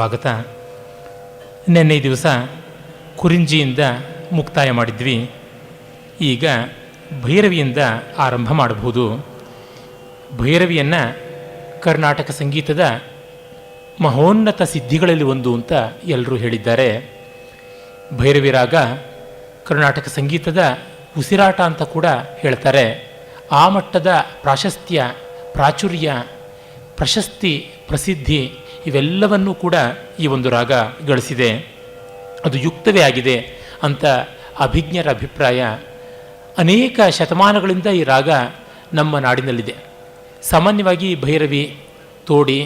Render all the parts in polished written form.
ಸ್ವಾಗತ. ನಿನ್ನೆ ದಿವಸ ಕುರಿಂಜಿಯಿಂದ ಮುಕ್ತಾಯ ಮಾಡಿದ್ವಿ. ಈಗ ಭೈರವಿಯಿಂದ ಆರಂಭ ಮಾಡಬಹುದು. ಭೈರವಿಯನ್ನು ಕರ್ನಾಟಕ ಸಂಗೀತದ ಮಹೋನ್ನತ ಸಿದ್ಧಿಗಳಲ್ಲಿ ಒಂದು ಅಂತ ಎಲ್ಲರೂ ಹೇಳಿದ್ದಾರೆ. ಭೈರವಿ ರಾಗ ಕರ್ನಾಟಕ ಸಂಗೀತದ ಉಸಿರಾಟ ಅಂತ ಕೂಡ ಹೇಳ್ತಾರೆ. ಆ ಮಟ್ಟದ ಪ್ರಾಶಸ್ತ್ಯ, ಪ್ರಾಚುರ್ಯ, ಪ್ರಶಸ್ತಿ, ಪ್ರಸಿದ್ಧಿ ಇವೆಲ್ಲವನ್ನೂ ಕೂಡ ಈ ಒಂದು ರಾಗ ಗಳಿಸಿದೆ. ಅದು ಯುಕ್ತವೇ ಆಗಿದೆ ಅಂತ ಅಭಿಜ್ಞರ ಅಭಿಪ್ರಾಯ. ಅನೇಕ ಶತಮಾನಗಳಿಂದ ಈ ರಾಗ ನಮ್ಮ ನಾಡಿನಲ್ಲಿದೆ. ಸಾಮಾನ್ಯವಾಗಿ ಭೈರವಿ, ತೋಡಿ,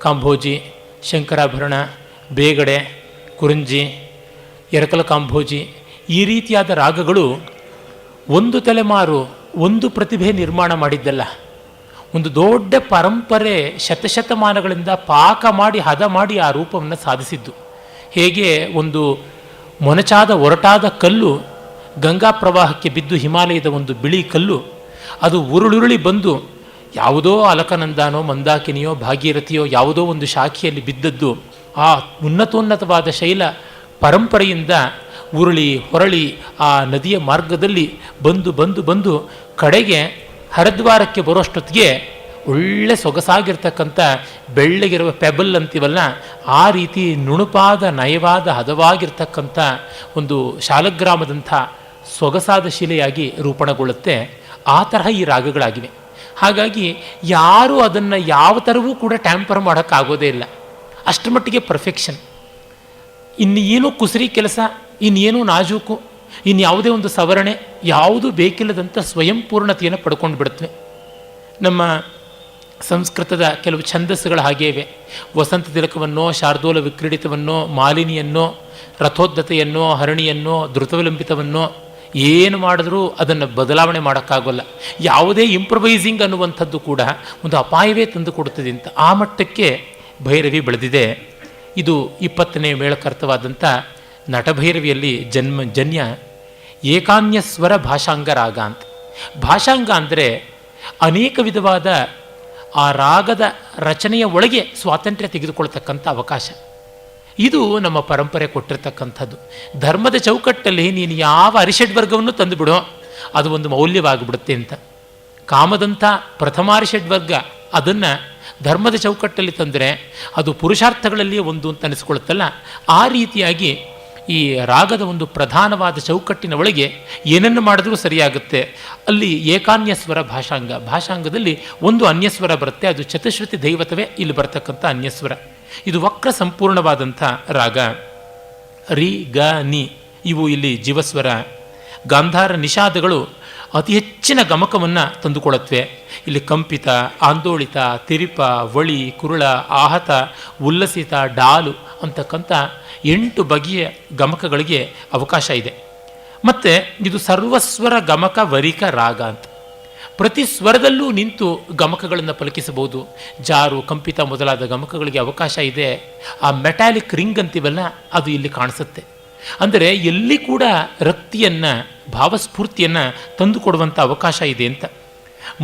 ಕಾಂಭೋಜಿ, ಶಂಕರಾಭರಣ, ಬೇಗಡೆ, ಕುರಿಂಜಿ, ಎರಕಲ ಕಾಂಭೋಜಿ ಈ ರೀತಿಯಾದ ರಾಗಗಳು ಒಂದು ತಲೆಮಾರು ಒಂದು ಪ್ರತಿಭೆ ನಿರ್ಮಾಣ ಮಾಡಿದ್ದಲ್ಲ, ಒಂದು ದೊಡ್ಡ ಪರಂಪರೆ ಶತಶತಮಾನಗಳಿಂದ ಪಾಕ ಮಾಡಿ ಹದ ಮಾಡಿ ಆ ರೂಪವನ್ನು ಸಾಧಿಸಿದ್ದು. ಹೇಗೆ ಒಂದು ಮೊನಚಾದ ಒರಟಾದ ಕಲ್ಲು ಗಂಗಾ ಪ್ರವಾಹಕ್ಕೆ ಬಿದ್ದು, ಹಿಮಾಲಯದ ಒಂದು ಬಿಳಿ ಕಲ್ಲು ಅದು ಉರುಳುರುಳಿ ಬಂದು ಯಾವುದೋ ಅಲಕನಂದನೋ ಮಂದಾಕಿನಿಯೋ ಭಾಗೀರಥಿಯೋ ಯಾವುದೋ ಒಂದು ಶಾಖೆಯಲ್ಲಿ ಬಿದ್ದದ್ದು ಆ ಉನ್ನತೋನ್ನತವಾದ ಶೈಲ ಪರಂಪರೆಯಿಂದ ಉರುಳಿ ಹೊರಳಿ ಆ ನದಿಯ ಮಾರ್ಗದಲ್ಲಿ ಬಂದು ಬಂದು ಬಂದು ಕಡೆಗೆ ಹರಿದ್ವಾರಕ್ಕೆ ಬರೋಷ್ಟೊತ್ತಿಗೆ ಒಳ್ಳೆ ಸೊಗಸಾಗಿರ್ತಕ್ಕಂಥ ಬೆಳ್ಳಗಿರುವ ಪೆಬಲ್ ಅಂತೀವಲ್ಲ, ಆ ರೀತಿ ನುಣುಪಾದ ನಯವಾದ ಹದವಾಗಿರ್ತಕ್ಕಂಥ ಒಂದು ಶಾಲಗ್ರಾಮದಂಥ ಸೊಗಸಾದ ಶಿಲೆಯಾಗಿ ರೂಪಣಗೊಳ್ಳುತ್ತೆ. ಆ ತರಹ ಈ ರಾಗಗಳಾಗಿವೆ. ಹಾಗಾಗಿ ಯಾರೂ ಅದನ್ನು ಯಾವ ಥರವೂ ಕೂಡ ಟ್ಯಾಂಪರ್ ಮಾಡೋಕ್ಕಾಗೋದೇ ಇಲ್ಲ. ಅಷ್ಟರ ಮಟ್ಟಿಗೆ ಪರ್ಫೆಕ್ಷನ್. ಇನ್ನೇನು ಕುಸರಿ ಕೆಲಸ, ಇನ್ನೇನು ನಾಜೂಕು, ಇನ್ಯಾವುದೇ ಒಂದು ಸವರಣೆ ಯಾವುದೂ ಬೇಕಿಲ್ಲದಂಥ ಸ್ವಯಂ ಪೂರ್ಣತೆಯನ್ನು ಪಡ್ಕೊಂಡು ಬಿಡುತ್ತವೆ. ನಮ್ಮ ಸಂಸ್ಕೃತದ ಕೆಲವು ಛಂದಸ್ಸುಗಳು ಹಾಗೇ ಇವೆ. ವಸಂತ ತಿಲಕವನ್ನೋ, ಶಾರ್ದೂಲ ವಿಕ್ರೀಡಿತವನ್ನೋ, ಮಾಲಿನಿಯನ್ನೋ, ರಥೋದ್ಧತೆಯನ್ನೋ, ಹರಣಿಯನ್ನೋ, ಧೃತವಿಲಂಬಿತವನ್ನೋ ಏನು ಮಾಡಿದ್ರೂ ಅದನ್ನು ಬದಲಾವಣೆ ಮಾಡೋಕ್ಕಾಗೋಲ್ಲ. ಯಾವುದೇ ಇಂಪ್ರವೈಸಿಂಗ್ ಅನ್ನುವಂಥದ್ದು ಕೂಡ ಒಂದು ಅಪಾಯವೇ ತಂದು ಕೊಡುತ್ತದೆ ಅಂತ ಆ ಮಟ್ಟಕ್ಕೆ ಭೈರವಿ ಬೆಳೆದಿದೆ. ಇದು 20ನೇ ಮೇಳಕರ್ತವಾದಂಥ ನಟಭೈರವಿಯಲ್ಲಿ ಜನ್ಯ ಏಕಾನ್ಯಸ್ವರ ಭಾಷಾಂಗ ರಾಗ ಅಂತ. ಭಾಷಾಂಗ ಅಂದರೆ ಅನೇಕ ವಿಧವಾದ ಆ ರಾಗದ ರಚನೆಯ ಒಳಗೆ ಸ್ವಾತಂತ್ರ್ಯ ತೆಗೆದುಕೊಳ್ತಕ್ಕಂಥ ಅವಕಾಶ. ಇದು ನಮ್ಮ ಪರಂಪರೆ ಕೊಟ್ಟಿರ್ತಕ್ಕಂಥದ್ದು. ಧರ್ಮದ ಚೌಕಟ್ಟಲ್ಲಿ ನೀನು ಯಾವ ಅರಿಷಡ್ವರ್ಗವನ್ನು ತಂದುಬಿಡೋ ಅದು ಒಂದು ಮೌಲ್ಯವಾಗಿಬಿಡುತ್ತೆ ಅಂತ. ಕಾಮದಂಥ ಪ್ರಥಮಾರಿಷಡ್ವರ್ಗ ಅದನ್ನು ಧರ್ಮದ ಚೌಕಟ್ಟಲ್ಲಿ ತಂದರೆ ಅದು ಪುರುಷಾರ್ಥಗಳಲ್ಲಿಯೇ ಒಂದು ಅಂತ ಅನಿಸ್ಕೊಳ್ಳುತ್ತಲ್ಲ, ಆ ರೀತಿಯಾಗಿ ಈ ರಾಗದ ಒಂದು ಪ್ರಧಾನವಾದ ಚೌಕಟ್ಟಿನ ಒಳಗೆ ಏನನ್ನು ಮಾಡಿದ್ರೂ ಸರಿಯಾಗುತ್ತೆ. ಅಲ್ಲಿ ಏಕಾನ್ಯಸ್ವರ ಭಾಷಾಂಗ, ಭಾಷಾಂಗದಲ್ಲಿ ಒಂದು ಅನ್ಯಸ್ವರ ಬರುತ್ತೆ, ಅದು ಚತುಶ್ರುತಿ ದೈವತವೇ ಇಲ್ಲಿ ಬರ್ತಕ್ಕಂಥ ಅನ್ಯಸ್ವರ. ಇದು ವಕ್ರ ಸಂಪೂರ್ಣವಾದಂಥ ರಾಗ. ರಿ, ಗ, ನಿ ಇವು ಇಲ್ಲಿ ಜೀವಸ್ವರ. ಗಾಂಧಾರ ನಿಷಾದಗಳು ಅತಿ ಹೆಚ್ಚಿನ ಗಮಕವನ್ನು ತಂದುಕೊಳ್ಳುತ್ತವೆ. ಇಲ್ಲಿ ಕಂಪಿತ, ಆಂದೋಳಿತ, ತಿರಿಪ, ವಳಿ, ಕುರುಳ, ಆಹತ, ಉಲ್ಲಸಿತ, ಡಾಲು ಅಂತಕ್ಕಂಥ 8 ಬಗೆಯ ಗಮಕಗಳಿಗೆ ಅವಕಾಶ ಇದೆ. ಮತ್ತು ಇದು ಸರ್ವಸ್ವರ ಗಮಕ ವರಿಕ ರಾಗ ಅಂತ. ಪ್ರತಿ ಸ್ವರದಲ್ಲೂ ನಿಂತು ಗಮಕಗಳನ್ನು ಪಲಕಿಸಬಹುದು. ಜಾರು, ಕಂಪಿತ ಮೊದಲಾದ ಗಮಕಗಳಿಗೆ ಅವಕಾಶ ಇದೆ. ಆ ಮೆಟಾಲಿಕ್ ರಿಂಗ್ ಅಂತೀವಲ್ಲ ಅದು ಇಲ್ಲಿ ಕಾಣಿಸುತ್ತೆ. ಅಂದರೆ ಎಲ್ಲಿ ಕೂಡ ರಕ್ತಿಯನ್ನು, ಭಾವಸ್ಫೂರ್ತಿಯನ್ನು ತಂದುಕೊಡುವಂಥ ಅವಕಾಶ ಇದೆ ಅಂತ.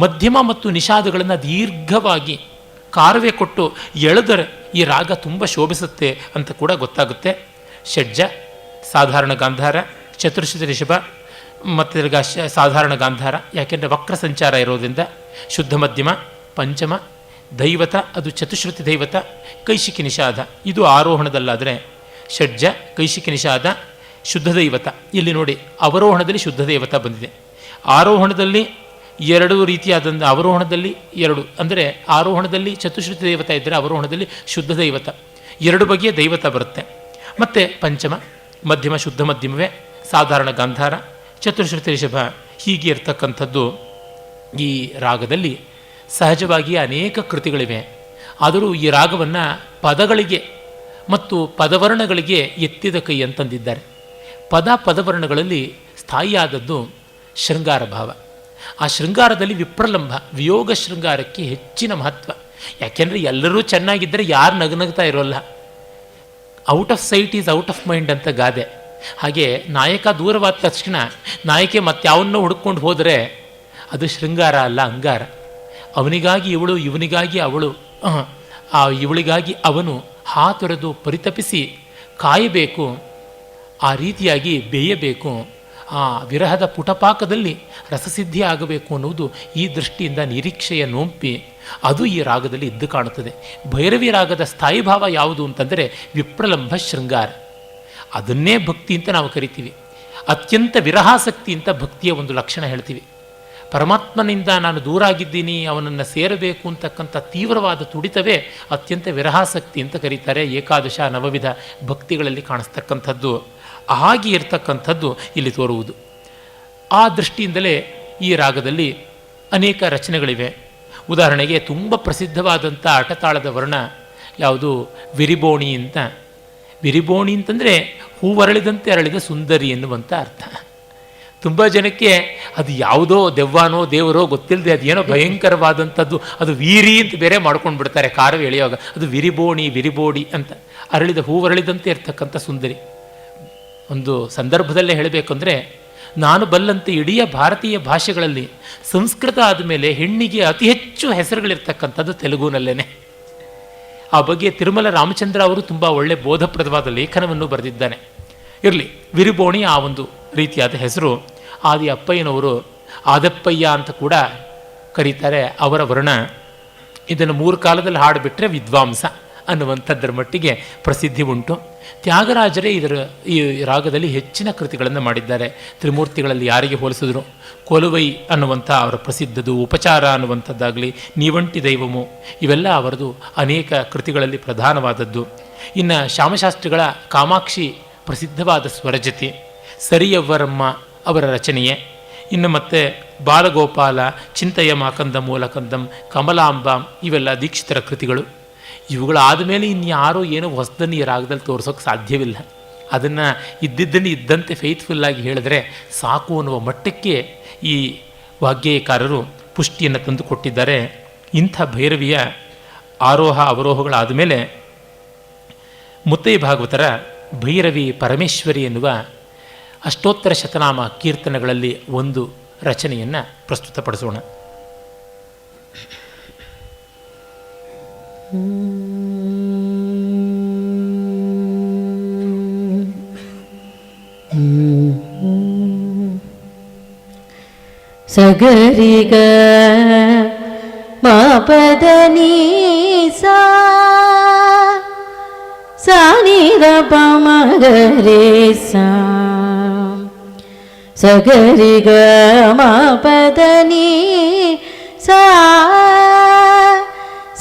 ಮಧ್ಯಮ ಮತ್ತು ನಿಷಾದಗಳನ್ನು ದೀರ್ಘವಾಗಿ ಕಾರವೇ ಕೊಟ್ಟು ಎಳೆದರೆ ಈ ರಾಗ ತುಂಬ ಶೋಭಿಸುತ್ತೆ ಅಂತ ಕೂಡ ಗೊತ್ತಾಗುತ್ತೆ. ಷಡ್ಜ, ಸಾಧಾರಣ ಗಾಂಧಾರ, ಚತುರ್ಶ್ರುತಿ ರಿಷಭ ಮತ್ತು ಸಾಧಾರಣ ಗಾಂಧಾರ, ಯಾಕೆಂದರೆ ವಕ್ರ ಸಂಚಾರ ಇರೋದ್ರಿಂದ. ಶುದ್ಧ ಮಧ್ಯಮ, ಪಂಚಮ, ದೈವತ ಅದು ಚತುಶ್ರುತಿ ದೈವತ, ಕೈಶಿಕಿ ನಿಷಾದ ಇದು ಆರೋಹಣದಲ್ಲಾದರೆ ಷಡ್ಜ, ಕೈಶಿಕಿ ನಿಷಾದ, ಶುದ್ಧ ದೈವತ. ಇಲ್ಲಿ ನೋಡಿ ಅವರೋಹಣದಲ್ಲಿ ಶುದ್ಧ ದೈವತ ಬಂದಿದೆ. ಆರೋಹಣದಲ್ಲಿ 2 ರೀತಿಯಾದಂಥ, ಅವರೋಹಣದಲ್ಲಿ 2 ಅಂದರೆ ಆರೋಹಣದಲ್ಲಿ ಚತುಶ್ರುತಿ ದೈವತ ಇದ್ದರೆ ಅವರೋಹಣದಲ್ಲಿ ಶುದ್ಧ ದೈವತ, 2 ಬಗೆಯ ದೈವತ ಬರುತ್ತೆ. ಮತ್ತು ಪಂಚಮ, ಮಧ್ಯಮ, ಶುದ್ಧ ಮಧ್ಯಮವೇ, ಸಾಧಾರಣ ಗಾಂಧಾರ, ಚತುಶ್ರುತಿ ರಿಷಭ ಹೀಗೆ ಇರ್ತಕ್ಕಂಥದ್ದು ಈ ರಾಗದಲ್ಲಿ. ಸಹಜವಾಗಿ ಅನೇಕ ಕೃತಿಗಳಿವೆ. ಆದರೂ ಈ ರಾಗವನ್ನು ಪದಗಳಿಗೆ ಮತ್ತು ಪದವರ್ಣಗಳಿಗೆ ಎತ್ತಿದ ಕೈ ಅಂತಂದಿದ್ದಾರೆ. ಪದವರ್ಣಗಳಲ್ಲಿ ಸ್ಥಾಯಿಯಾದದ್ದು ಶೃಂಗಾರ ಭಾವ. ಆ ಶೃಂಗಾರದಲ್ಲಿ ವಿಪ್ರಲಂಭ, ವಿಯೋಗ ಶೃಂಗಾರಕ್ಕೆ ಹೆಚ್ಚಿನ ಮಹತ್ವ. ಯಾಕೆಂದರೆ ಎಲ್ಲರೂ ಚೆನ್ನಾಗಿದ್ದರೆ ಯಾರು ನಗನಗ್ತಾ ಇರೋಲ್ಲ. Out off site is out of mind ಅಂತ ಗಾದೆ. ಹಾಗೆ ನಾಯಕ ದೂರವಾದ ತಕ್ಷಣ ನಾಯಕಿ ಮತ್ತಾವನ್ನೋ ಹುಡ್ಕೊಂಡು ಹೋದರೆ ಅದು ಶೃಂಗಾರ ಅಲ್ಲ, ಅಂಗಾರ. ಅವನಿಗಾಗಿ ಇವಳು, ಇವನಿಗಾಗಿ ಅವಳು, ಇವಳಿಗಾಗಿ ಅವನು ಹಾತೊರೆದು ಪರಿತಪಿಸಿ ಕಾಯಬೇಕು, ಆ ರೀತಿಯಾಗಿ ಬೇಯಬೇಕು, ಆ ವಿರಹದ ಪುಟಪಾಕದಲ್ಲಿ ರಸಸಿದ್ಧಿ ಆಗಬೇಕು ಅನ್ನುವುದು ಈ ದೃಷ್ಟಿಯಿಂದ ನಿರೀಕ್ಷೆಯ ನೋಂಪಿ ಅದು ಈ ರಾಗದಲ್ಲಿ ಇದ್ದು ಕಾಣುತ್ತದೆ. ಭೈರವಿ ರಾಗದ ಸ್ಥಾಯಿ ಭಾವ ಯಾವುದು ಅಂತಂದರೆ ವಿಪ್ರಲಂಭ ಶೃಂಗಾರ. ಅದನ್ನೇ ಭಕ್ತಿ ಅಂತ ನಾವು ಕರಿತೀವಿ. ಅತ್ಯಂತ ವಿರಹಾಸಕ್ತಿ ಅಂತ ಭಕ್ತಿಯ ಒಂದು ಲಕ್ಷಣ ಹೇಳ್ತೀವಿ. ಪರಮಾತ್ಮನಿಂದ ನಾನು ದೂರ ಆಗಿದ್ದೀನಿ, ಅವನನ್ನು ಸೇರಬೇಕು ಅಂತಕ್ಕಂಥ ತೀವ್ರವಾದ ತುಡಿತವೇ ಅತ್ಯಂತ ವಿರಹಾಸಕ್ತಿ ಅಂತ ಕರೀತಾರೆ. ಏಕಾದಶ ನವವಿಧ ಭಕ್ತಿಗಳಲ್ಲಿ ಕಾಣಿಸ್ತಕ್ಕಂಥದ್ದು ಹಾಗೆ ಇರತಕ್ಕಂಥದ್ದು ಇಲ್ಲಿ ತೋರುವುದು. ಆ ದೃಷ್ಟಿಯಿಂದಲೇ ಈ ರಾಗದಲ್ಲಿ ಅನೇಕ ರಚನೆಗಳಿವೆ. ಉದಾಹರಣೆಗೆ ತುಂಬ ಪ್ರಸಿದ್ಧವಾದಂಥ ಅಟತಾಳದ ವರ್ಣ ಯಾವುದು ವಿರಿಬೋಣಿ ಅಂತ. ವಿರಿಬೋಣಿ ಅಂತಂದರೆ ಹೂವರಳಿದಂತೆ ಅರಳಿದ ಸುಂದರಿ ಎನ್ನುವಂಥ ಅರ್ಥ. ತುಂಬ ಜನಕ್ಕೆ ಅದು ಯಾವುದೋ ದೆವ್ವಾನೋ ದೇವರೋ ಗೊತ್ತಿಲ್ಲದೆ ಅದೇನೋ ಭಯಂಕರವಾದಂಥದ್ದು, ಅದು ವೀರಿ ಅಂತ ಬೇರೆ ಮಾಡ್ಕೊಂಡು ಬಿಡ್ತಾರೆ ಕಾರವೇ ಎಳೆಯುವಾಗ. ಅದು ವಿರಿಬೋಣಿ ಅಂತ, ಅರಳಿದ ಹೂವರಳಿದಂತೆ ಇರ್ತಕ್ಕಂಥ ಸುಂದರಿ. ಒಂದು ಸಂದರ್ಭದಲ್ಲೇ ಹೇಳಬೇಕಂದ್ರೆ, ನಾನು ಬಲ್ಲಂತೆ ಇಡೀ ಭಾರತೀಯ ಭಾಷೆಗಳಲ್ಲಿ ಸಂಸ್ಕೃತ ಆದಮೇಲೆ ಹೆಣ್ಣಿಗೆ ಅತಿ ಹೆಚ್ಚು ಹೆಸರುಗಳಿರ್ತಕ್ಕಂಥದ್ದು ತೆಲುಗುನಲ್ಲೇ. ಆ ಬಗ್ಗೆ ತಿರುಮಲ ರಾಮಚಂದ್ರ ಅವರು ತುಂಬ ಒಳ್ಳೆ ಬೋಧಪ್ರದವಾದ ಲೇಖನವನ್ನು ಬರೆದಿದ್ದಾನೆ. ಇರಲಿ, ವಿರಿಬೋಣಿ ಆ ಒಂದು ರೀತಿಯಾದ ಹೆಸರು. ಆದಿ ಅಪ್ಪಯ್ಯನವರು ಆದಪ್ಪಯ್ಯ ಅಂತ ಕೂಡ ಕರೀತಾರೆ ಅವರ ವರ್ಣ. ಇದನ್ನು 3 ಕಾಲದಲ್ಲಿ ಹಾಡಿಬಿಟ್ರೆ ವಿದ್ವಾಂಸ ಅನ್ನುವಂಥದ್ದರ ಮಟ್ಟಿಗೆ ಪ್ರಸಿದ್ಧಿ ಉಂಟು. ತ್ಯಾಗರಾಜರೇ ಈ ರಾಗದಲ್ಲಿ ಹೆಚ್ಚಿನ ಕೃತಿಗಳನ್ನು ಮಾಡಿದ್ದಾರೆ. ತ್ರಿಮೂರ್ತಿಗಳಲ್ಲಿ ಯಾರಿಗೆ ಹೋಲಿಸಿದ್ರು, ಕೊಲುವೈ ಅನ್ನುವಂಥ ಅವರ ಪ್ರಸಿದ್ಧದು, ಉಪಚಾರ ಅನ್ನುವಂಥದ್ದಾಗಲಿ, ನೀವಂಟಿ ದೈವಮು, ಇವೆಲ್ಲ ಅವರದು ಅನೇಕ ಕೃತಿಗಳಲ್ಲಿ ಪ್ರಧಾನವಾದದ್ದು. ಇನ್ನು ಶ್ಯಾಮಶಾಸ್ತ್ರಿಗಳ ಕಾಮಾಕ್ಷಿ ಪ್ರಸಿದ್ಧವಾದ ಸ್ವರಜತಿ, ಸರಿಯವ್ವರಮ್ಮ ಅವರ ರಚನೆಯೇ. ಇನ್ನು ಮತ್ತೆ ಬಾಲಗೋಪಾಲ, ಚಿಂತೆಯ ಮಾಕಂದ ಮೂಲಕಂದಂ, ಕಮಲಾಂಬಾಂ ಇವೆಲ್ಲ ದೀಕ್ಷಿತರ ಕೃತಿಗಳು. ಇವುಗಳಾದ ಮೇಲೆ ಇನ್ಯಾರೂ ಏನೋ ಹೊಸದನ್ನು ಈ ರಾಗದಲ್ಲಿ ತೋರಿಸೋಕ್ಕೆ ಸಾಧ್ಯವಿಲ್ಲ. ಅದನ್ನು ಇದ್ದಿದ್ದನ್ನು ಇದ್ದಂತೆ ಫೇತ್ಫುಲ್ಲಾಗಿ ಹೇಳಿದ್ರೆ ಸಾಕು ಅನ್ನುವ ಮಟ್ಟಕ್ಕೆ ಈ ವಾಗ್ಗೇಯಕಾರರು ಪುಷ್ಟಿಯನ್ನು ತಂದು ಕೊಟ್ಟಿದ್ದಾರೆ. ಇಂಥ ಭೈರವಿಯ ಆರೋಹ ಅವರೋಹಗಳಾದ ಮೇಲೆ ಮುತ್ತಯ್ಯ ಭಾಗವತರ ಭೈರವಿ ಪರಮೇಶ್ವರಿ ಎನ್ನುವ ಅಷ್ಟೋತ್ತರ ಶತನಾಮ ಕೀರ್ತನೆಗಳಲ್ಲಿ ಒಂದು ರಚನೆಯನ್ನು ಪ್ರಸ್ತುತಪಡಿಸೋಣ. ಸಗರಿಗ ಮಾಪದನಿ ಸಾನಿದ ಪಮಗರೆ ಸಗರಿಗ ಮಾಪದನಿ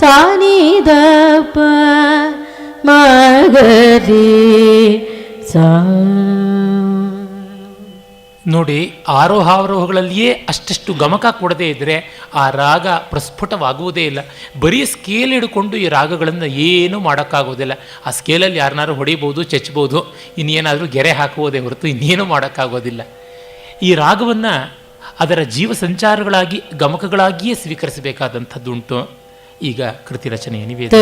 ಸಾನಿದ ಪ ಮಗರಿ ನೋಡಿ, ಆರೋಹಾವರೋಹಗಳಲ್ಲಿಯೇ ಅಷ್ಟಷ್ಟು ಗಮಕ ಕೊಡದೇ ಇದ್ದರೆ ಆ ರಾಗ ಪ್ರಸ್ಫುಟವಾಗುವುದೇ ಇಲ್ಲ. ಬರೀ ಸ್ಕೇಲ್ ಹಿಡ್ಕೊಂಡು ಈ ರಾಗಗಳನ್ನು ಏನೂ ಮಾಡೋಕ್ಕಾಗೋದಿಲ್ಲ. ಆ ಸ್ಕೇಲಲ್ಲಿ ಯಾರನ್ನಾರು ಹೊಡಿಬೋದು, ಚೆಚ್ಚಬೋದು, ಇನ್ನೇನಾದರೂ ಗೆರೆ ಹಾಕುವುದೇ ಹೊರತು ಇನ್ನೇನು ಮಾಡೋಕ್ಕಾಗೋದಿಲ್ಲ. ಈ ರಾಗವನ್ನು ಅದರ ಜೀವ ಸಂಚಾರಗಳಾಗಿ ಗಮಕಗಳಾಗಿಯೇ ಸ್ವೀಕರಿಸಬೇಕಾದಂಥದ್ದುಂಟು. ಈಗ ಕೃತಿ ರಚನೆಯ ನಿವೇದನೆ.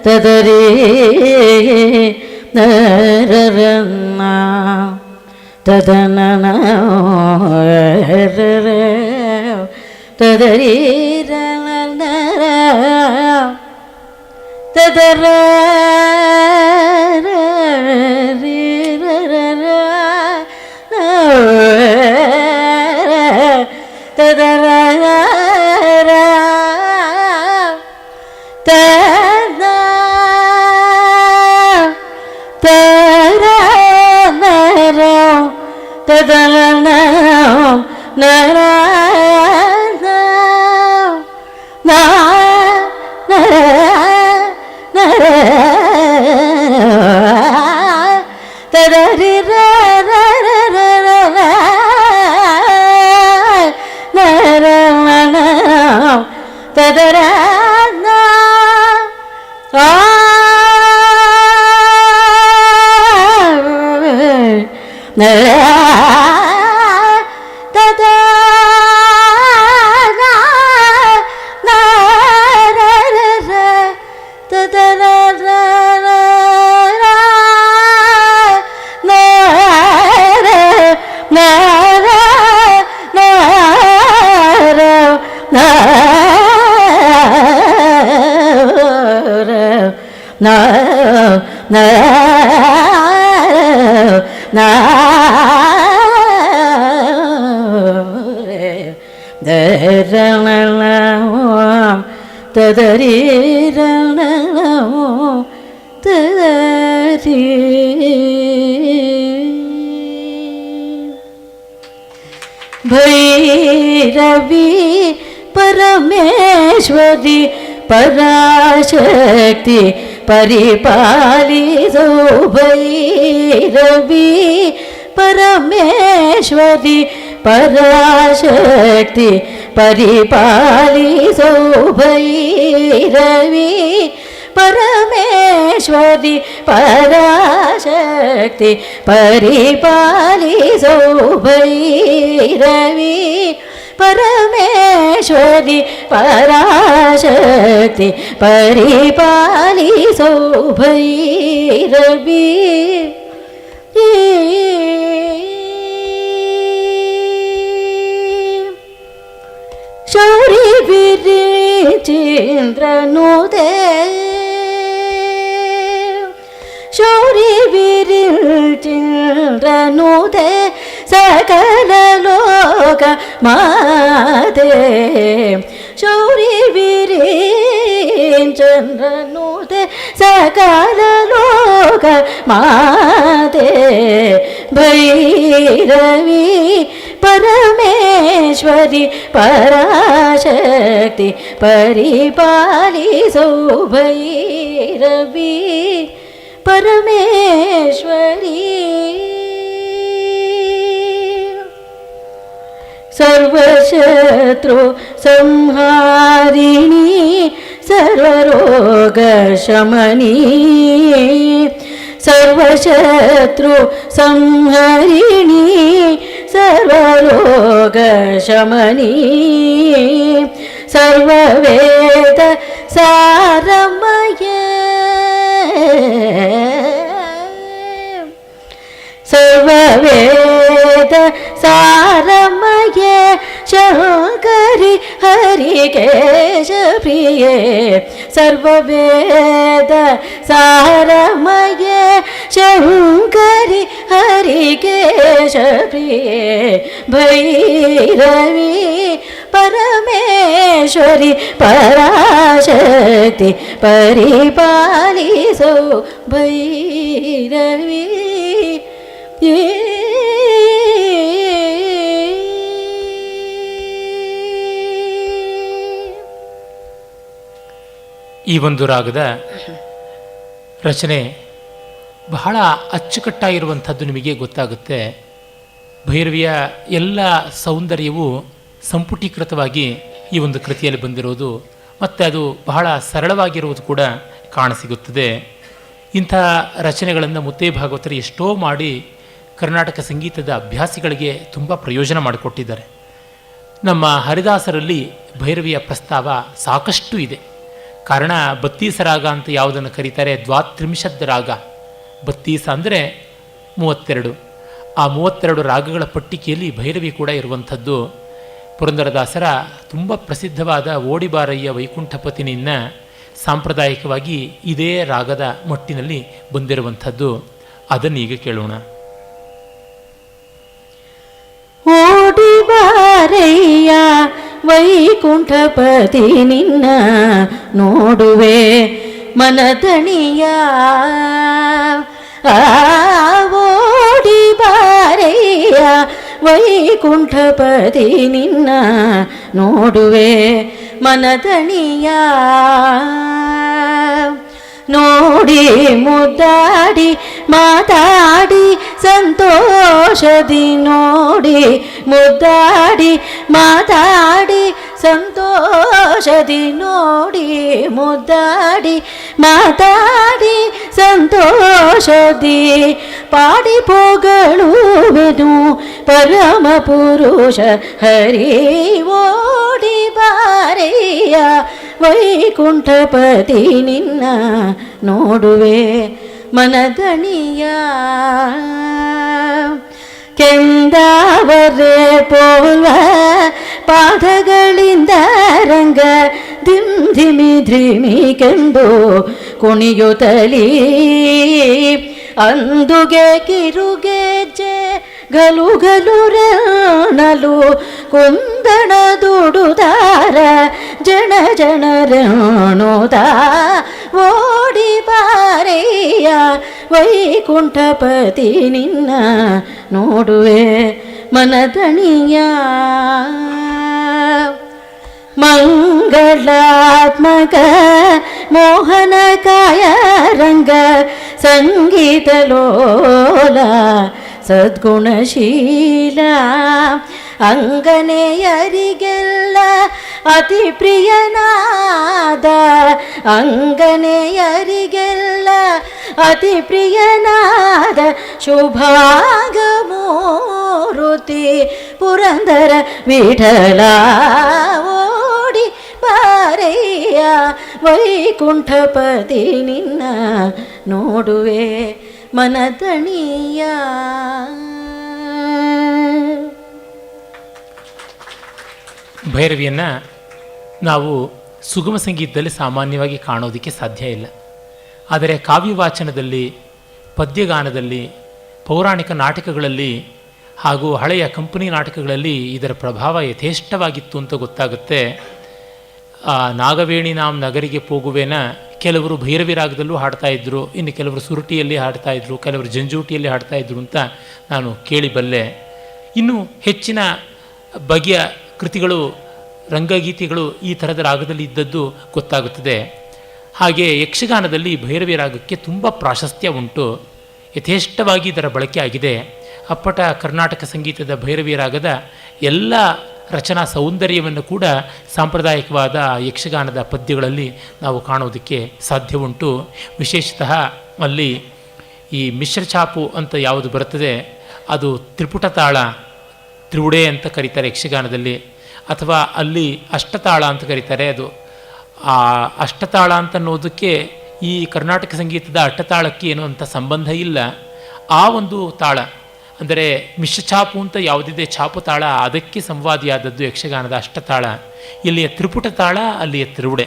ತದರಿ ನರರನ್ನ ತದನನ ತದರಿ ನರ ತದರ ತದರ ತದನ ನರ ತದರಿ ನರ ತದರ ತದ ದರಣ ತದರಿ ರಣ ತದರಿ ಭೈರವಿ ಪರಮೇಶ್ವರಿ ಪರಾಶಕ್ತಿ ಪರಿಪಾಲಿಸೋ ಭೈರವಿ ಪರಮೇಶ್ವರಿ ಪರಾಶಕ್ತಿ ಪರಿಪಾಲಿಸೋ ಭೈರವಿ ಪರಮೇಶ್ವರಿ ಪರಾಶಕ್ತಿ ಪರಿಪಾಲಿಸೋ ಭೈರವಿ ಪರಮೇಶ್ವರಿ ಪರಾಶಕ್ತಿ ಪರಿಪಾಲಿಸೋ ಭೈರವಿ ಶೌರಿ ವಿರಿಚೇಂದ್ರನುದೇ ಶೌರಿ ವಿರಿಚೇಂದ್ರನುದೇ ಸಕಲ ಲೋಕ ಮಾತೆ ಶೌರಿ ವಿರಿಚೇಂದ್ರನುದೇ ಸಕಲ ಲೋಕ ಮಾತೆ ಭೈರವಿ ಪರಮೇಶ್ವರಿ ಪರಾಶಕ್ತಿ ಪರಿಪಾಲಿಸೋ ಭೈರವಿ ಪರಮೇಶ್ವರಿ ಸರ್ವಶತ್ರು ಸಂಹಾರಿಣಿ ಸರ್ವರೋಗ ಶಮನಿ ಸರ್ವಶತ್ರು ಸಂಹರಿಣಿ ಸರ್ವರೋಗ ಶಮನಿ ಸರ್ವವೇದ ಸಾರಮಯ ಸರ್ವವೇದ ಸಾರಮಯ ಶಂಕರಿ ಹರಿಕೇಶ ಪ್ರಿಯೇ ಸರ್ವವೇದ ಸಾರಮಯ ಶಂಕರಿ ಹರಿಕೇಶ ಪ್ರಿಯೇ ಭೈರವಿ ಪರಮೇಶ್ವರಿ ಪರಾಶಕ್ತಿ ಪರಿಪಾಲಿಸೋ ಭೈರವಿ ಈ ಒಂದು ರಾಗದ ರಚನೆ ಬಹಳ ಅಚ್ಚುಕಟ್ಟಾಗಿರುವಂಥದ್ದು ನಿಮಗೆ ಗೊತ್ತಾಗುತ್ತೆ. ಭೈರವಿಯ ಎಲ್ಲ ಸೌಂದರ್ಯವು ಸಂಪುಟೀಕೃತವಾಗಿ ಈ ಒಂದು ಕೃತಿಯಲ್ಲಿ ಬಂದಿರೋದು ಮತ್ತು ಅದು ಬಹಳ ಸರಳವಾಗಿರುವುದು ಕೂಡ ಕಾಣಸಿಗುತ್ತದೆ. ಇಂಥ ರಚನೆಗಳನ್ನು ಮುತ್ತೇ ಭಾಗವತರು ಎಷ್ಟೋ ಮಾಡಿ ಕರ್ನಾಟಕ ಸಂಗೀತದ ಅಭ್ಯಾಸಿಗಳಿಗೆ ತುಂಬ ಪ್ರಯೋಜನ ಮಾಡಿಕೊಟ್ಟಿದ್ದಾರೆ. ನಮ್ಮ ಹರಿದಾಸರಲ್ಲಿ ಭೈರವಿಯ ಪ್ರಸ್ತಾವ ಸಾಕಷ್ಟು ಇದೆ. ಕಾರಣ ಬತ್ತೀಸ ರಾಗ ಅಂತ ಯಾವುದನ್ನು ಕರೀತಾರೆ, ದ್ವಾತ್ರಿಂಶದ್ ರಾಗ. ಬತ್ತೀಸ ಅಂದರೆ 32. ಆ 32 ರಾಗಗಳ ಪಟ್ಟಿಕೆಯಲ್ಲಿ ಭೈರವಿ ಕೂಡ ಇರುವಂಥದ್ದು. ಪುರಂದರದಾಸರ ತುಂಬ ಪ್ರಸಿದ್ಧವಾದ ಓಡಿಬಾರಯ್ಯ ವೈಕುಂಠಪತಿನಿನ್ನ ಸಾಂಪ್ರದಾಯಿಕವಾಗಿ ಇದೇ ರಾಗದ ಮಟ್ಟಿನಲ್ಲಿ ಬಂದಿರುವಂಥದ್ದು. ಅದನ್ನೀಗ ಕೇಳೋಣ. ಓಡಿಬಾರಯ್ಯ ವೈಕುಂಠಪತಿ ನಿನ್ನ ನೋಡುವೆ ಮನದಣಿಯ ಓಡಿಬಾರಯ್ಯ ವೈಕುಂಠಪತಿ ನಿನ್ನ ನೋಡುವೆ ಮನದಣಿಯ ನೋಡಿ ಮುದ್ದಾಡಿ ಮಾತಾಡಿ ಸಂತೋಷದಿ ನೋಡಿ ಮುದ್ದಾಡಿ ಮಾತಾಡಿ ಸಂತೋಷದಿ ನೋಡಿ ಮುದ್ದಾಡಿ ಮಾತಾಡಿ ಸಂತೋಷದಿ ಪಾಡಿ ಪೊಗಳುವೆನು ಪರಮ ಪುರುಷ ಹರಿ ಓಡಿ ಬಾರಯ್ಯ ವೈಕುಂಠಪತಿ ನಿನ್ನ ನೋಡುವೆ ಮನದಣಿಯ ಕೆಂದಾವರೆ ಪೋಲ್ವ ಪಾದಗಳಿಂದ ರಂಗ ಧಿಮ್ ಧಿಮಿ ಧಿಮಿ ಕೆಂದು ಕುಣಿಯುತ್ತಲೀ ಅಂದುಗೆ ಕಿರುಗೆಜ್ಜೆ ಗಲು ಗಲು ರಣಲು ಕುಂದಣ ದುಡುದಾರ ಜನ ಜನರಣುದ ಓಡಿ ಬಾರೆಯ ವೈಕುಂಠಪತಿ ನಿನ್ನ ನೋಡುವೆ ಮನದಣಿಯ ಮಂಗಳಾತ್ಮಕ ಮೋಹನಕಾಯ ರಂಗ ಸಂಗೀತಲೋಲ ಸದ್ಗುಣಶೀಲ ಅಂಗನೆಯರಿಗೆಲ್ಲ ಅತಿ ಪ್ರಿಯನಾದ ಅಂಗನೆಯರಿಗೆಲ್ಲ ಅತಿ ಪ್ರಿಯನಾದ ಶುಭಾಗಮೂರುತಿ ಪುರಂದರ ವಿಠಲ ಓಡಿ ಬಾರೆಯ ವೈಕುಂಠಪತಿ ನಿನ್ನ ನೋಡುವೆ ಮನದಣಿಯ. ಭೈರವಿಯನ್ನು ನಾವು ಸುಗಮ ಸಂಗೀತದಲ್ಲಿ ಸಾಮಾನ್ಯವಾಗಿ ಕಾಣೋದಕ್ಕೆ ಸಾಧ್ಯ ಇಲ್ಲ. ಆದರೆ ಕಾವ್ಯವಾಚನದಲ್ಲಿ, ಪದ್ಯಗಾನದಲ್ಲಿ, ಪೌರಾಣಿಕ ನಾಟಕಗಳಲ್ಲಿ ಹಾಗೂ ಹಳೆಯ ಕಂಪನಿ ನಾಟಕಗಳಲ್ಲಿ ಇದರ ಪ್ರಭಾವ ಯಥೇಷ್ಟವಾಗಿತ್ತು ಅಂತ ಗೊತ್ತಾಗುತ್ತೆ. ನಾಗವೇಣಿ ನಾಮ್ ನಗರಿಗೆ ಹೋಗುವೆನ ಕೆಲವರು ಭೈರವಿ ರಾಗದಲ್ಲೂ ಹಾಡ್ತಾಯಿದ್ರು, ಇನ್ನು ಕೆಲವರು ಸುರುಟಿಯಲ್ಲಿ ಹಾಡ್ತಾಯಿದ್ರು, ಕೆಲವರು ಜಂಜೂಟಿಯಲ್ಲಿ ಹಾಡ್ತಾಯಿದ್ರು ಅಂತ ನಾನು ಕೇಳಿಬಲ್ಲೆ. ಇನ್ನು ಹೆಚ್ಚಿನ ಬಗೆಯ ಕೃತಿಗಳು, ರಂಗಗೀತೆಗಳು ಈ ಥರದ ರಾಗದಲ್ಲಿ ಇದ್ದದ್ದು ಗೊತ್ತಾಗುತ್ತದೆ. ಹಾಗೆ ಯಕ್ಷಗಾನದಲ್ಲಿ ಭೈರವಿ ರಾಗಕ್ಕೆ ತುಂಬ ಪ್ರಾಶಸ್ತ್ಯ ಉಂಟು, ಯಥೇಷ್ಟವಾಗಿ ಇದರ ಬಳಕೆ ಆಗಿದೆ. ಅಪ್ಪಟ ಕರ್ನಾಟಕ ಸಂಗೀತದ ಭೈರವಿ ರಾಗದ ಎಲ್ಲ ರಚನಾ ಸೌಂದರ್ಯವನ್ನು ಕೂಡ ಸಾಂಪ್ರದಾಯಿಕವಾದ ಯಕ್ಷಗಾನದ ಪದ್ಯಗಳಲ್ಲಿ ನಾವು ಕಾಣೋದಕ್ಕೆ ಸಾಧ್ಯ ಉಂಟು. ವಿಶೇಷತಃ ಅಲ್ಲಿ ಈ ಮಿಶ್ರಚಾಪು ಅಂತ ಯಾವುದು ಬರುತ್ತದೆ ಅದು ತ್ರಿಪುಟ ತಾಳ, ತ್ರಿವುಡೆ ಅಂತ ಕರೀತಾರೆ ಯಕ್ಷಗಾನದಲ್ಲಿ, ಅಥವಾ ಅಲ್ಲಿ ಅಷ್ಟತಾಳ ಅಂತ ಕರೀತಾರೆ. ಅದು ಆ ಅಷ್ಟತಾಳ ಅಂತ ಅನ್ನೋದಕ್ಕೆ ಈ ಕರ್ನಾಟಕ ಸಂಗೀತದ ಅಷ್ಟತಾಳಕ್ಕೆ ಏನೋ ಅಂತ ಸಂಬಂಧ ಇಲ್ಲ. ಆ ಒಂದು ತಾಳ ಅಂದರೆ ಮಿಶ್ರಚಾಪು ಅಂತ ಯಾವುದಿದೆ ಛಾಪು ತಾಳ, ಅದಕ್ಕೆ ಸಂವಾದಿಯಾದದ್ದು ಯಕ್ಷಗಾನದ ಅಷ್ಟತಾಳ. ಇಲ್ಲಿಯ ತ್ರಿಪುಟ ತಾಳ, ಅಲ್ಲಿಯ ತ್ರಿವುಡೆ.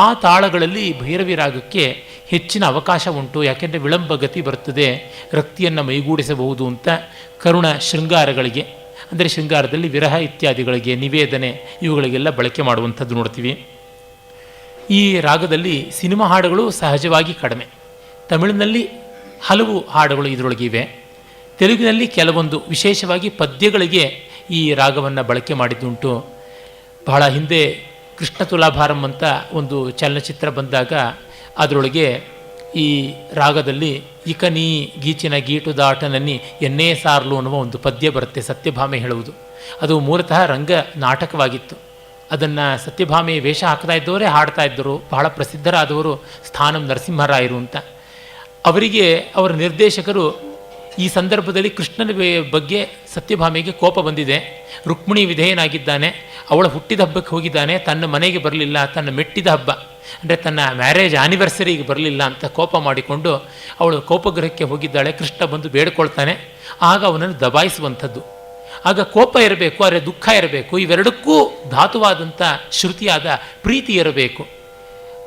ಆ ತಾಳಗಳಲ್ಲಿ ಭೈರವಿ ರಾಗಕ್ಕೆ ಹೆಚ್ಚಿನ ಅವಕಾಶ ಉಂಟು. ಯಾಕೆಂದರೆ ವಿಳಂಬ ಗತಿ ಬರುತ್ತದೆ, ರಕ್ತಿಯನ್ನು ಮೈಗೂಡಿಸಬಹುದು ಅಂತ ಕರುಣ ಶೃಂಗಾರಗಳಿಗೆ, ಅಂದರೆ ಶೃಂಗಾರದಲ್ಲಿ ವಿರಹ ಇತ್ಯಾದಿಗಳಿಗೆ, ನಿವೇದನೆ ಇವುಗಳಿಗೆಲ್ಲ ಬಳಕೆ ಮಾಡುವಂಥದ್ದು ನೋಡ್ತೀವಿ. ಈ ರಾಗದಲ್ಲಿ ಸಿನಿಮಾ ಹಾಡುಗಳು ಸಹಜವಾಗಿ ಕಡಿಮೆ. ತಮಿಳಿನಲ್ಲಿ ಹಲವು ಹಾಡುಗಳು ಇದರೊಳಗಿವೆ. ತೆಲುಗಿನಲ್ಲಿ ಕೆಲವೊಂದು, ವಿಶೇಷವಾಗಿ ಪದ್ಯಗಳಿಗೆ ಈ ರಾಗವನ್ನು ಬಳಕೆ ಮಾಡಿದ್ದುಂಟು. ಬಹಳ ಹಿಂದೆ ಕೃಷ್ಣ ತುಲಾಭಾರಂ ಅಂತ ಒಂದು ಚಲನಚಿತ್ರ ಬಂದಾಗ ಅದರೊಳಗೆ ಈ ರಾಗದಲ್ಲಿ ಇಕ ನೀ ಗೀಚಿನ ಗೀಟು ದಾಟನನ್ನಿ ಎನ್ನೇ ಸಾರ್ಲು ಅನ್ನುವ ಒಂದು ಪದ್ಯ ಬರುತ್ತೆ, ಸತ್ಯಭಾಮೆ ಹೇಳುವುದು. ಅದು ಮೂಲತಃ ರಂಗ ನಾಟಕವಾಗಿತ್ತು. ಅದನ್ನು ಸತ್ಯಭಾಮೆ ವೇಷ ಹಾಕ್ತಾ ಇದ್ದವರೇ ಹಾಡ್ತಾ ಇದ್ದರು. ಬಹಳ ಪ್ರಸಿದ್ಧರಾದವರು ಸ್ಥಾನಂ ನರಸಿಂಹರಾಯರು ಅಂತ. ಅವರಿಗೆ ಅವರ ನಿರ್ದೇಶಕರು ಈ ಸಂದರ್ಭದಲ್ಲಿ ಕೃಷ್ಣನ ಬಗ್ಗೆ ಸತ್ಯಭಾಮೆಗೆ ಕೋಪ ಬಂದಿದೆ, ರುಕ್ಮಿಣಿ ವಿಧೇಯನಾಗಿದ್ದಾನೆ, ಅವಳ ಹುಟ್ಟಿದ ಹಬ್ಬಕ್ಕೆ ಹೋಗಿದ್ದಾನೆ, ತನ್ನ ಮನೆಗೆ ಬರಲಿಲ್ಲ, ತನ್ನ ಮೆಟ್ಟಿದ ಹಬ್ಬ ಅಂದರೆ ತನ್ನ ಮ್ಯಾರೇಜ್ ಆ್ಯನಿವರ್ಸರಿಗೆ ಬರಲಿಲ್ಲ ಅಂತ ಕೋಪ ಮಾಡಿಕೊಂಡು ಅವಳು ಕೋಪಗೃಹಕ್ಕೆ ಹೋಗಿದ್ದಾಳೆ. ಕೃಷ್ಣ ಬಂದು ಬೇಡ್ಕೊಳ್ತಾನೆ, ಆಗ ಅವನನ್ನು ದಬಾಯಿಸುವಂಥದ್ದು. ಆಗ ಕೋಪ ಇರಬೇಕು, ಆದರೆ ದುಃಖ ಇರಬೇಕು, ಇವೆರಡಕ್ಕೂ ಧಾತುವಾದಂಥ ಶ್ರುತಿಯಾದ ಪ್ರೀತಿ ಇರಬೇಕು.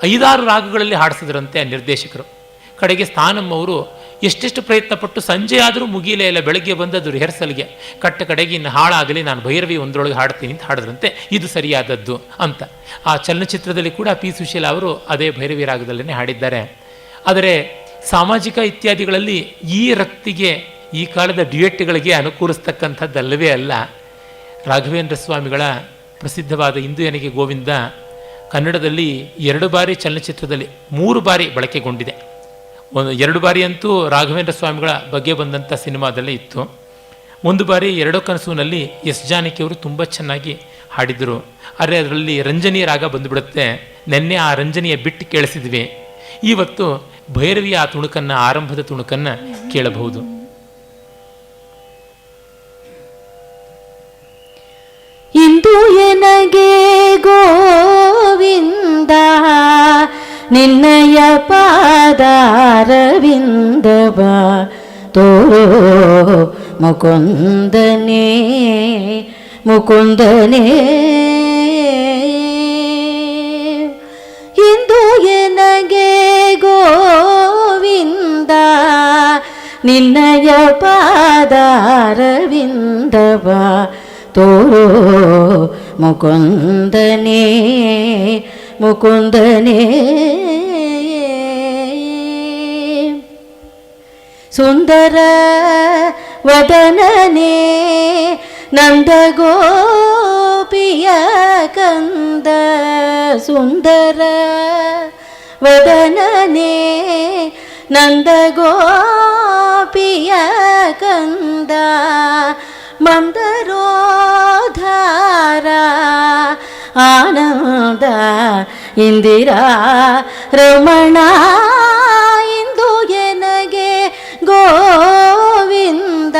5-6 ರಾಗಗಳಲ್ಲಿ ಹಾಡಿಸಿದ್ರಂತೆ ಆ ನಿರ್ದೇಶಕರು. ಕಡೆಗೆ ಸ್ಥಾನಂ ಅವರು ಎಷ್ಟೆಷ್ಟು ಪ್ರಯತ್ನಪಟ್ಟು ಸಂಜೆ ಆದರೂ ಮುಗಿಯಲೇ ಇಲ್ಲ, ಬೆಳಗ್ಗೆ ಬಂದದ್ದು ರಿಹರ್ಸಲ್ಗೆ, ಕಡೆಗೆ ಇನ್ನು ಹಾಳಾಗಲಿ, ನಾನು ಭೈರವಿ ಒಂದರೊಳಗೆ ಹಾಡ್ತೀನಿ ಅಂತ ಹಾಡಿದ್ರಂತೆ. ಇದು ಸರಿಯಾದದ್ದು ಅಂತ. ಆ ಚಲನಚಿತ್ರದಲ್ಲಿ ಕೂಡ ಪಿ ಸುಶೀಲ ಅವರು ಅದೇ ಭೈರವಿ ರಾಗದಲ್ಲೇ ಹಾಡಿದ್ದಾರೆ. ಆದರೆ ಸಾಮಾಜಿಕ ಇತ್ಯಾದಿಗಳಲ್ಲಿ ಈ ರಕ್ತಿಗೆ, ಈ ಕಾಲದ ಡ್ಯುಯೆಟ್ಗಳಿಗೆ ಅನುಕೂಲಿಸ್ತಕ್ಕಂಥದ್ದಲ್ಲವೇ ಅಲ್ಲ. ರಾಘವೇಂದ್ರ ಸ್ವಾಮಿಗಳ ಪ್ರಸಿದ್ಧವಾದ ಇಂದು ಎನಗೆ ಗೋವಿಂದ ಕನ್ನಡದಲ್ಲಿ 2 ಬಾರಿ ಚಲನಚಿತ್ರದಲ್ಲಿ 3 ಬಾರಿ ಬಳಕೆಗೊಂಡಿದೆ. 2 ಬಾರಿ ಅಂತೂ ರಾಘವೇಂದ್ರ ಸ್ವಾಮಿಗಳ ಬಗ್ಗೆ ಬಂದಂಥ ಸಿನಿಮಾದಲ್ಲೇ ಇತ್ತು. 1 ಬಾರಿ ಎರಡೋ ಕನಸುನಲ್ಲಿ ಎಸ್ ಜಾನಕಿಯವರು ತುಂಬ ಚೆನ್ನಾಗಿ ಹಾಡಿದರು. ಆದರೆ ಅದರಲ್ಲಿ ರಂಜನಿ ರಾಗ ಬಂದುಬಿಡುತ್ತೆ. ನೆನ್ನೆ ಆ ರಂಜನಿಯ ಬಿಟ್ಟು ಕೇಳಿಸಿದ್ವಿ. ಇವತ್ತು ಭೈರವಿಯ ಆ ತುಣುಕನ್ನು, ಆರಂಭದ ತುಣುಕನ್ನು ಕೇಳಬಹುದು. ಇಂದು ಎನಗೆ ಗೋವಿಂದ ನಿನ್ನಯ ಪಾದಾರವಿಂದವ ತೋರೋ ಮುಕುಂದನೇ ಮುಕುಂದನೇ. ಇಂದು ಎನಗೆ ಗೋವಿಂದ ನಿನ್ನಯ ಪಾದಾರವಿಂದವ ತೋರೋ ಮುಕುಂದನೇ ಮುಕುಂದನೇ. ಸುಂದರ ವದನನೇ ನಂದಗೋಪಿಯ ಕಂದ, ಸುಂದರ ವದನನೇ ನಂದಗೋಪಿಯ ಕಂದ, ಮಂದರೋಧಾರ ಆನಂದ ಇಂದಿರಾ ರಮಣ, ಇಂದು ಎನಗೆ ಗೋವಿಂದ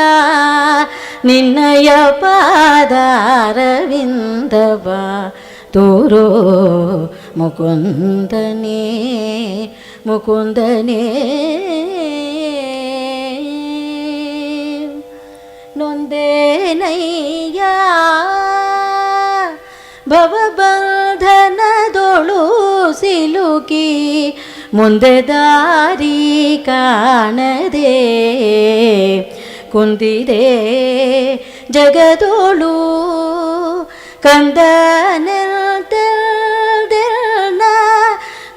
ನಿನ್ನಯ ಪಾದಾರವಿಂದವ ತೋರೋ ಮುಕುಂದನೇ ಮುಕುಂದನೇ. ನೊಂದೇನಯ್ಯ ಭವಬಂಧನದೊಳು ಸಿಲುಕಿ ಮುಂದೆ ದಾರಿ ಕಾಣದೆ ಕುಂದಿದೆ ಜಗದೋಳು, ಕಂದನೆಲ್ದೆಲ್ದೆಲ್ನ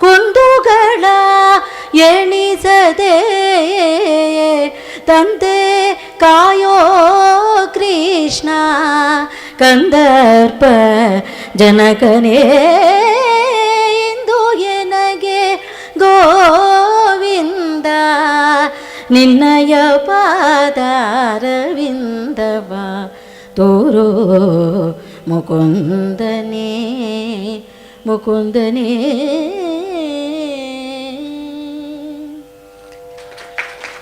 ಕುಂದುಗಳ ಎಣಿಸದೆ ತಂದೆ ಕಾಯೋ ಕೃಷ್ಣ ಕಂದರ್ಪ ಜನಕನೇ, ಇಂದು ಎನಗೆ ಗೋವಿಂದ ನಿನ್ನಯ ಪಾದಾರವಿಂದವ ತೋರೋ ಮುಕುಂದನೇ ಮುಕುಂದನೇ.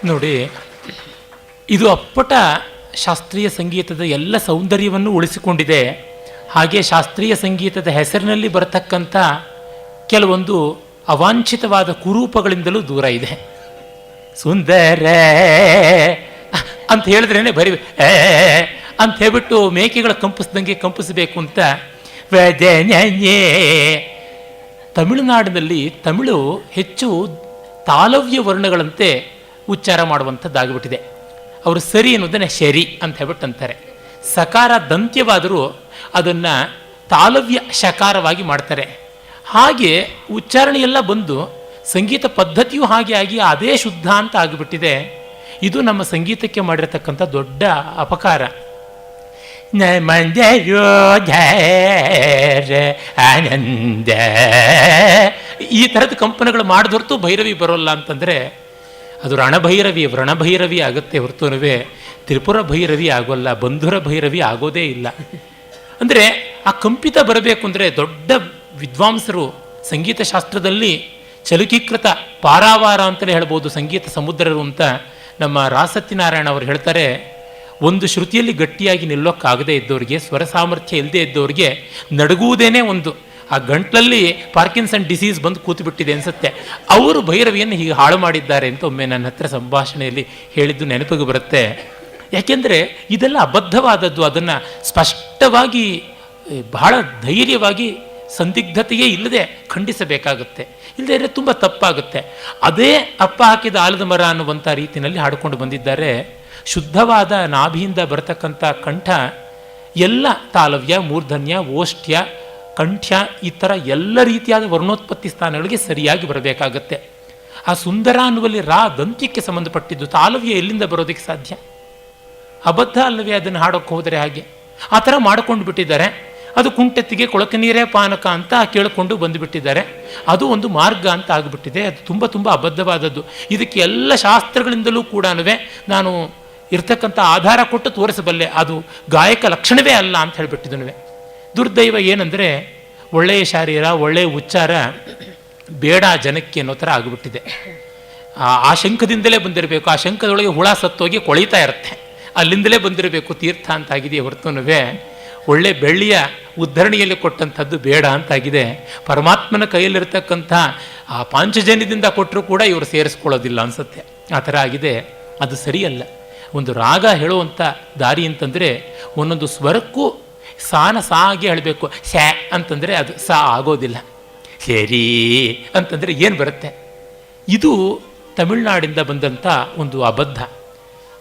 ನೋಡಿ, ಇದು ಅಪ್ಪಟ ಶಾಸ್ತ್ರೀಯ ಸಂಗೀತದ ಎಲ್ಲ ಸೌಂದರ್ಯವನ್ನು ಉಳಿಸಿಕೊಂಡಿದೆ. ಹಾಗೆ ಶಾಸ್ತ್ರೀಯ ಸಂಗೀತದ ಹೆಸರಿನಲ್ಲಿ ಬರತಕ್ಕಂಥ ಕೆಲವೊಂದು ಅವಾಂಛಿತವಾದ ಕುರೂಪಗಳಿಂದಲೂ ದೂರ ಇದೆ. ಸುಂದರ ಅಂತ ಹೇಳಿದ್ರೇನೆ ಬರೀ ಅಂತ ಹೇಳ್ಬಿಟ್ಟು ಮೇಕೆಗಳ ಕಂಪಿಸ್ದಂಗೆ ಕಂಪಿಸಬೇಕು ಅಂತ ವದನಯೇ. ತಮಿಳುನಾಡಿನಲ್ಲಿ ತಮಿಳು ಹೆಚ್ಚು ತಾಲವ್ಯ ವರ್ಣಗಳಂತೆ ಉಚ್ಚಾರ ಮಾಡುವಂಥದ್ದಾಗಿಬಿಟ್ಟಿದೆ. ಅವರು ಸರಿ ಅನ್ನೋದನ್ನೇ ಶರಿ ಅಂತ ಹೇಳ್ಬಿಟ್ಟು ಅಂತಾರೆ. ಸಕಾರ ದಂತ್ಯವಾದರೂ ಅದನ್ನು ತಾಲವ್ಯ ಶಕಾರವಾಗಿ ಮಾಡ್ತಾರೆ. ಹಾಗೆ ಉಚ್ಚಾರಣೆಯೆಲ್ಲ ಬಂದು ಸಂಗೀತ ಪದ್ಧತಿಯೂ ಹಾಗೆ ಆಗಿ ಅದೇ ಶುದ್ಧ ಅಂತ ಆಗಿಬಿಟ್ಟಿದೆ. ಇದು ನಮ್ಮ ಸಂಗೀತಕ್ಕೆ ಮಾಡಿರತಕ್ಕಂಥ ದೊಡ್ಡ ಅಪಕಾರ. ಆನಂದ ಈ ಥರದ ಕಂಪನಗಳು ಮಾಡಿದೊರ್ತು ಭೈರವಿ ಬರೋಲ್ಲ ಅಂತಂದರೆ ಅದು ರಣಭೈರವಿ ವ್ರಣಭೈರವಿ ಆಗುತ್ತೆ ಹೊರತುನುವೆ ತ್ರಿಪುರ ಭೈರವಿ ಆಗೋಲ್ಲ, ಬಂಧುರ ಭೈರವಿ ಆಗೋದೇ ಇಲ್ಲ. ಅಂದರೆ ಆ ಕಂಪಿತ ಬರಬೇಕು ಅಂದರೆ ದೊಡ್ಡ ವಿದ್ವಾಂಸರು ಸಂಗೀತ ಶಾಸ್ತ್ರದಲ್ಲಿ ಚಲುಕೀಕೃತ ಪಾರಾವಾರ ಅಂತಲೇ ಹೇಳ್ಬೋದು, ಸಂಗೀತ ಸಮುದ್ರರು ಅಂತ ನಮ್ಮ ರಾಸತ್ಯನಾರಾಯಣ ಅವರು ಹೇಳ್ತಾರೆ. ಒಂದು ಶ್ರುತಿಯಲ್ಲಿ ಗಟ್ಟಿಯಾಗಿ ನಿಲ್ಲೋಕ್ಕಾಗದೇ ಇದ್ದವ್ರಿಗೆ, ಸ್ವರ ಸಾಮರ್ಥ್ಯ ಇಲ್ಲದೆ ಇದ್ದವ್ರಿಗೆ ನಡಗುವುದೇನೆ ಒಂದು ಆ ಗಂಟ್ಲಲ್ಲಿ ಪಾರ್ಕಿನ್ಸನ್ ಡಿಸೀಸ್ ಬಂದು ಕೂತುಬಿಟ್ಟಿದೆ ಅನಿಸುತ್ತೆ. ಅವರು ಭೈರವಿಯನ್ನು ಹೀಗೆ ಹಾಳು ಮಾಡಿದ್ದಾರೆ ಅಂತ ಒಮ್ಮೆ ನನ್ನ ಹತ್ರ ಸಂಭಾಷಣೆಯಲ್ಲಿ ಹೇಳಿದ್ದು ನೆನಪಿಗೆ ಬರುತ್ತೆ. ಯಾಕೆಂದರೆ ಇದೆಲ್ಲ ಅಬದ್ಧವಾದದ್ದು. ಅದನ್ನು ಸ್ಪಷ್ಟವಾಗಿ ಬಹಳ ಧೈರ್ಯವಾಗಿ ಸಂದಿಗ್ಧತೆಯೇ ಇಲ್ಲದೆ ಖಂಡಿಸಬೇಕಾಗುತ್ತೆ. ಇಲ್ಲದೇ ಇದ್ರೆ ತುಂಬ ತಪ್ಪಾಗುತ್ತೆ. ಅದೇ ಅಪ್ಪ ಹಾಕಿದ ಆಲದ ಮರ ಅನ್ನುವಂಥ ರೀತಿಯಲ್ಲಿ ಹಾಡಿಕೊಂಡು ಬಂದಿದ್ದಾರೆ. ಶುದ್ಧವಾದ ನಾಭಿಯಿಂದ ಬರತಕ್ಕಂಥ ಕಂಠ ಎಲ್ಲ ತಾಲವ್ಯ, ಮೂರ್ಧನ್ಯ, ಓಷ್ಠ್ಯ, ಕಂಠ್ಯ ಈ ಥರ ಎಲ್ಲ ರೀತಿಯಾದ ವರ್ಣೋತ್ಪತ್ತಿ ಸ್ಥಾನಗಳಿಗೆ ಸರಿಯಾಗಿ ಬರಬೇಕಾಗತ್ತೆ. ಆ ಸುಂದರ ಅನ್ನುವಲ್ಲಿ ರಾ ದಂತ್ಯಕ್ಕೆ ಸಂಬಂಧಪಟ್ಟಿದ್ದು, ತಾಲವ್ಯ ಎಲ್ಲಿಂದ ಬರೋದಕ್ಕೆ ಸಾಧ್ಯ? ಅಬದ್ಧ ಅಲ್ಲವೇ ಅದನ್ನು ಹಾಡೋಕ್ಕೆ ಹೋದರೆ? ಹಾಗೆ ಆ ಥರ ಮಾಡಿಕೊಂಡು ಬಿಟ್ಟಿದ್ದಾರೆ. ಅದು ಕುಂಟೆತ್ತಿಗೆ ಕೊಳಕ ನೀರೇ ಪಾನಕ ಅಂತ ಕೇಳಿಕೊಂಡು ಬಂದುಬಿಟ್ಟಿದ್ದಾರೆ. ಅದು ಒಂದು ಮಾರ್ಗ ಅಂತ ಆಗಿಬಿಟ್ಟಿದೆ. ಅದು ತುಂಬ ತುಂಬ ಅಬದ್ಧವಾದದ್ದು. ಇದಕ್ಕೆ ಎಲ್ಲ ಶಾಸ್ತ್ರಗಳಿಂದಲೂ ಕೂಡ ನಾನು ಇರ್ತಕ್ಕಂಥ ಆಧಾರ ಕೊಟ್ಟು ತೋರಿಸಬಲ್ಲೆ. ಅದು ಗಾಯಕ ಲಕ್ಷಣವೇ ಅಲ್ಲ ಅಂತ ಹೇಳಿಬಿಟ್ಟಿದ್ದನುವೆ. ದುರ್ದೈವ ಏನಂದರೆ ಒಳ್ಳೆಯ ಶಾರೀರ, ಒಳ್ಳೆಯ ಉಚ್ಚಾರ ಬೇಡ ಜನಕ್ಕೆ ಅನ್ನೋ ಥರ ಆಗಿಬಿಟ್ಟಿದೆ. ಆ ಶಂಖದಿಂದಲೇ ಬಂದಿರಬೇಕು. ಆ ಶಂಖದೊಳಗೆ ಹುಳ ಸತ್ತೋಗಿ ಕೊಳಿತಾ ಇರುತ್ತೆ, ಅಲ್ಲಿಂದಲೇ ಬಂದಿರಬೇಕು ತೀರ್ಥ ಅಂತಾಗಿದೆಯೇ ಹೊರತುನುವೆ ಒಳ್ಳೆ ಬೆಳ್ಳಿಯ ಉದ್ಧರಣಿಯಲ್ಲಿ ಕೊಟ್ಟಂಥದ್ದು ಬೇಡ ಅಂತಾಗಿದೆ. ಪರಮಾತ್ಮನ ಕೈಯಲ್ಲಿರ್ತಕ್ಕಂಥ ಆ ಪಾಂಚಜನ್ಯದಿಂದ ಕೊಟ್ಟರೂ ಕೂಡ ಇವರು ಸೇರಿಸ್ಕೊಳ್ಳೋದಿಲ್ಲ ಅನಿಸುತ್ತೆ. ಆ ಥರ ಆಗಿದೆ. ಅದು ಸರಿಯಲ್ಲ. ಒಂದು ರಾಗ ಹೇಳುವಂಥ ದಾರಿ ಅಂತಂದರೆ ಒಂದೊಂದು ಸ್ವರಕ್ಕೂ ಸಾನ ಸಾಗೆ ಹೇಳಬೇಕು. ಸ್ಯಾ ಅಂತಂದರೆ ಅದು ಸಾ ಆಗೋದಿಲ್ಲ. ಸರಿ ಅಂತಂದರೆ ಏನು ಬರುತ್ತೆ? ಇದು ತಮಿಳುನಾಡಿಂದ ಬಂದಂಥ ಒಂದು ಅಬದ್ಧ.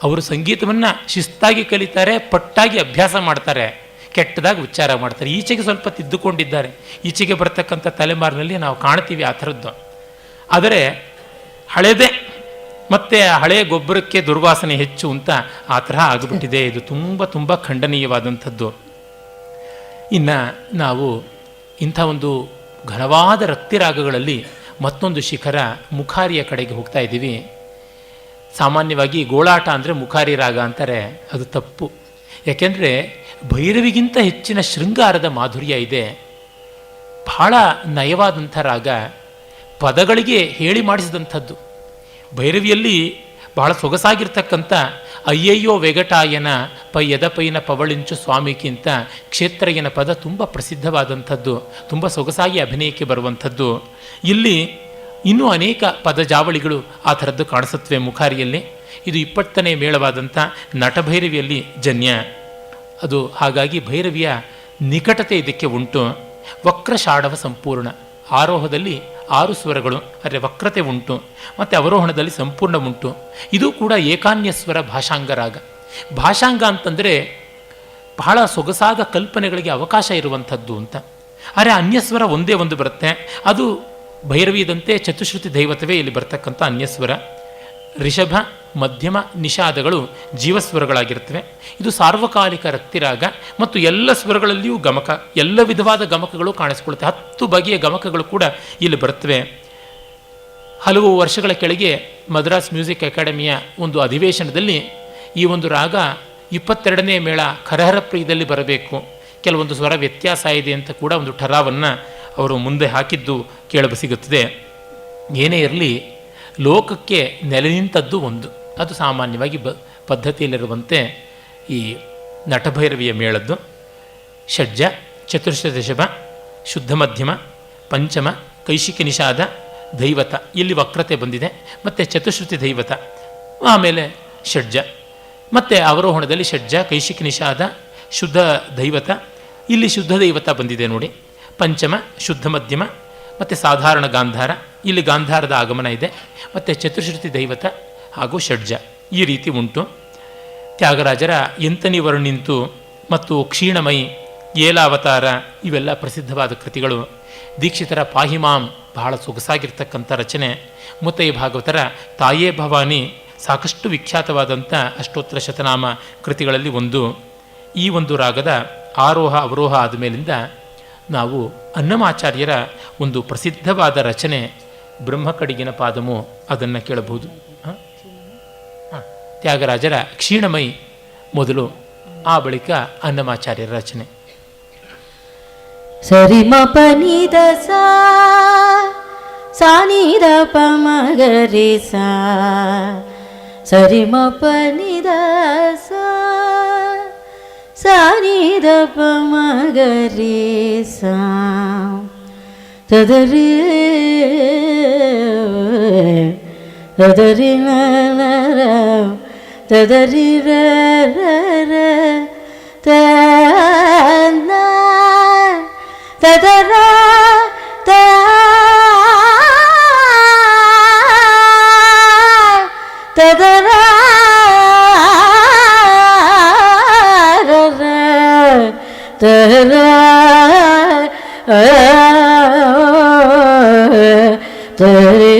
ಅವರು ಸಂಗೀತವನ್ನು ಶಿಸ್ತಾಗಿ ಕಲಿತಾರೆ, ಪಟ್ಟಾಗಿ ಅಭ್ಯಾಸ ಮಾಡ್ತಾರೆ, ಕೆಟ್ಟದಾಗಿ ಉಚ್ಚಾರ ಮಾಡ್ತಾರೆ. ಈಚೆಗೆ ಸ್ವಲ್ಪ ತಿದ್ದುಕೊಂಡಿದ್ದಾರೆ. ಈಚೆಗೆ ಬರ್ತಕ್ಕಂಥ ತಲೆಮಾರಿನಲ್ಲಿ ನಾವು ಕಾಣ್ತೀವಿ ಆ ಥರದ್ದು. ಆದರೆ ಹಳೆದೇ ಮತ್ತು ಹಳೆಯ ಗೊಬ್ಬರಕ್ಕೆ ದುರ್ವಾಸನೆ ಹೆಚ್ಚು ಅಂತ ಆ ತರಹ ಆಗಿಬಿಟ್ಟಿದೆ. ಇದು ತುಂಬ ತುಂಬ ಖಂಡನೀಯವಾದಂಥದ್ದು. ಇನ್ನು ನಾವು ಇಂಥ ಒಂದು ಘನವಾದ ರಕ್ತಿರಾಗಗಳಲ್ಲಿ ಮತ್ತೊಂದು ಶಿಖರ ಮುಖಾರಿಯ ಕಡೆಗೆ ಹೋಗ್ತಾ ಇದ್ದೀವಿ. ಸಾಮಾನ್ಯವಾಗಿ ಗೋಳಾಟ ಅಂದರೆ ಮುಖಾರಿ ರಾಗ ಅಂತಾರೆ, ಅದು ತಪ್ಪು. ಯಾಕೆಂದರೆ ಭೈರವಿಗಿಂತ ಹೆಚ್ಚಿನ ಶೃಂಗಾರದ ಮಾಧುರ್ಯ ಇದೆ. ಬಹಳ ನಯವಾದಂಥ ರಾಗ, ಪದಗಳಿಗೆ ಹೇಳಿ ಮಾಡಿಸಿದಂಥದ್ದು. ಭೈರವಿಯಲ್ಲಿ ಬಹಳ ಸೊಗಸಾಗಿರ್ತಕ್ಕಂಥ ಅಯ್ಯಯ್ಯೋ ವೆಗಟಾಯನ ಎದಪೈನ ಪವಳಿಂಚು ಸ್ವಾಮಿಗಿಂತ ಕ್ಷೇತ್ರಯ್ಯನ ಪದ ತುಂಬ ಪ್ರಸಿದ್ಧವಾದಂಥದ್ದು, ತುಂಬ ಸೊಗಸಾಗಿ ಅಭಿನಯಕ್ಕೆ ಬರುವಂಥದ್ದು. ಇಲ್ಲಿ ಇನ್ನೂ ಅನೇಕ ಪದಜಾವಳಿಗಳು ಆ ಥರದ್ದು ಕಾಣಿಸುತ್ತವೆ ಮುಖಾರಿಯಲ್ಲಿ. ಇದು 20ನೇ ಮೇಳವಾದಂಥ ನಟಭೈರವಿಯಲ್ಲಿ ಜನ್ಯ. ಅದು ಹಾಗಾಗಿ ಭೈರವಿಯ ನಿಕಟತೆ ಇದಕ್ಕೆ ಉಂಟು. ವಕ್ರಶಾಡವ ಸಂಪೂರ್ಣ, ಆರೋಹದಲ್ಲಿ 6 ಸ್ವರಗಳು, ಅಂದರೆ ವಕ್ರತೆ ಉಂಟು, ಮತ್ತು ಅವರೋಹಣದಲ್ಲಿ ಸಂಪೂರ್ಣ ಉಂಟು. ಇದು ಕೂಡ ಏಕಾನ್ಯಸ್ವರ ಭಾಷಾಂಗ ರಾಗ. ಭಾಷಾಂಗ ಅಂತಂದರೆ ಬಹಳ ಸೊಗಸಾದ ಕಲ್ಪನೆಗಳಿಗೆ ಅವಕಾಶ ಇರುವಂಥದ್ದು ಅಂತ. ಆದರೆ ಅನ್ಯಸ್ವರ ಒಂದೇ ಒಂದು ಬರುತ್ತೆ, ಅದು ಭೈರವಿದಂತೆ ಚತುಶ್ರುತಿ ದೈವತವೇ ಇಲ್ಲಿ ಬರ್ತಕ್ಕಂಥ ಅನ್ಯಸ್ವರ. ರಿಷಭ, ಮಧ್ಯಮ, ನಿಷಾದಗಳು ಜೀವಸ್ವರಗಳಾಗಿರ್ತವೆ. ಇದು ಸಾರ್ವಕಾಲಿಕ ರಕ್ತಿರಾಗ ಮತ್ತು ಎಲ್ಲ ಸ್ವರಗಳಲ್ಲಿಯೂ ಗಮಕ, ಎಲ್ಲ ವಿಧವಾದ ಗಮಕಗಳು ಕಾಣಿಸ್ಕೊಳುತ್ತೆ. 10 ಬಗೆಯ ಗಮಕಗಳು ಕೂಡ ಇಲ್ಲಿ ಬರುತ್ತವೆ. ಹಲವು ವರ್ಷಗಳ ಕೆಳಗೆ ಮದ್ರಾಸ್ ಮ್ಯೂಸಿಕ್ ಅಕಾಡೆಮಿಯ ಒಂದು ಅಧಿವೇಶನದಲ್ಲಿ ಈ ಒಂದು ರಾಗ 22ನೇ ಮೇಳ ಖರಹರಪ್ರಿಯದಲ್ಲಿ ಬರಬೇಕು, ಕೆಲವೊಂದು ಸ್ವರ ವ್ಯತ್ಯಾಸ ಇದೆ ಅಂತ ಕೂಡ ಒಂದು ಠರಾವನ್ನು ಅವರು ಮುಂದೆ ಹಾಕಿದ್ದು ಕೇಳಬಸಿಗುತ್ತದೆ. ಏನೇ ಇರಲಿ, ಲೋಕಕ್ಕೆ ನೆಲೆ ನಿಂತದ್ದು ಒಂದು, ಅದು ಸಾಮಾನ್ಯವಾಗಿ ಪದ್ಧತಿಯಲ್ಲಿರುವಂತೆ ಈ ನಟಭೈರವಿಯ ಮೇಳದ್ದು. ಷಡ್ಜ, ಚತುರ್ಷದಶಭ, ಶುದ್ಧ ಮಧ್ಯಮ, ಪಂಚಮ, ಕೈಶಿಕಿ ನಿಷಾದ, ದೈವತ, ಇಲ್ಲಿ ವಕ್ರತೆ ಬಂದಿದೆ, ಮತ್ತು ಚತುಶ್ರುತಿ ದೈವತ, ಆಮೇಲೆ ಷಡ್ಜ, ಮತ್ತು ಅವರೋಹಣದಲ್ಲಿ ಷಡ್ಜ, ಕೈಶಿಕಿ ನಿಷಾದ, ಶುದ್ಧ ದೈವತ, ಇಲ್ಲಿ ಶುದ್ಧ ದೈವತ ಬಂದಿದೆ ನೋಡಿ. ಪಂಚಮ, ಶುದ್ಧ ಮಧ್ಯಮ, ಮತ್ತು ಸಾಧಾರಣ ಗಾಂಧಾರ, ಇಲ್ಲಿ ಗಾಂಧಾರದ ಆಗಮನ ಇದೆ, ಮತ್ತು ಚತುಶ್ರುತಿ ದೈವತ ಹಾಗೂ ಷಡ್ಜ ಈ ರೀತಿ ಉಂಟು. ತ್ಯಾಗರಾಜರ ಎಂತನಿ ವರ್ಣಿಂತು ಮತ್ತು ಕ್ಷೀಣಮಯಿ, ಏಲಾವತಾರ ಇವೆಲ್ಲ ಪ್ರಸಿದ್ಧವಾದ ಕೃತಿಗಳು. ದೀಕ್ಷಿತರ ಪಾಹಿಮಾಂ ಬಹಳ ಸೊಗಸಾಗಿರ್ತಕ್ಕಂಥ ರಚನೆ. ಮುತ್ತೈ ಭಾಗವತರ ತಾಯೇ ಭವಾನಿ ಸಾಕಷ್ಟು ವಿಖ್ಯಾತವಾದಂಥ ಅಷ್ಟೋತ್ತರ ಶತನಾಮ ಕೃತಿಗಳಲ್ಲಿ ಒಂದು. ಈ ಒಂದು ರಾಗದ ಆರೋಹ ಅವರೋಹ ಆದಮೇಲಿಂದ ನಾವು ಅನ್ನಮಾಚಾರ್ಯರ ಒಂದು ಪ್ರಸಿದ್ಧವಾದ ರಚನೆ ಬ್ರಹ್ಮಕಡಿಗಿನ ಪಾದಮು, ಅದನ್ನು ಕೇಳಬಹುದು. ತ್ಯಾಗರಾಜರ ಕ್ಷೀಣಮೈ ಮೊದಲು, ಆ ಬಳಿಕ ಅನ್ನಮಾಚಾರ್ಯರ ರಚನೆ. ಸರಿ ಮ ಪನಿ ದ ಸಾ ನಿ ದ ಪ ಮ ಗ ರಿ ಸಾ, ಸರಿ ಮ ಪನಿ ದ ಸಾ ನಿ ದ ಪ ಮ ಗ ರಿ ಸಾ, ತದರಿ ತದರಿ ನ ತದರಿ ರ ತ ನ ತದರ ತ ತದರ ತದರ ತರೆ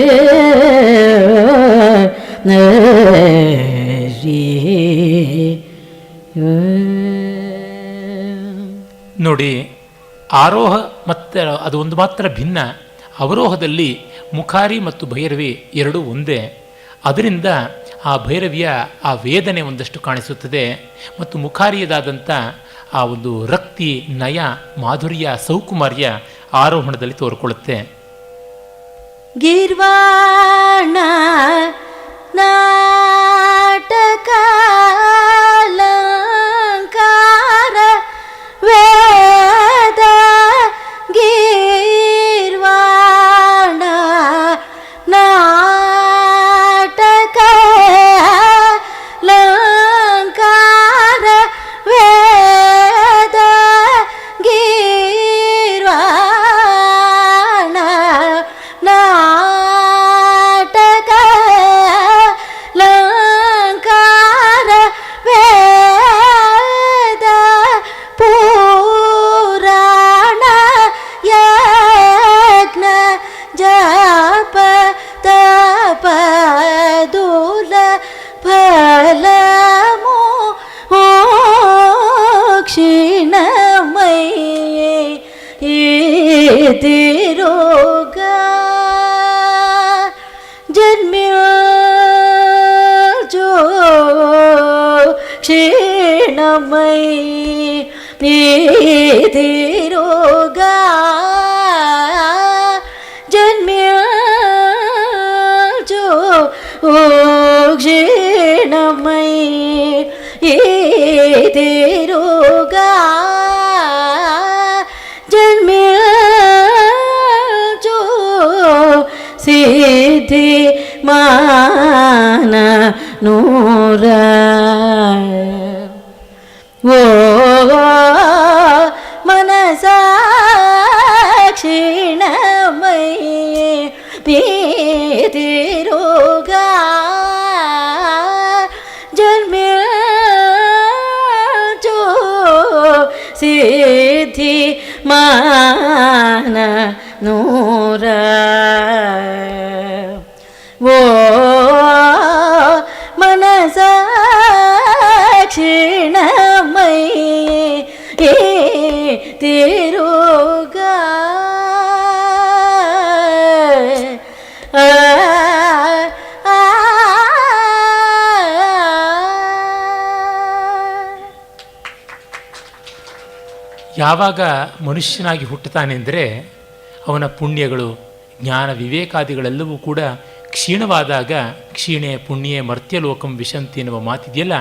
ನೋಡಿ, ಆರೋಹ ಮತ್ತು ಅದು ಒಂದು ಮಾತ್ರ ಭಿನ್ನ. ಅವರೋಹದಲ್ಲಿ ಮುಖಾರಿ ಮತ್ತು ಭೈರವಿ ಎರಡೂ ಒಂದೇ. ಅದರಿಂದ ಆ ಭೈರವಿಯ ಆ ವೇದನೆ ಒಂದಷ್ಟು ಕಾಣಿಸುತ್ತದೆ, ಮತ್ತು ಮುಖಾರಿಯದಾದಂಥ ಆ ಒಂದು ರಕ್ತಿ, ನಯ, ಮಾಧುರ್ಯ, ಸೌಕುಮಾರ್ಯ ಆರೋಹಣದಲ್ಲಿ ತೋರ್ಕೊಳ್ಳುತ್ತೆ. ಗೀರ್ವಾಣ ನಾಟಕಾಲಂಕಾರ ವೇದ ಗೀರ್ವಾಣ ನಾಟಕಾಲಂಕಾರ ವೇದ ಗೀರ್ವಾಣ ನಾಟಕ ಲಂಕಾರ ರೋಗ ಜನ್ಮ್ಯ ಜೋ ಕ್ಷೀಣಮೈ ರೋಗ ಜನ್ಮ್ಯ ಜೋ ಕ್ಷೀಣಮೈ ರೋಗ ಜನ್ಮ್ಯ ಜೋ ಸಿದ್ಧಿ ಮಾನ ನೂರ ಓ ಮನಸ ಕ್ಷೀಣಮೈ ರೋಗ ಜನ್ಮ್ಯ ಜೋ ಸಿದ್ಧಿ ಮಾನ ನೂರ ಓ ಮನಸ ಕ್ಷೀಣಮೈ ರೋಗ ಯಾವಾಗ ಮನುಷ್ಯನಾಗಿ ಹುಟ್ಟುತ್ತಾನೆಂದರೆ ಅವನ ಪುಣ್ಯಗಳು ಜ್ಞಾನ ವಿವೇಕಾದಿಗಳೆಲ್ಲವೂ ಕೂಡ ಕ್ಷೀಣವಾದಾಗ ಕ್ಷೀಣೆ ಪುಣ್ಯೆ ಮರ್ತ್ಯಲೋಕಂ ವಿಶಂತಿ ಎನ್ನುವ ಮಾತಿದೆಯಲ್ಲ,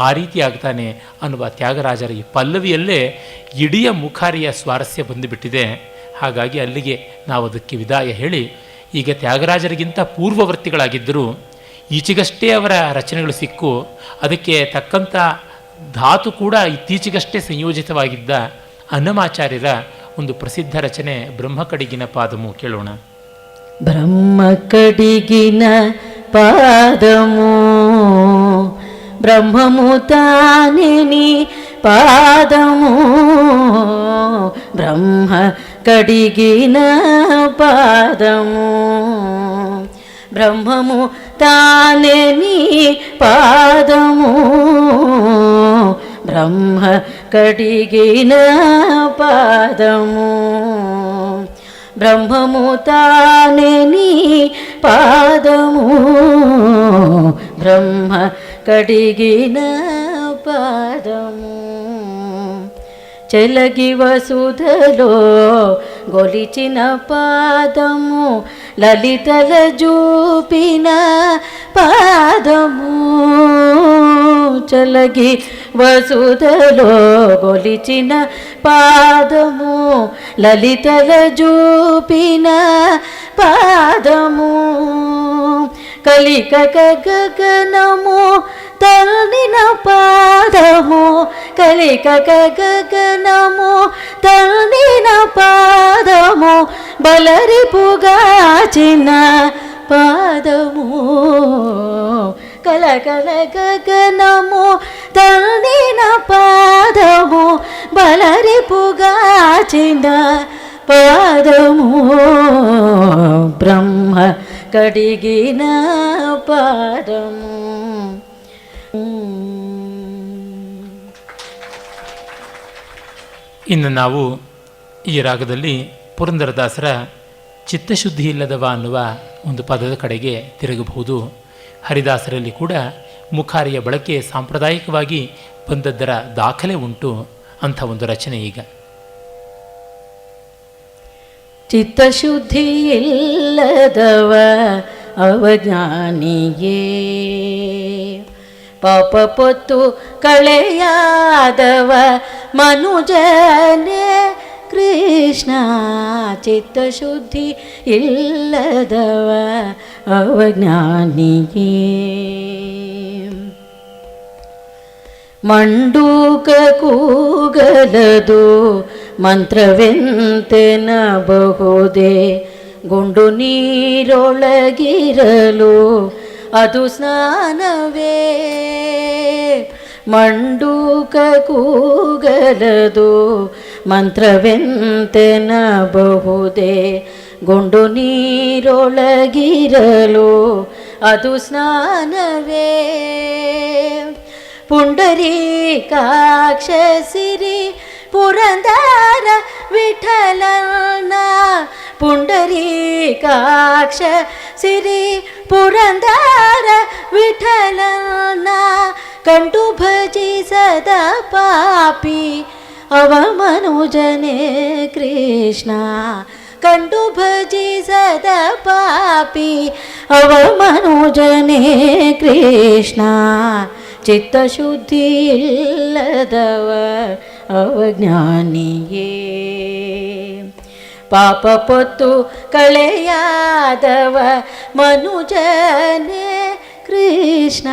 ಆ ರೀತಿ ಆಗ್ತಾನೆ ಅನ್ನುವ ತ್ಯಾಗರಾಜರ ಈ ಪಲ್ಲವಿಯಲ್ಲೇ ಇಡೀ ಮುಖಾರಿಯ ಸ್ವಾರಸ್ಯ ಬಂದುಬಿಟ್ಟಿದೆ. ಹಾಗಾಗಿ ಅಲ್ಲಿಗೆ ನಾವು ಅದಕ್ಕೆ ವಿದಾಯ ಹೇಳಿ, ಈಗ ತ್ಯಾಗರಾಜರಿಗಿಂತ ಪೂರ್ವವರ್ತಿಗಳಾಗಿದ್ದರೂ ಈಚೆಗಷ್ಟೇ ಅವರ ರಚನೆಗಳು ಸಿಕ್ಕು, ಅದಕ್ಕೆ ತಕ್ಕಂಥ ಧಾತು ಕೂಡ ಇತ್ತೀಚೆಗಷ್ಟೇ ಸಂಯೋಜಿತವಾಗಿದ್ದ ಅನ್ನಮಾಚಾರ್ಯರ ಒಂದು ಪ್ರಸಿದ್ಧ ರಚನೆ ಬ್ರಹ್ಮಕಡಿಗಿನ ಪಾದಮು ಕೇಳೋಣ. ಬ್ರಹ್ಮಕಡಿಗಿನ ಪಾದಮು ಬ್ರಹ್ಮಮು ತಾನೇನಿ ಪಾದಮು ಬ್ರಹ್ಮ ಕಡಿಗಿನ ಪಾದಮು ಬ್ರಹ್ಮಮು ತಾನೇನಿ ಪಾದಮು ಬ್ರಹ್ಮ ಕಡಿಗಿನ ಪಾದಮು ಬ್ರಹ್ಮಮು ತಾನೇನಿ ಪಾದಮು ಬ್ರಹ್ಮ ಕಡಿಗಿನ పాదము చెలగి వసుధలో గొలిచిన పాదము లలితల జూపిన పాదము చెలగి వసుధలో గొలిచిన పాదము లలితల జూపిన పాదము కలిక గగనము తల్లిన పాదము కలిక గగనము తల్లిన పాదము బలరిపుగాచిన పాదము కలకల గగనము తల్లిన పాదము బలరిపుగాచిన పాదము బ్రహ్మ కడిగిన పాదము. ಇನ್ನು ನಾವು ಈ ರಾಗದಲ್ಲಿ ಪುರಂದರದಾಸರ ಚಿತ್ತಶುದ್ಧಿ ಇಲ್ಲದವ ಅನ್ನುವ ಒಂದು ಪದದ ಕಡೆಗೆ ತಿರುಗಬಹುದು. ಹರಿದಾಸರಲ್ಲಿ ಕೂಡ ಮುಖಾರಿಯ ಬಳಕೆ ಸಾಂಪ್ರದಾಯಿಕವಾಗಿ ಬಂದದ್ದರ ದಾಖಲೆ ಉಂಟು. ಅಂಥ ಒಂದು ರಚನೆ ಈಗ. ಚಿತ್ತಶುದ್ಧಿ ಇಲ್ಲದವ ಅವಜ್ಞಾನಿಯೇ ಪಾಪ ಪೊತ್ತು ಕಳೆಯಾದವ ಮನುಜನೇ ಕೃಷ್ಣ ಚಿತ್ತಶುದ್ಧಿ ಇಲ್ಲದವ ಅವಜ್ಞಾನಿಯೇ ಮಂಡೂಕ ಕೂಗಲದು ಮಂತ್ರವೆಂತೆನಬಹುದೇ ಗುಂಡು ನೀರೊಳಗಿರಲು ಅದು ಸ್ನಾನವೇ ಮಂಡೂಕ ಕೂಗಲದು ಮಂತ್ರವೆಂತೆನಬಹುದೇ ಗುಂಡು ನೀರೊಳಗಿರಲು ಅದು ಸ್ನಾನವೇ ಪುಂಡರೀಕಾಕ್ಷ ಸಿರಿ ಪುರಂದರ ವಿಠಲನ ಪುಂಡರೀಕಾಕ್ಷ ಸಿರಿ ಪುರಂದರ ವಿಠಲನ ಕಂಡು ಭಜಿಸದ ಪಾಪಿ ಅವ ಮನುಜನೇ ಕೃಷ್ಣ ಕಂಡು ಭಜಿಸದ ಪಾಪಿ ಅವ ಮನುಜನೇ ಕೃಷ್ಣ ಚಿತ್ತಶುದ್ಧಿ ಇಲ್ಲದವ ಅವಜ್ಞಾನಿಯೇ ಪಾಪ ಪೊತ್ತು ಕಳೆಯಾದವ ಮನುಜನೇ ಕೃಷ್ಣ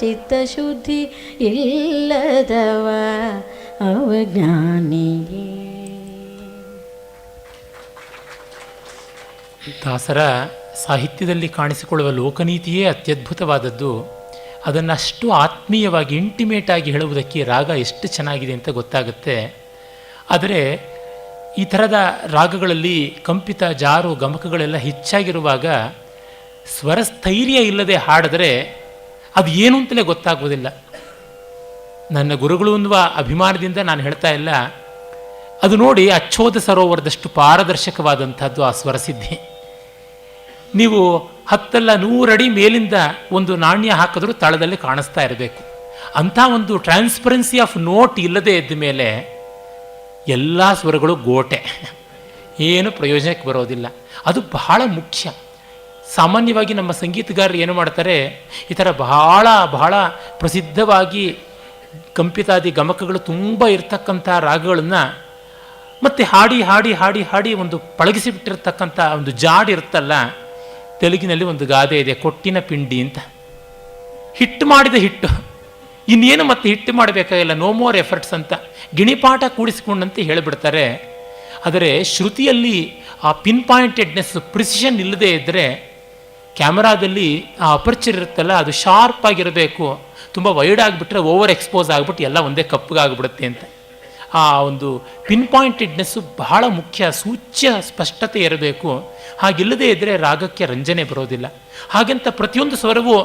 ಚಿತ್ತಶುದ್ಧಿ ಇಲ್ಲದವ ಅವಜ್ಞಾನಿಯೇ. ದಾಸರ ಸಾಹಿತ್ಯದಲ್ಲಿ ಕಾಣಿಸಿಕೊಳ್ಳುವ ಲೋಕನೀತಿಯೇ ಅತ್ಯದ್ಭುತವಾದದ್ದು. ಅದನ್ನಷ್ಟು ಆತ್ಮೀಯವಾಗಿ ಇಂಟಿಮೇಟಾಗಿ ಹೇಳುವುದಕ್ಕೆ ರಾಗ ಎಷ್ಟು ಚೆನ್ನಾಗಿದೆ ಅಂತ ಗೊತ್ತಾಗುತ್ತೆ. ಆದರೆ ಈ ಥರದ ರಾಗಗಳಲ್ಲಿ ಕಂಪಿತ ಜಾರು ಗಮಕಗಳೆಲ್ಲ ಹೆಚ್ಚಾಗಿರುವಾಗ ಸ್ವರಸ್ಥೈರ್ಯ ಇಲ್ಲದೆ ಹಾಡಿದರೆ ಅದು ಏನು ಅಂತಲೇ ಗೊತ್ತಾಗುವುದಿಲ್ಲ. ನನ್ನ ಗುರುಗಳು ಅನ್ನುವ ಅಭಿಮಾನದಿಂದ ನಾನು ಹೇಳ್ತಾ ಇಲ್ಲ, ಅದು ನೋಡಿ ಅಚ್ಚೋದ ಸರೋವರದಷ್ಟು ಪಾರದರ್ಶಕವಾದಂಥದ್ದು ಆ ಸ್ವರಸಿದ್ಧಿ. ನೀವು 10 ಅಲ್ಲ 100 ಅಡಿ ಮೇಲಿಂದ ಒಂದು ನಾಣ್ಯ ಹಾಕಿದ್ರೂ ತಳದಲ್ಲಿ ಕಾಣಿಸ್ತಾ ಇರಬೇಕು. ಅಂಥ ಒಂದು ಟ್ರಾನ್ಸ್ಪರೆನ್ಸಿ ಆಫ್ ನೋಟ್ ಇಲ್ಲದೆ ಇದ್ದ ಮೇಲೆ ಎಲ್ಲ ಸ್ವರಗಳು ಗೋಟೆ, ಏನು ಪ್ರಯೋಜನಕ್ಕೆ ಬರೋದಿಲ್ಲ. ಅದು ಬಹಳ ಮುಖ್ಯ. ಸಾಮಾನ್ಯವಾಗಿ ನಮ್ಮ ಸಂಗೀತಗಾರರು ಏನು ಮಾಡ್ತಾರೆ, ಈ ಥರ ಬಹಳ ಬಹಳ ಪ್ರಸಿದ್ಧವಾಗಿ ಕಂಪಿತಾದಿ ಗಮಕಗಳು ತುಂಬ ಇರ್ತಕ್ಕಂಥ ರಾಗಗಳನ್ನು ಮತ್ತು ಹಾಡಿ ಹಾಡಿ ಹಾಡಿ ಹಾಡಿ ಒಂದು ಪಳಗಿಸಿಬಿಟ್ಟಿರ್ತಕ್ಕಂಥ ಒಂದು ಜಾಡಿ ಇರುತ್ತಲ್ಲ. ತೆಲುಗಿನಲ್ಲಿ ಒಂದು ಗಾದೆ ಇದೆ, ಕೊಟ್ಟಿನ ಪಿಂಡಿ ಅಂತ. ಹಿಟ್ಟು ಮಾಡಿದ ಹಿಟ್ಟು, ಇನ್ನೇನು ಮತ್ತೆ ಹಿಟ್ಟು ಮಾಡಬೇಕಾಗಿಲ್ಲ, ನೋ ಮೋರ್ ಎಫರ್ಟ್ಸ್ ಅಂತ ಗಿಣಿಪಾಠ ಕೂಡಿಸಿಕೊಂಡಂತೆ ಹೇಳಿಬಿಡ್ತಾರೆ. ಆದರೆ ಶ್ರುತಿಯಲ್ಲಿ ಆ ಪಿನ್ ಪಾಯಿಂಟೆಡ್ನೆಸ್, ಪ್ರಿಸಿಷನ್ ಇಲ್ಲದೆ ಇದ್ದರೆ, ಕ್ಯಾಮರಾದಲ್ಲಿ ಆ ಅಪರ್ಚರ್ ಇರುತ್ತಲ್ಲ ಅದು ಶಾರ್ಪ್ ಆಗಿರಬೇಕು. ತುಂಬ ವೈಡ್ ಆಗಿಬಿಟ್ರೆ ಓವರ್ ಎಕ್ಸ್ಪೋಸ್ ಆಗಿಬಿಟ್ಟು ಎಲ್ಲ ಒಂದೇ ಕಪ್ಪಗಾಗ್ಬಿಡುತ್ತೆ ಅಂತ. ಆ ಒಂದು ಪಿನ್ ಪಾಯಿಂಟೆಡ್ನೆಸ್ಸು ಬಹಳ ಮುಖ್ಯ, ಸೂಚ್ಯ ಸ್ಪಷ್ಟತೆ ಇರಬೇಕು. ಹಾಗಿಲ್ಲದೆ ಇದ್ದರೆ ರಾಗಕ್ಕೆ ರಂಜನೆ ಬರೋದಿಲ್ಲ. ಹಾಗೆಂತ ಪ್ರತಿಯೊಂದು ಸ್ವರವೂ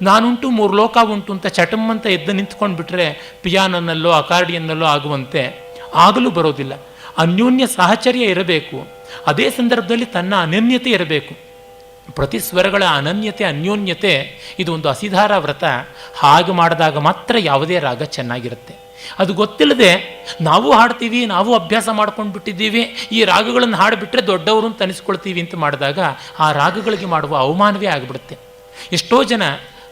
ನಾನುಂಟು 3 ಲೋಕ ಉಂಟು ಅಂತ ಚಟಮ್ ಅಂತ ಎದ್ದು ನಿಂತ್ಕೊಂಡು ಬಿಟ್ಟರೆ ಪಿಯಾನನ್ನಲ್ಲೋ ಅಕಾರ್ಡಿಯನ್ನಲ್ಲೋ ಆಗುವಂತೆ ಆಗಲೂ ಬರೋದಿಲ್ಲ. ಅನ್ಯೋನ್ಯ ಸಾಹಚರ್ಯ ಇರಬೇಕು. ಅದೇ ಸಂದರ್ಭದಲ್ಲಿ ತನ್ನ ಅನನ್ಯತೆ ಇರಬೇಕು. ಪ್ರತಿ ಸ್ವರಗಳ ಅನನ್ಯತೆ ಅನ್ಯೋನ್ಯತೆ ಇದು ಒಂದು ಅಸಿಧಾರ ವ್ರತ. ಹಾಗೆ ಮಾಡಿದಾಗ ಮಾತ್ರ ಯಾವುದೇ ರಾಗ ಚೆನ್ನಾಗಿರುತ್ತೆ. ಅದು ಗೊತ್ತಿಲ್ಲದೆ ನಾವು ಹಾಡ್ತೀವಿ, ನಾವು ಅಭ್ಯಾಸ ಮಾಡ್ಕೊಂಡು ಬಿಟ್ಟಿದ್ದೀವಿ, ಈ ರಾಗಗಳನ್ನು ಹಾಡಿಬಿಟ್ರೆ ದೊಡ್ಡವರು ಅಂತ ಅನಿಸ್ಕೊಳ್ತೀವಿ ಅಂತ ಮಾಡಿದಾಗ ಆ ರಾಗಗಳಿಗೆ ಮಾಡುವ ಅವಮಾನವೇ ಆಗಿಬಿಡುತ್ತೆ. ಎಷ್ಟೋ ಜನ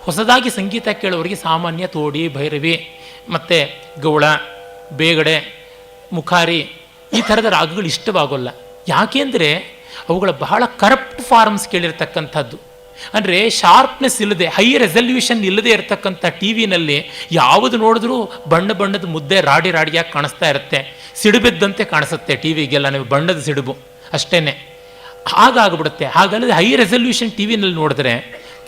ಹೊಸದಾಗಿ ಸಂಗೀತ ಕೇಳೋರಿಗೆ ಸಾಮಾನ್ಯ ತೋಡಿ, ಭೈರವಿ ಮತ್ತು ಗೌಳ, ಬೇಗಡೆ, ಮುಖಾರಿ ಈ ಥರದ ರಾಗಗಳು ಇಷ್ಟವಾಗೋಲ್ಲ. ಯಾಕೆಂದರೆ ಅವುಗಳ ಬಹಳ ಕರಪ್ಟ್ ಫಾರ್ಮ್ಸ್ ಕೇಳಿರ್ತಕ್ಕಂಥದ್ದು. ಅಂದರೆ ಶಾರ್ಪ್ನೆಸ್ ಇಲ್ಲದೆ, ಹೈ ರೆಸಲ್ಯೂಷನ್ ಇಲ್ಲದೆ ಇರತಕ್ಕಂಥ ಟಿ ವಿನಲ್ಲಿ ಯಾವುದು ನೋಡಿದ್ರೂ ಬಣ್ಣ ಬಣ್ಣದ ಮುದ್ದೆ ರಾಡಿ ರಾಡಿಯಾಗಿ ಕಾಣಿಸ್ತಾ ಇರುತ್ತೆ. ಸಿಡುಬಿದ್ದಂತೆ ಕಾಣಿಸುತ್ತೆ ಟಿ ವಿಗೆಲ್ಲ, ನೀವು ಬಣ್ಣದ ಸಿಡುಬು ಅಷ್ಟೇ, ಹಾಗಾಗ್ಬಿಡುತ್ತೆ. ಹಾಗಲ್ಲದೆ ಹೈ ರೆಸಲ್ಯೂಷನ್ ಟಿ ವಿನಲ್ಲಿ ನೋಡಿದ್ರೆ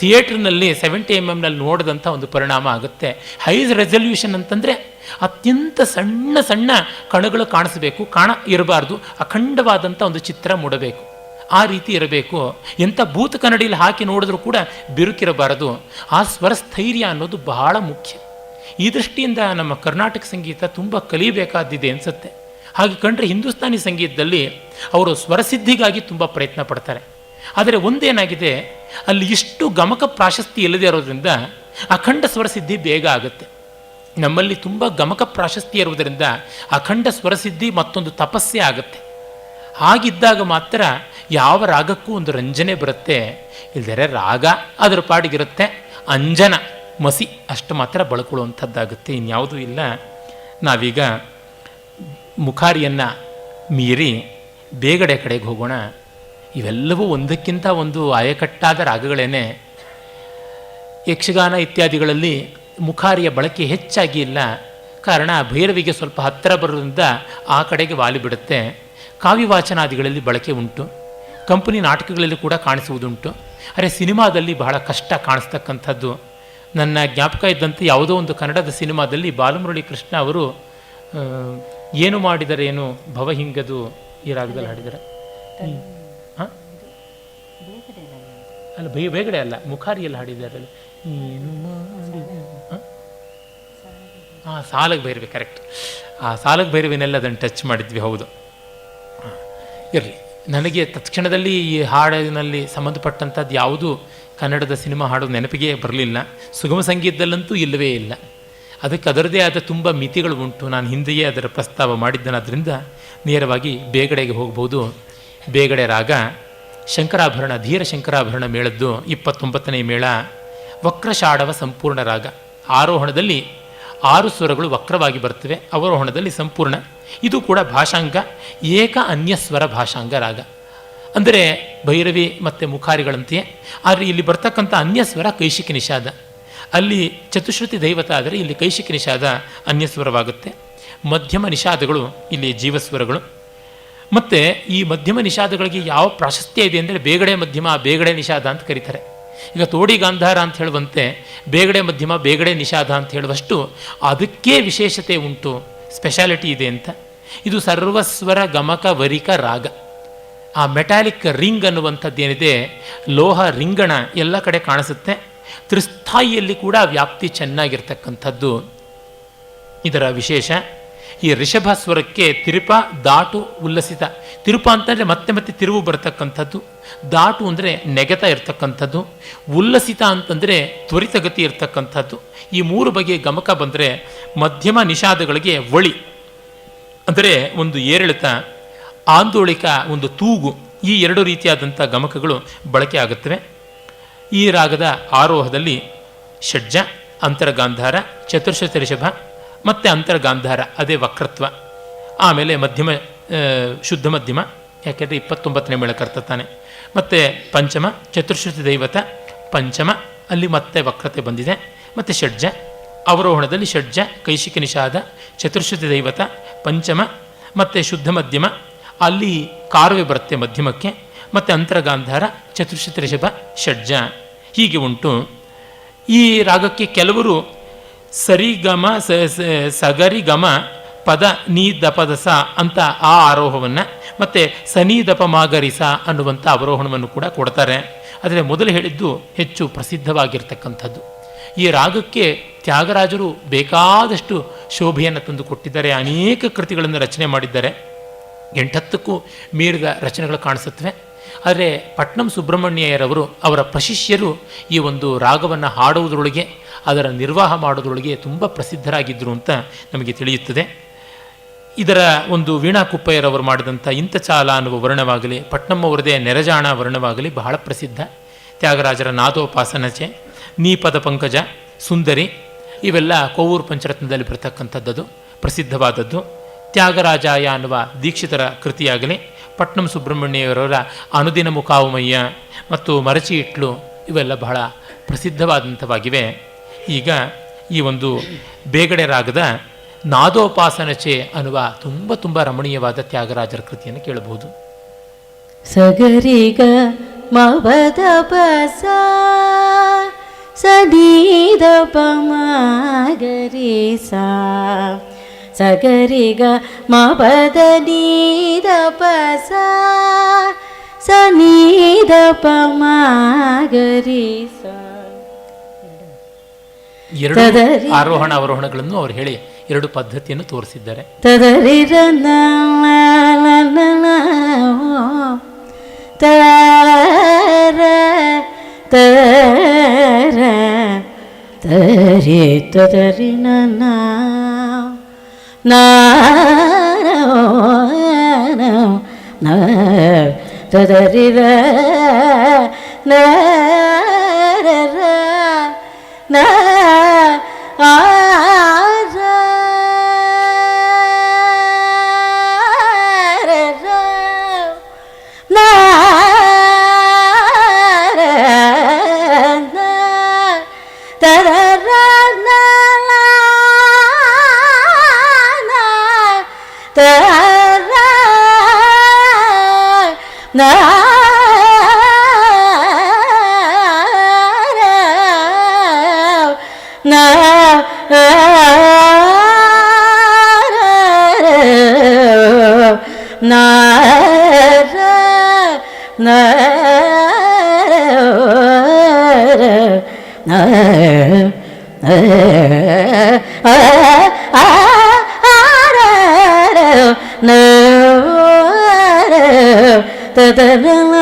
ಥಿಯೇಟ್ರ್ನಲ್ಲಿ 70mm ನೋಡಿದಂಥ ಒಂದು ಪರಿಣಾಮ ಆಗುತ್ತೆ. ಹೈ ರೆಸಲ್ಯೂಷನ್ ಅಂತಂದರೆ ಅತ್ಯಂತ ಸಣ್ಣ ಸಣ್ಣ ಕಣಗಳು ಕಾಣಿಸಬೇಕು, ಕಾಣ ಇರಬಾರ್ದು, ಅಖಂಡವಾದಂಥ ಒಂದು ಚಿತ್ರ ಮೂಡಬೇಕು. ಆ ರೀತಿ ಇರಬೇಕು. ಎಂಥ ಭೂತ ಕನ್ನಡಿಯಲ್ಲಿ ಹಾಕಿ ನೋಡಿದ್ರೂ ಕೂಡ ಬಿರುಕಿರಬಾರದು. ಆ ಸ್ವರಸ್ಥೈರ್ಯ ಅನ್ನೋದು ಬಹಳ ಮುಖ್ಯ. ಈ ದೃಷ್ಟಿಯಿಂದ ನಮ್ಮ ಕರ್ನಾಟಕ ಸಂಗೀತ ತುಂಬ ಕಲಿಯಬೇಕಾದಿದೆ ಅನಿಸುತ್ತೆ. ಹಾಗೆ ಕಂಡ್ರೆ ಹಿಂದೂಸ್ತಾನಿ ಸಂಗೀತದಲ್ಲಿ ಅವರು ಸ್ವರಸಿದ್ಧಿಗಾಗಿ ತುಂಬ ಪ್ರಯತ್ನ ಪಡ್ತಾರೆ. ಆದರೆ ಒಂದೇನಾಗಿದೆ, ಅಲ್ಲಿ ಇಷ್ಟು ಗಮಕ ಪ್ರಾಶಸ್ತಿ ಇಲ್ಲದೆ ಇರೋದ್ರಿಂದ ಅಖಂಡ ಸ್ವರಸಿದ್ಧಿ ಬೇಗ ಆಗುತ್ತೆ. ನಮ್ಮಲ್ಲಿ ತುಂಬ ಗಮಕ ಪ್ರಾಶಸ್ತಿ ಇರುವುದರಿಂದ ಅಖಂಡ ಸ್ವರಸಿದ್ಧಿ ಮತ್ತೊಂದು ತಪಸ್ಸೆ ಆಗುತ್ತೆ. ಹಾಗಿದ್ದಾಗ ಮಾತ್ರ ಯಾವ ರಾಗಕ್ಕೂ ಒಂದು ರಂಜನೆ ಬರುತ್ತೆ. ಇಲ್ಲದರೆ ರಾಗ ಅದರ ಪಾಡಿಗಿರುತ್ತೆ, ಅಂಜನ ಮಸಿ ಅಷ್ಟು ಮಾತ್ರ ಬಳಕೊಳ್ಳುವಂಥದ್ದಾಗುತ್ತೆ, ಇನ್ಯಾವುದೂ ಇಲ್ಲ. ನಾವೀಗ ಮುಖಾರಿಯನ್ನು ಮೀರಿ ಬೇಗಡೆ ಕಡೆಗೆ ಹೋಗೋಣ. ಇವೆಲ್ಲವೂ ಒಂದಕ್ಕಿಂತ ಒಂದು ಆಯಕಟ್ಟಾದ ರಾಗಗಳೇನೆ. ಯಕ್ಷಗಾನ ಇತ್ಯಾದಿಗಳಲ್ಲಿ ಮುಖಾರಿಯ ಬಳಕೆ ಹೆಚ್ಚಾಗಿ ಇಲ್ಲ. ಕಾರಣ ಭೈರವಿಗೆ ಸ್ವಲ್ಪ ಹತ್ತಿರ ಬರೋದ್ರಿಂದ ಆ ಕಡೆಗೆ ವಾಲಿಬಿಡುತ್ತೆ. ಕಾವ್ಯವಾಚನಾದಿಗಳಲ್ಲಿ ಬಳಕೆ ಉಂಟು, ಕಂಪನಿ ನಾಟಕಗಳಲ್ಲಿ ಕೂಡ ಕಾಣಿಸುವುದುಂಟು. ಆದರೆ ಸಿನಿಮಾದಲ್ಲಿ ಬಹಳ ಕಷ್ಟ ಕಾಣಿಸ್ತಕ್ಕಂಥದ್ದು. ನನ್ನ ಜ್ಞಾಪಕ ಇದ್ದಂತೆ ಯಾವುದೋ ಒಂದು ಕನ್ನಡದ ಸಿನಿಮಾದಲ್ಲಿ ಬಾಲಮುರಳಿ ಕೃಷ್ಣ ಅವರು ಏನು ಮಾಡಿದರೇನು ಭವಹಿಂಗದು ಈ ರಾಗದಲ್ಲಿ ಹಾಡಿದ್ದಾರೆ. ಅಲ್ಲ, ಬೇಗಡೆ ಅಲ್ಲ, ಮುಖಾರಿಯಲ್ಲಿ ಹಾಡಿದ್ದಾರೆ. ಏನು ಮಾಡಿ ಸಾಲಕ್ಕೆ ಭೈರವಿ, ಕರೆಕ್ಟ್. ಆ ಸಾಲಕ್ಕೆ ಭೈರವಿನೆಲ್ಲ ಅದನ್ನು ಟಚ್ ಮಾಡಿದ್ವಿ. ಹೌದು, ಇರಲಿ. ನನಗೆ ತತ್ಕ್ಷಣದಲ್ಲಿ ಈ ಹಾಡಿನಲ್ಲಿ ಸಂಬಂಧಪಟ್ಟಂಥದ್ದು ಯಾವುದೂ ಕನ್ನಡದ ಸಿನಿಮಾ ಹಾಡು ನೆನಪಿಗೆ ಬರಲಿಲ್ಲ. ಸುಗಮ ಸಂಗೀತದಲ್ಲಂತೂ ಇಲ್ಲವೇ ಇಲ್ಲ. ಅದಕ್ಕೆ ಅದರದೇ ಆದ ತುಂಬ ಮಿತಿಗಳು ಉಂಟು. ನಾನು ಹಿಂದೆಯೇ ಅದರ ಪ್ರಸ್ತಾವ ಮಾಡಿದ್ದೇನಾದ್ದರಿಂದ ನೇರವಾಗಿ ಬೇಗಡೆಗೆ ಹೋಗ್ಬೋದು. ಬೇಗಡೆ ರಾಗ ಶಂಕರಾಭರಣ, ಧೀರ ಶಂಕರಾಭರಣ ಮೇಳದ್ದು 29ನೇ ಮೇಳ. ವಕ್ರಷಾಡವ ಸಂಪೂರ್ಣ ರಾಗ. ಆರೋಹಣದಲ್ಲಿ 6 ಸ್ವರಗಳು ವಕ್ರವಾಗಿ ಬರ್ತವೆ, ಅವರೋಹಣದಲ್ಲಿ ಸಂಪೂರ್ಣ. ಇದು ಕೂಡ ಭಾಷಾಂಗ, ಏಕ ಅನ್ಯಸ್ವರ ಭಾಷಾಂಗ ರಾಗ. ಅಂದರೆ ಭೈರವಿ ಮತ್ತು ಮುಖಾರಿಗಳಂತೆಯೇ. ಆದರೆ ಇಲ್ಲಿ ಬರ್ತಕ್ಕಂಥ ಅನ್ಯಸ್ವರ ಕೈಶಿಕಿ ನಿಷಾದ. ಅಲ್ಲಿ ಚತುಶ್ರುತಿ ದೈವತ ಆದರೆ ಇಲ್ಲಿ ಕೈಶಿಕಿ ನಿಷಾದ ಅನ್ಯಸ್ವರವಾಗುತ್ತೆ. ಮಧ್ಯಮ ನಿಷಾದಗಳು ಇಲ್ಲಿ ಜೀವಸ್ವರಗಳು. ಮತ್ತು ಈ ಮಧ್ಯಮ ನಿಷಾದಗಳಿಗೆ ಯಾವ ಪ್ರಾಶಸ್ತ್ಯ ಇದೆ ಅಂದರೆ ಬೇಗಡೆ ಮಧ್ಯಮ, ಬೇಗಡೆ ನಿಷಾದ ಅಂತ ಕರೀತಾರೆ. ಈಗ ತೋಡಿ ಗಾಂಧಾರ ಅಂತ ಹೇಳುವಂತೆ ಬೇಗಡೆ ಮಧ್ಯಮ, ಬೇಗಡೆ ನಿಷಾದ ಅಂತ ಹೇಳುವಷ್ಟು ಅದಕ್ಕೇ ವಿಶೇಷತೆ ಉಂಟು, ಸ್ಪೆಷಾಲಿಟಿ ಇದೆ ಅಂತ. ಇದು ಸರ್ವಸ್ವರ ಗಮಕ ವರಿಕ ರಾಗ. ಆ ಮೆಟಾಲಿಕ್ ರಿಂಗ್ ಅನ್ನುವಂಥದ್ದೇನಿದೆ, ಲೋಹ ರಿಂಗಣ ಎಲ್ಲ ಕಡೆ ಕಾಣಿಸುತ್ತೆ. ತ್ರಿಸ್ಥಾಯಿಯಲ್ಲಿ ಕೂಡ ವ್ಯಾಪ್ತಿ ಚೆನ್ನಾಗಿರ್ತಕ್ಕಂಥದ್ದು ಇದರ ವಿಶೇಷ. ಈ ರಿಷಭ ಸ್ವರಕ್ಕೆ ತಿರುಪ, ದಾಟು, ಉಲ್ಲಸಿತ. ತಿರುಪ ಅಂತಂದರೆ ಮತ್ತೆ ಮತ್ತೆ ತಿರುವು ಬರತಕ್ಕಂಥದ್ದು, ದಾಟು ಅಂದರೆ ನೆಗೆತ ಇರ್ತಕ್ಕಂಥದ್ದು, ಉಲ್ಲಸಿತ ಅಂತಂದರೆ ತ್ವರಿತಗತಿ ಇರ್ತಕ್ಕಂಥದ್ದು. ಈ 3 ಬಗೆಯ ಗಮಕ ಬಂದರೆ ಮಧ್ಯಮ ನಿಷಾದಗಳಿಗೆ ಒಳಿ ಅಂದರೆ ಒಂದು ಏರಿಳಿತ, ಆಂದೋಳಿಕ ಒಂದು ತೂಗು, ಈ 2 ರೀತಿಯಾದಂಥ ಗಮಕಗಳು ಬಳಕೆ ಆಗುತ್ತವೆ. ಈ ರಾಗದ ಆರೋಹದಲ್ಲಿ ಷಡ್ಜ, ಅಂತರಗಾಂಧಾರ, ಚತುರ್ಶ್ರುತಿ ರಿಷಭ ಮತ್ತು ಅಂತರಗಾಂಧಾರ, ಅದೇ ವಕ್ರತ್ವ. ಆಮೇಲೆ ಮಧ್ಯಮ, ಶುದ್ಧ ಮಧ್ಯಮ, ಯಾಕೆಂದರೆ 29ನೇ ಮೇಳ ಕರ್ತತಾನೆ. ಮತ್ತು ಪಂಚಮ, ಚತುರ್ಶ್ರುತಿ ದೈವತ ಪಂಚಮ, ಅಲ್ಲಿ ಮತ್ತೆ ವಕ್ರತೆ ಬಂದಿದೆ. ಮತ್ತು ಷಡ್ಜ, ಅವರೋಹಣದಲ್ಲಿ ಷಡ್ಜ, ಕೈಶಿಕಿ ನಿಷಾದ, ಚತುರ್ಶ್ರುತಿ ದೈವತ ಪಂಚಮ ಮತ್ತು ಶುದ್ಧ ಮಧ್ಯಮ, ಅಲ್ಲಿ ಕಾರುವೆ ಬರುತ್ತೆ ಮಧ್ಯಮಕ್ಕೆ. ಮತ್ತು ಅಂತರಗಾಂಧಾರ, ಚತುರ್ಶ್ರುತಿ ರಿಷಭ, ಷಡ್ಜ, ಹೀಗೆ ಉಂಟು. ಈ ರಾಗಕ್ಕೆ ಕೆಲವರು ಸರಿಗಮ ಸಗರಿಗಮ ಪದ ನೀ ದಪದ ಸ ಅಂತ ಆ ಆರೋಹವನ್ನು ಮತ್ತು ಸನಿ ದಪ ಮಾಗರಿಸ ಅನ್ನುವಂಥ ಅವರೋಹಣವನ್ನು ಕೂಡ ಕೊಡ್ತಾರೆ. ಆದರೆ ಮೊದಲು ಹೇಳಿದ್ದು ಹೆಚ್ಚು ಪ್ರಸಿದ್ಧವಾಗಿರ್ತಕ್ಕಂಥದ್ದು. ಈ ರಾಗಕ್ಕೆ ತ್ಯಾಗರಾಜರು ಬೇಕಾದಷ್ಟು ಶೋಭೆಯನ್ನು ತಂದು ಕೊಟ್ಟಿದ್ದಾರೆ. ಅನೇಕ ಕೃತಿಗಳನ್ನು ರಚನೆ ಮಾಡಿದ್ದಾರೆ. 8-10ಕ್ಕೂ ಮೀರಿದ ರಚನೆಗಳು ಕಾಣಿಸುತ್ತವೆ. ಆದರೆ ಪಟ್ನಂ ಸುಬ್ರಹ್ಮಣ್ಯಯ್ಯರವರು, ಅವರ ಪ್ರಶಿಷ್ಯರು ಈ ಒಂದು ರಾಗವನ್ನು ಹಾಡುವುದರೊಳಗೆ, ಅದರ ನಿರ್ವಾಹ ಮಾಡೋದ್ರೊಳಗೆ ತುಂಬ ಪ್ರಸಿದ್ಧರಾಗಿದ್ದರು ಅಂತ ನಮಗೆ ತಿಳಿಯುತ್ತದೆ. ಇದರ ಒಂದು ವೀಣಾ ಕುಪ್ಪಯ್ಯರವರು ಮಾಡಿದಂಥ ಇಂತಚಾಲ ಅನ್ನುವ ವರ್ಣವಾಗಲಿ, ಪಟ್ನಂ ಅವರದೇ ನೆರಜಾಣ ವರ್ಣವಾಗಲಿ ಬಹಳ ಪ್ರಸಿದ್ಧ. ತ್ಯಾಗರಾಜರ ನಾದೋಪಾಸನಚೆ, ನೀಪದ ಪಂಕಜ, ಸುಂದರಿ ಇವೆಲ್ಲ ಕೋವೂರು ಪಂಚರತ್ನದಲ್ಲಿ ಬರ್ತಕ್ಕಂಥದ್ದು ಪ್ರಸಿದ್ಧವಾದದ್ದು. ತ್ಯಾಗರಾಜಾಯ ಅನ್ನುವ ದೀಕ್ಷಿತರ ಕೃತಿಯಾಗಲಿ, ಪಟ್ನಂ ಸುಬ್ರಹ್ಮಣ್ಯವರವರ ಅನುದಿನ ಮುಖಾವುಮಯ್ಯ ಮತ್ತು ಮರಚಿ ಇಟ್ಲು ಇವೆಲ್ಲ ಬಹಳ ಪ್ರಸಿದ್ಧವಾದಂಥವಾಗಿವೆ. ಈಗ ಈ ಒಂದು ಬೇಗಡೆ ರಾಗದ ನಾದೋಪಾಸನಚೆ ಅನ್ನುವ ತುಂಬ ತುಂಬ ರಮಣೀಯವಾದ ತ್ಯಾಗರಾಜರ ಕೃತಿಯನ್ನು ಕೇಳಬಹುದು. ಸಗರಿಗ ಮವದ ಬಸ ಸದೀದ ಪಮಗರಿಸ ಸಗರಿಗ ಮಪದ ನೀದ ಪಸ ಸನೀದ ಪಮಗರಿಸ. 2 ಆರೋಹಣ ಅವರೋಹಣಗಳನ್ನು ಅವರು ಹೇಳಿ 2 ಪದ್ಧತಿಯನ್ನು ತೋರಿಸಿದ್ದಾರೆ. ತದರಿರ ತರ ತರ ತರಿ ತದರಿ ನ ತದರಿರ ನ ತದನ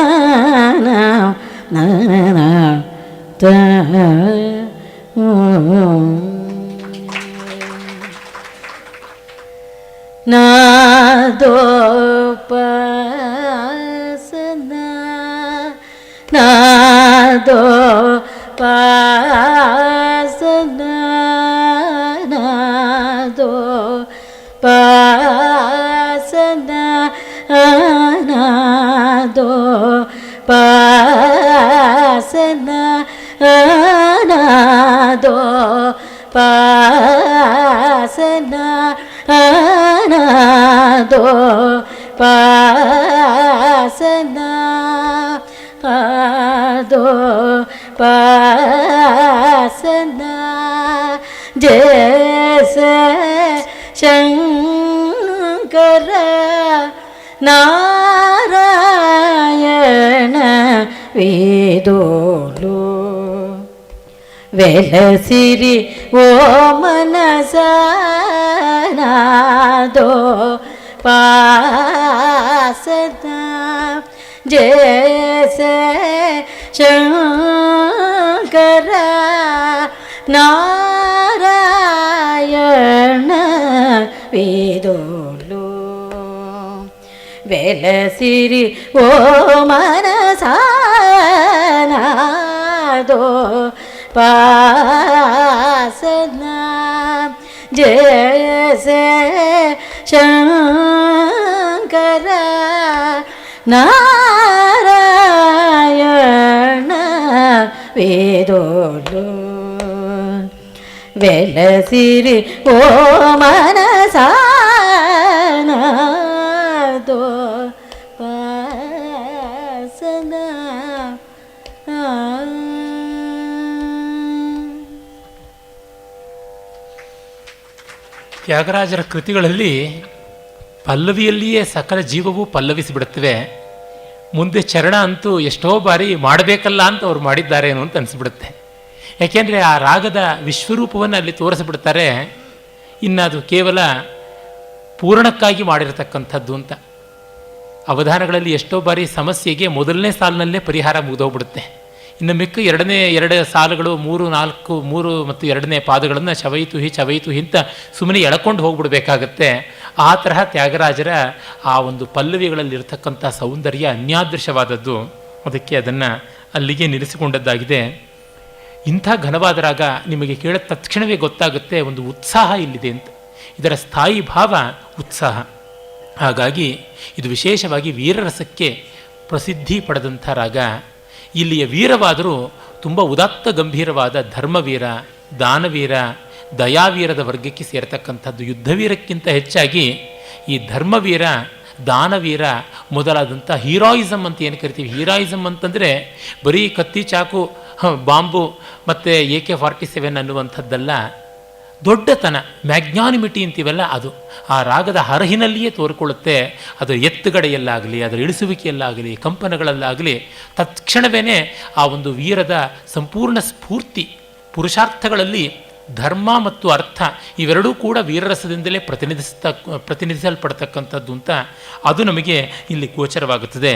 ಜैसे ಶಂಕರ ನಾರಾಯಣ ವೇದೋಲು ವೆಲಸಿರಿ ಓ ಮನಸ ನಾದೋ ಪಾಸದ ಜैसे ಶಂಕರ ನಾರಾಯಣ ವೇದೋಲು ವೆಲಸಿರಿ ಓ ಮನಸಾನಾದೋ ಪಾಸನ ಜैसे ಶಂಕರ ನಾರಾಯಣ ವೇದೋಲು ವೆಲಸಿರಿ ಓ ಮನಸಾನಾದೋ ಪಾಸನ. ತ್ಯಾಗರಾಜರ ಕೃತಿಗಳಲ್ಲಿ ಪಲ್ಲವಿಯಲ್ಲಿಯೇ ಸಕಲ ಜೀವವೂ ಪಲ್ಲವಿಸಿಬಿಡುತ್ತವೆ. ಮುಂದೆ ಚರಣ ಅಂತೂ ಎಷ್ಟೋ ಬಾರಿ ಮಾಡಬೇಕಲ್ಲ ಅಂತ ಅವ್ರು ಮಾಡಿದ್ದಾರೇನೋ ಅಂತ ಅನಿಸ್ಬಿಡುತ್ತೆ. ಯಾಕೆಂದರೆ ಆ ರಾಗದ ವಿಶ್ವರೂಪವನ್ನು ಅಲ್ಲಿ ತೋರಿಸಿಬಿಡ್ತಾರೆ. ಇನ್ನು ಅದು ಕೇವಲ ಪೂರ್ಣಕ್ಕಾಗಿ ಮಾಡಿರತಕ್ಕಂಥದ್ದು ಅಂತ. ಅವಧಾನಗಳಲ್ಲಿ ಎಷ್ಟೋ ಬಾರಿ ಸಮಸ್ಯೆಗೆ ಮೊದಲನೇ ಸಾಲಿನಲ್ಲೇ ಪರಿಹಾರ ಮುಗಿದೋಗ್ಬಿಡುತ್ತೆ. ಇನ್ನು ಮಿಕ್ಕ ಎರಡು ಸಾಲುಗಳು 3, 4, 3 ಮತ್ತು 2ನೇ ಪಾದಗಳನ್ನು ಚವೈತು ಹಿ ಅಂತ ಸುಮ್ಮನೆ ಎಳ್ಕೊಂಡು ಹೋಗ್ಬಿಡ್ಬೇಕಾಗತ್ತೆ. ಆ ತರಹ ತ್ಯಾಗರಾಜರ ಆ ಒಂದು ಪಲ್ಲವಿಗಳಲ್ಲಿರ್ತಕ್ಕಂಥ ಸೌಂದರ್ಯ ಅನ್ಯಾದೃಶವಾದದ್ದು. ಅದಕ್ಕೆ ಅದನ್ನು ಅಲ್ಲಿಗೆ ನಿಲ್ಲಿಸಿಕೊಂಡದ್ದಾಗಿದೆ. ಇಂಥ ಘನವಾದ ರಾಗ ನಿಮಗೆ ಕೇಳಿದ ತಕ್ಷಣವೇ ಗೊತ್ತಾಗುತ್ತೆ ಒಂದು ಉತ್ಸಾಹ ಇಲ್ಲಿದೆ ಅಂತ. ಇದರ ಸ್ಥಾಯಿ ಭಾವ ಉತ್ಸಾಹ. ಹಾಗಾಗಿ ಇದು ವಿಶೇಷವಾಗಿ ವೀರರಸಕ್ಕೆ ಪ್ರಸಿದ್ಧಿ ಪಡೆದಂಥ ರಾಗ. ಇಲ್ಲಿಯ ವೀರವಾದರೂ ತುಂಬ ಉದಾತ್ತ ಗಂಭೀರವಾದ ಧರ್ಮವೀರ, ದಾನವೀರ, ದಯಾವೀರದ ವರ್ಗಕ್ಕೆ ಸೇರತಕ್ಕಂಥದ್ದು. ಯುದ್ಧವೀರಕ್ಕಿಂತ ಹೆಚ್ಚಾಗಿ ಈ ಧರ್ಮವೀರ, ದಾನವೀರ ಮೊದಲಾದಂಥ ಹೀರೋಯಿಸಮ್ ಅಂತ ಏನು ಕರಿತೀವಿ. ಹೀರೋಯಿಸಮ್ ಅಂತಂದರೆ ಬರೀ ಕತ್ತಿ, ಚಾಕು, ಬಾಂಬು ಮತ್ತು AK-47 ಅನ್ನುವಂಥದ್ದಲ್ಲ. ದೊಡ್ಡತನ, ಮ್ಯಾಗ್ನಾನಿಮಿಟಿ ಅಂತೀವಲ್ಲ, ಅದು ಆ ರಾಗದ ಹರಹಿನಲ್ಲಿಯೇ ತೋರಿಕೊಳ್ಳುತ್ತೆ. ಅದರ ಎತ್ತುಗಡೆಯಲ್ಲಾಗಲಿ, ಅದರ ಇಳಿಸುವಿಕೆಯಲ್ಲಾಗಲಿ, ಕಂಪನಗಳಲ್ಲಾಗಲಿ ತತ್ಕ್ಷಣವೇ ಆ ಒಂದು ವೀರದ ಸಂಪೂರ್ಣ ಸ್ಫೂರ್ತಿ. ಪುರುಷಾರ್ಥಗಳಲ್ಲಿ ಧರ್ಮ ಮತ್ತು ಅರ್ಥ ಇವೆರಡೂ ಕೂಡ ವೀರರಸದಿಂದಲೇ ಪ್ರತಿನಿಧಿಸಲ್ಪಡ್ತಕ್ಕಂಥದ್ದು ಅಂತ ಅದು ನಮಗೆ ಇಲ್ಲಿ ಗೋಚರವಾಗುತ್ತದೆ.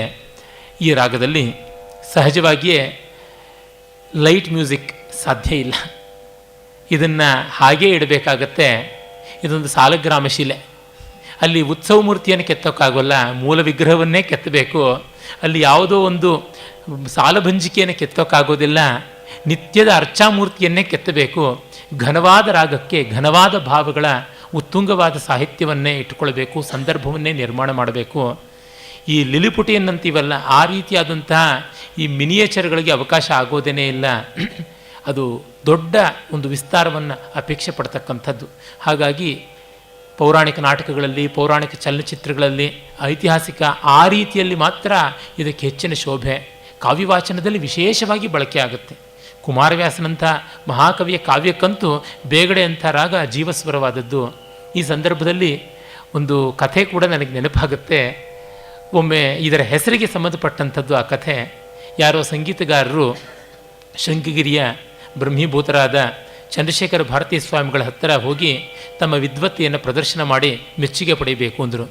ಈ ರಾಗದಲ್ಲಿ ಸಹಜವಾಗಿಯೇ ಲೈಟ್ ಮ್ಯೂಸಿಕ್ ಸಾಧ್ಯ ಇಲ್ಲ. ಇದನ್ನು ಹಾಗೇ ಇಡಬೇಕಾಗತ್ತೆ. ಇದೊಂದು ಸಾಲಗ್ರಾಮ ಶಿಲೆ. ಅಲ್ಲಿ ಉತ್ಸವ ಮೂರ್ತಿಯನ್ನು ಕೆತ್ತೋಕ್ಕಾಗೋಲ್ಲ, ಮೂಲ ವಿಗ್ರಹವನ್ನೇ ಕೆತ್ತಬೇಕು. ಅಲ್ಲಿ ಯಾವುದೋ ಒಂದು ಸಾಲಭಂಜಿಕೆಯನ್ನು ಕೆತ್ತೋಕ್ಕಾಗೋದಿಲ್ಲ. ನಿತ್ಯದ ಅರ್ಚಾಮೂರ್ತಿಯನ್ನೇ ಕೆತ್ತಬೇಕು. ಘನವಾದ ರಾಗಕ್ಕೆ ಘನವಾದ ಭಾವಗಳ ಉತ್ತುಂಗವಾದ ಸಾಹಿತ್ಯವನ್ನೇ ಇಟ್ಟುಕೊಳ್ಬೇಕು, ಸಂದರ್ಭವನ್ನೇ ನಿರ್ಮಾಣ ಮಾಡಬೇಕು. ಈ ಲಿಲಿಪುಟಿಯನ್ನಂತೀವಲ್ಲ, ಆ ರೀತಿಯಾದಂತಹ ಈ ಮಿನಿಯೇಚರ್ಗಳಿಗೆ ಅವಕಾಶ ಆಗೋದೇನೇ ಇಲ್ಲ. ಅದು ದೊಡ್ಡ ಒಂದು ವಿಸ್ತಾರವನ್ನು ಅಪೇಕ್ಷೆ ಪಡ್ತಕ್ಕಂಥದ್ದು. ಹಾಗಾಗಿ ಪೌರಾಣಿಕ ನಾಟಕಗಳಲ್ಲಿ, ಪೌರಾಣಿಕ ಚಲನಚಿತ್ರಗಳಲ್ಲಿ, ಐತಿಹಾಸಿಕ ಆ ರೀತಿಯಲ್ಲಿ ಮಾತ್ರ ಇದಕ್ಕೆ ಹೆಚ್ಚಿನ ಶೋಭೆ. ಕಾವ್ಯವಾಚನದಲ್ಲಿ ವಿಶೇಷವಾಗಿ ಬಳಕೆ ಆಗುತ್ತೆ. ಕುಮಾರವ್ಯಾಸನಂಥ ಮಹಾಕವಿಯ ಕಾವ್ಯಕ್ಕಂತೂ ಬೇಗಡೆ ಅಂಥ ರಾಗ ಜೀವಸ್ವರವಾದದ್ದು. ಈ ಸಂದರ್ಭದಲ್ಲಿ ಒಂದು ಕಥೆ ಕೂಡ ನನಗೆ ನೆನಪಾಗುತ್ತೆ. ಒಮ್ಮೆ ಇದರ ಹೆಸರಿಗೆ ಸಂಬಂಧಪಟ್ಟಂಥದ್ದು ಆ ಕಥೆ. ಯಾರೋ ಸಂಗೀತಗಾರರು ಶೃಂಗಗಿರಿಯ ಬ್ರಹ್ಮೀಭೂತರಾದ ಚಂದ್ರಶೇಖರ ಭಾರತೀ ಸ್ವಾಮಿಗಳ ಹತ್ತಿರ ಹೋಗಿ ತಮ್ಮ ವಿದ್ವತ್ತೆಯನ್ನು ಪ್ರದರ್ಶನ ಮಾಡಿ ಮೆಚ್ಚುಗೆ ಪಡೆಯಬೇಕು ಅಂದರು.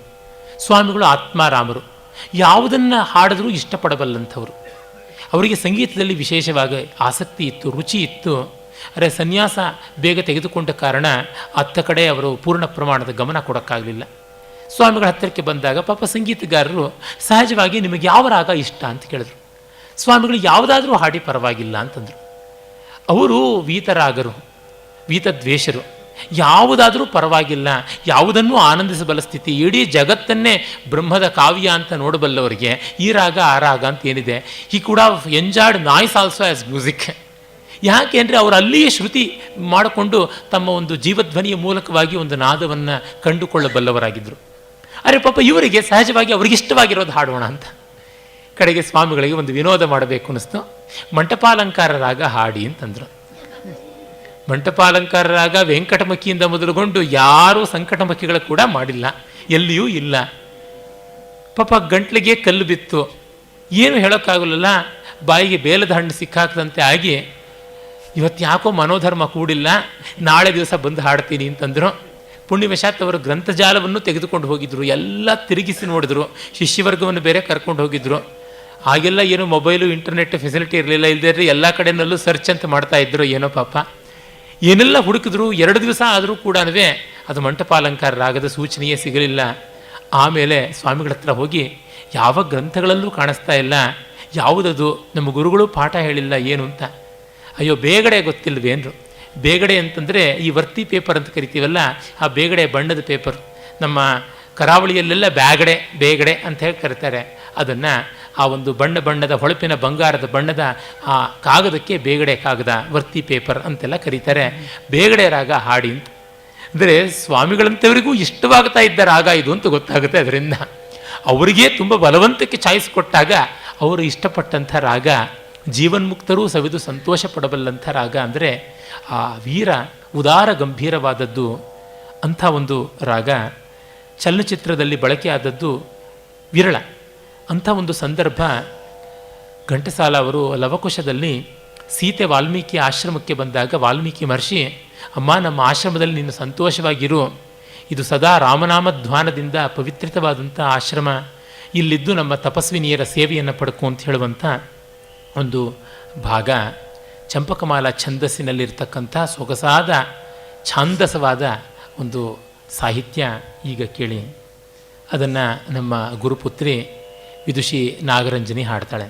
ಸ್ವಾಮಿಗಳು ಆತ್ಮಾರಾಮರು. ಯಾವುದನ್ನು ಹಾಡಿದ್ರೂ ಇಷ್ಟಪಡಬಲ್ಲಂಥವ್ರು. ಅವರಿಗೆ ಸಂಗೀತದಲ್ಲಿ ವಿಶೇಷವಾಗಿ ಆಸಕ್ತಿ ಇತ್ತು, ರುಚಿ ಇತ್ತು. ಆದರೆ ಸನ್ಯಾಸ ಬೇಗ ತೆಗೆದುಕೊಂಡ ಕಾರಣ ಅತ್ತ ಕಡೆ ಅವರು ಪೂರ್ಣ ಪ್ರಮಾಣದ ಗಮನ ಕೊಡೋಕ್ಕಾಗಲಿಲ್ಲ. ಸ್ವಾಮಿಗಳ ಹತ್ತಿರಕ್ಕೆ ಬಂದಾಗ ಪಾಪ ಸಂಗೀತಗಾರರು ಸಹಜವಾಗಿ ನಿಮಗೆ ಯಾವ ರಾಗ ಇಷ್ಟ ಅಂತ ಕೇಳಿದ್ರು. ಸ್ವಾಮಿಗಳು ಯಾವುದಾದ್ರೂ ಹಾಡಿ ಪರವಾಗಿಲ್ಲ ಅಂತಂದರು. ಅವರು ವೀತರಾಗರು, ವೀತದ್ವೇಷರು. ಯಾವುದಾದರೂ ಪರವಾಗಿಲ್ಲ, ಯಾವುದನ್ನೂ ಆನಂದಿಸಬಲ್ಲ ಸ್ಥಿತಿ. ಇಡೀ ಜಗತ್ತನ್ನೇ ಬ್ರಹ್ಮದ ಕಾವ್ಯ ಅಂತ ನೋಡಬಲ್ಲವರಿಗೆ ಈ ರಾಗ ಆ ರಾಗ ಅಂತ ಏನಿದೆ, ಈ ಕೂಡ enjoyed noise also as music. ಯಾಕೆ ಅಂದರೆ ಅವರು ಅಲ್ಲಿಯೇ ಶ್ರುತಿ ಮಾಡಿಕೊಂಡು ತಮ್ಮ ಒಂದು ಜೀವಧ್ವನಿಯ ಮೂಲಕವಾಗಿ ಒಂದು ನಾದವನ್ನು ಕಂಡುಕೊಳ್ಳಬಲ್ಲವರಾಗಿದ್ದರು. ಆದರೆ ಪಾಪ ಇವರಿಗೆ ಸಹಜವಾಗಿ ಅವ್ರಿಗಿಷ್ಟವಾಗಿರೋದು ಹಾಡೋಣ ಅಂತ. ಕಡೆಗೆ ಸ್ವಾಮಿಗಳಿಗೆ ಒಂದು ವಿನೋದ ಮಾಡಬೇಕು ಅನ್ನಿಸ್ತು. ಮಂಟಪಾಲಂಕಾರ ರಾಗ ಹಾಡಿ ಅಂತಂದರು. ಮಂಟಪಾಲಂಕಾರ ರಾಗ ವೆಂಕಟಮಕ್ಕಿಯಿಂದ ಮೊದಲುಗೊಂಡು ಯಾರೂ ಸಂಕಟಮಕ್ಕಿಗಳ ಕೂಡ ಮಾಡಿಲ್ಲ, ಎಲ್ಲಿಯೂ ಇಲ್ಲ. ಪಾಪ ಗಂಟ್ಲಿಗೆ ಕಲ್ಲು ಬಿತ್ತು, ಏನು ಹೇಳೋಕ್ಕಾಗಲ್ಲ. ಬಾಯಿಗೆ ಬೇಲದ ಹಣ್ಣು ಸಿಕ್ಕಾಕದಂತೆ ಆಗಿ ಇವತ್ತು ಯಾಕೋ ಮನೋಧರ್ಮ ಕೂಡಿಲ್ಲ, ನಾಳೆ ದಿವಸ ಬಂದು ಹಾಡ್ತೀನಿ ಅಂತಂದರು. ಪುಣ್ಯವಶಾತ್ ಅವರು ಗ್ರಂಥಜಾಲವನ್ನು ತೆಗೆದುಕೊಂಡು ಹೋಗಿದ್ರು, ಎಲ್ಲ ತಿರುಗಿಸಿ ನೋಡಿದ್ರು, ಶಿಷ್ಯವರ್ಗವನ್ನು ಬೇರೆ ಕರ್ಕೊಂಡು ಹೋಗಿದ್ರು. ಆಗೆಲ್ಲ ಏನು ಮೊಬೈಲು ಇಂಟರ್ನೆಟ್ ಫೆಸಿಲಿಟಿ ಇರಲಿಲ್ಲ, ಇಲ್ಲದೇ ಎಲ್ಲ ಕಡೆಯಲ್ಲೂ ಸರ್ಚ್ ಅಂತ ಮಾಡ್ತಾ ಇದ್ರು. ಏನೋ ಪಾಪ ಏನೆಲ್ಲ ಹುಡುಕಿದ್ರು, 2 ದಿವಸ ಆದರೂ ಕೂಡ ಅದು ಮಂಟಪಾಲಂಕಾರ ರಾಗದ ಸೂಚನೆಯೇ ಸಿಗಲಿಲ್ಲ. ಆಮೇಲೆ ಸ್ವಾಮಿಗಳ ಹತ್ರ ಹೋಗಿ ಯಾವ ಗ್ರಂಥಗಳಲ್ಲೂ ಕಾಣಿಸ್ತಾ ಇಲ್ಲ, ಯಾವುದದು ನಮ್ಮ ಗುರುಗಳು ಪಾಠ ಹೇಳಿಲ್ಲ ಏನು ಅಂತ. ಅಯ್ಯೋ ಬೇಗಡೆ ಗೊತ್ತಿಲ್ಲವೇನ್ರು. ಬೇಗಡೆ ಅಂತಂದರೆ ಈ ವರ್ತಿ ಪೇಪರ್ ಅಂತ ಕರಿತೀವಲ್ಲ, ಆ ಬೇಗಡೆ ಬಣ್ಣದ ಪೇಪರ್. ನಮ್ಮ ಕರಾವಳಿಯಲ್ಲೆಲ್ಲ ಬೇಗಡೆ ಅಂತ ಹೇಳಿ ಕರೀತಾರೆ. ಅದನ್ನು ಆ ಒಂದು ಬಣ್ಣದ ಹೊಳಪಿನ ಬಂಗಾರದ ಬಣ್ಣದ ಆ ಕಾಗದಕ್ಕೆ ಬೇಗಡೆ ಕಾಗದ, ವರ್ತಿ ಪೇಪರ್ ಅಂತೆಲ್ಲ ಕರೀತಾರೆ. ಬೇಗಡೆ ರಾಗ ಹಾಡಿ ಅಂತ ಅಂದರೆ ಸ್ವಾಮಿಗಳಂಥವರಿಗೂ ಇಷ್ಟವಾಗ್ತಾ ಇದ್ದ ರಾಗ ಇದು ಅಂತ ಗೊತ್ತಾಗುತ್ತೆ. ಅದರಿಂದ ಅವರಿಗೇ ತುಂಬ ಬಲವಂತಕ್ಕೆ ಚಾಯ್ಸ್ ಕೊಟ್ಟಾಗ ಅವರು ಇಷ್ಟಪಟ್ಟಂಥ ರಾಗ, ಜೀವನ್ಮುಕ್ತರೂ ಸವಿದು ಸಂತೋಷ ಪಡಬಲ್ಲಂಥ ರಾಗ ಅಂದರೆ ಆ ವೀರ ಉದಾರ ಗಂಭೀರವಾದದ್ದು. ಅಂಥ ಒಂದು ರಾಗ ಚಲನಚಿತ್ರದಲ್ಲಿ ಬಳಕೆಯಾದದ್ದು ವಿರಳ. ಅಂಥ ಒಂದು ಸಂದರ್ಭ ಘಂಟಸಾಲ ಅವರು ಲವಕುಶದಲ್ಲಿ ಸೀತೆ ವಾಲ್ಮೀಕಿ ಆಶ್ರಮಕ್ಕೆ ಬಂದಾಗ ವಾಲ್ಮೀಕಿ ಮಹರ್ಷಿ, ಅಮ್ಮ ನಮ್ಮ ಆಶ್ರಮದಲ್ಲಿ ನೀನು ಸಂತೋಷವಾಗಿರು, ಇದು ಸದಾ ರಾಮನಾಮಧ್ವಾನದಿಂದ ಪವಿತ್ರಿತವಾದಂಥ ಆಶ್ರಮ, ಇಲ್ಲಿದ್ದು ನಮ್ಮ ತಪಸ್ವಿನಿಯರ ಸೇವೆಯನ್ನು ಪಡ್ಕೊ ಅಂತ ಹೇಳುವಂಥ ಒಂದು ಭಾಗ. ಚಂಪಕಮಾಲ ಛಂದಸ್ಸಿನಲ್ಲಿರ್ತಕ್ಕಂಥ ಸೊಗಸಾದ ಛಾಂದಸವಾದ ಒಂದು ಸಾಹಿತ್ಯ. ಈಗ ಕೇಳಿ, ಅದನ್ನು ನಮ್ಮ ಗುರುಪುತ್ರಿ ವಿದುಷಿ ನಾಗರಂಜನಿ ಹಾಡ್ತಾಳೆ.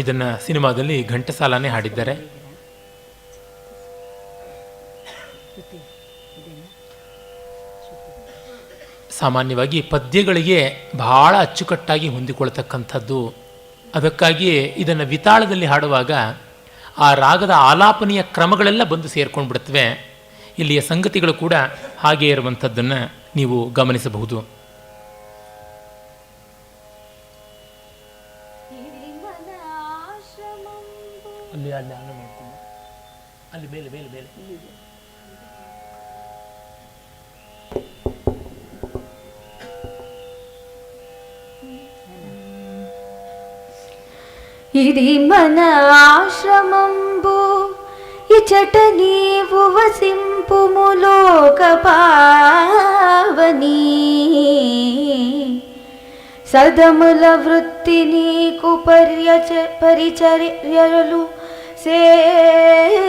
ಇದನ್ನು ಸಿನಿಮಾದಲ್ಲಿ ಘಂಟಸಾಲನೇ ಹಾಡಿದ್ದಾರೆ. ಸಾಮಾನ್ಯವಾಗಿ ಪದ್ಯಗಳಿಗೆ ಬಹಳ ಅಚ್ಚುಕಟ್ಟಾಗಿ ಹೊಂದಿಕೊಳ್ತಕ್ಕಂಥದ್ದು. ಅದಕ್ಕಾಗಿ ಇದನ್ನು ವಿತಾಳದಲ್ಲಿ ಹಾಡುವಾಗ ಆ ರಾಗದ ಆಲಾಪನೆಯ ಕ್ರಮಗಳೆಲ್ಲ ಬಂದು ಸೇರ್ಕೊಂಡು ಬಿಡುತ್ತವೆ. ಇಲ್ಲಿಯ ಸಂಗತಿಗಳು ಕೂಡ ಹಾಗೆ ಇರುವಂಥದ್ದನ್ನು ನೀವು ಗಮನಿಸಬಹುದು. ಅಲ್ಲಿ ಮೇಲೆ ಮೇಲೆ ಮೇಲೆ ఇది మన ఆశ్రమంబు ఇచట నీవు వసింపుములోక పావని సదముల వృత్తి నీకు పరిచర్యలు సేయుదురీ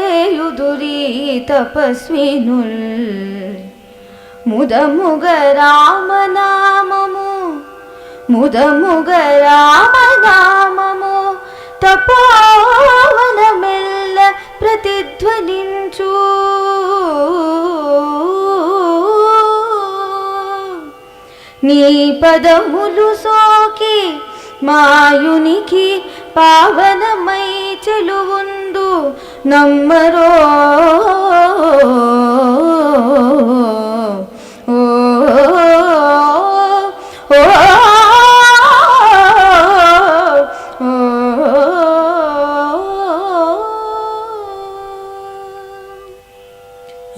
తపస్వినుల్ ముదముగ రామనామము తపోవనమెల్ల ప్రతిధ్వనించు నీ పదములు సోకి మాయునికి పావనమై చెలువుందు నమ్మరో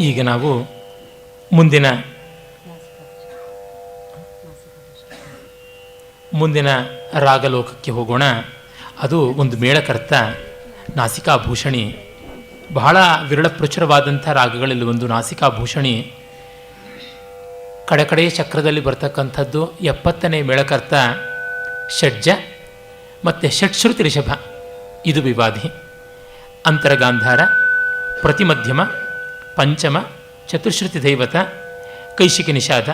ಈಗ ನಾವು ಮುಂದಿನ ರಾಗಲೋಕಕ್ಕೆ ಹೋಗೋಣ. ಅದು ಒಂದು ಮೇಳಕರ್ತ, ನಾಸಿಕಾಭೂಷಣಿ ಬಹಳ ವಿರಳ ಪ್ರಚುರವಾದಂಥ ರಾಗಗಳಲ್ಲಿ ಒಂದು ನಾಸಿಕಾಭೂಷಣಿ. ಕಡೆಯ ಚಕ್ರದಲ್ಲಿ ಬರ್ತಕ್ಕಂಥದ್ದು 70ನೇ ಮೇಳಕರ್ತ ಷಡ್ಜ ಮತ್ತು ಷಟ್ಶ್ರುತಿ ರಿಷಭ, ಇದು ವಿವಾದಿ. ಅಂತರಗಾಂಧಾರ, ಪ್ರತಿಮಧ್ಯಮ, ಪಂಚಮ, ಚತುಶ್ರುತಿ ದೈವತ, ಕೈಶಿಕಿ ನಿಷಾದ,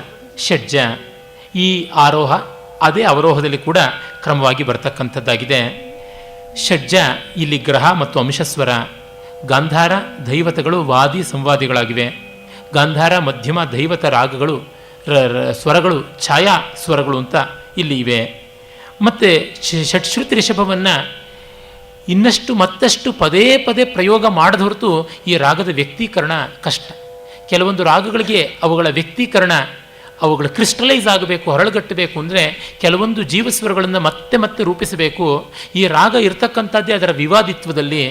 ಷಡ್ಜ. ಈ ಆರೋಹ ಅದೇ ಅವರೋಹದಲ್ಲಿ ಕೂಡ ಕ್ರಮವಾಗಿ ಬರ್ತಕ್ಕಂಥದ್ದಾಗಿದೆ. ಷಡ್ಜ ಇಲ್ಲಿ ಗ್ರಹ ಮತ್ತು ಅಂಶಸ್ವರ. ಗಾಂಧಾರ ದೈವತಗಳು ವಾದಿ ಸಂವಾದಿಗಳಾಗಿವೆ. ಗಾಂಧಾರ ಮಧ್ಯಮ ದೈವತ ರಾಗಗಳು ಸ್ವರಗಳು ಛಾಯಾ ಸ್ವರಗಳು ಅಂತ ಇಲ್ಲಿ ಇವೆ. ಮತ್ತು ಷಟ್ಶ್ರುತಿ ರಿಷಭವನ್ನು ಇನ್ನಷ್ಟು ಮತ್ತಷ್ಟು ಪದೇ ಪದೇ ಪ್ರಯೋಗ ಮಾಡದ ಹೊರತು ಈ ರಾಗದ ವ್ಯಕ್ತೀಕರಣ ಕಷ್ಟ. ಕೆಲವೊಂದು ರಾಗಗಳಿಗೆ ಅವುಗಳ ವ್ಯಕ್ತೀಕರಣ, ಅವುಗಳ ಕ್ರಿಸ್ಟಲೈಸ್ ಆಗಬೇಕು, ಹೊರಳುಗಟ್ಟಬೇಕು ಅಂದರೆ ಕೆಲವೊಂದು ಜೀವಸ್ವರಗಳನ್ನು ಮತ್ತೆ ಮತ್ತೆ ರೂಪಿಸಬೇಕು. ಈ ರಾಗ ಇರ್ತಕ್ಕಂಥದ್ದೇ ಅದರ ವಿವಾದಿತ್ವದಲ್ಲಿ.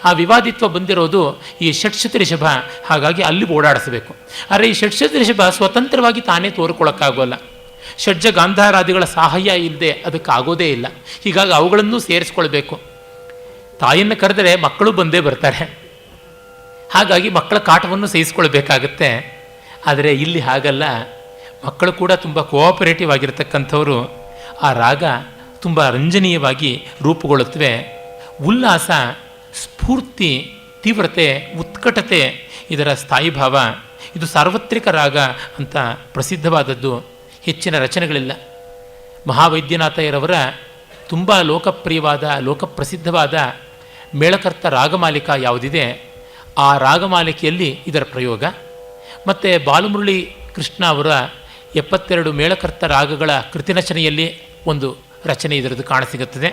ಆ ವಿವಾದಿತ್ವ ಬಂದಿರೋದು ಈ ಷಟ್ಶ್ರುತಿ ರಿಷಭ, ಹಾಗಾಗಿ ಅಲ್ಲಿ ಓಡಾಡಿಸಬೇಕು. ಆದರೆ ಈ ಷಟ್ಶ್ರುತಿ ರಿಷಭ ಸ್ವತಂತ್ರವಾಗಿ ತಾನೇ ತೋರ್ಕೊಳ್ಳೋಕ್ಕಾಗೋಲ್ಲ. ಷಡ್ಜ ಗಾಂಧಾರಾದಿಗಳ ಸಹಾಯ ಇಲ್ಲದೆ ಅದಕ್ಕಾಗೋದೇ ಇಲ್ಲ. ಹೀಗಾಗಿ ಅವುಗಳನ್ನೂ ಸೇರಿಸ್ಕೊಳ್ಬೇಕು. ತಾಯಿಯನ್ನು ಕರೆದರೆ ಮಕ್ಕಳು ಬಂದೇ ಬರ್ತಾರೆ, ಹಾಗಾಗಿ ಮಕ್ಕಳ ಕಾಟವನ್ನು ಸಹಿಸ್ಕೊಳ್ಬೇಕಾಗತ್ತೆ. ಆದರೆ ಇಲ್ಲಿ ಹಾಗಲ್ಲ, ಮಕ್ಕಳು ಕೂಡ ತುಂಬ ಕೋಆಪರೇಟಿವ್ ಆಗಿರತಕ್ಕಂಥವರು. ಆ ರಾಗ ತುಂಬ ರಂಜನೀಯವಾಗಿ ರೂಪುಗೊಳ್ಳುತ್ತವೆ. ಉಲ್ಲಾಸ, ಸ್ಫೂರ್ತಿ, ತೀವ್ರತೆ, ಉತ್ಕಟತೆ ಇದರ ಸ್ಥಾಯಿ ಭಾವ. ಇದು ಸಾರ್ವತ್ರಿಕ ರಾಗ ಅಂತ ಪ್ರಸಿದ್ಧವಾದದ್ದು. ಹೆಚ್ಚಿನ ರಚನೆಗಳಿಲ್ಲ. ಮಹಾವೈದ್ಯನಾಥಯ್ಯರವರ ತುಂಬ ಲೋಕಪ್ರಿಯವಾದ ಲೋಕಪ್ರಸಿದ್ಧವಾದ ಮೇಳಕರ್ತ ರಾಗಮಾಲಿಕ ಯಾವುದಿದೆ ಆ ರಾಗಮಾಲಿಕೆಯಲ್ಲಿ ಇದರ ಪ್ರಯೋಗ. ಮತ್ತು ಬಾಲಮುರಳಿ ಕೃಷ್ಣ ಅವರ 72 ಮೇಳಕರ್ತ ರಾಗಗಳ ಕೃತಿರಚನೆಯಲ್ಲಿ ಒಂದು ರಚನೆ ಇದರದ್ದು ಕಾಣಸಿಗುತ್ತದೆ.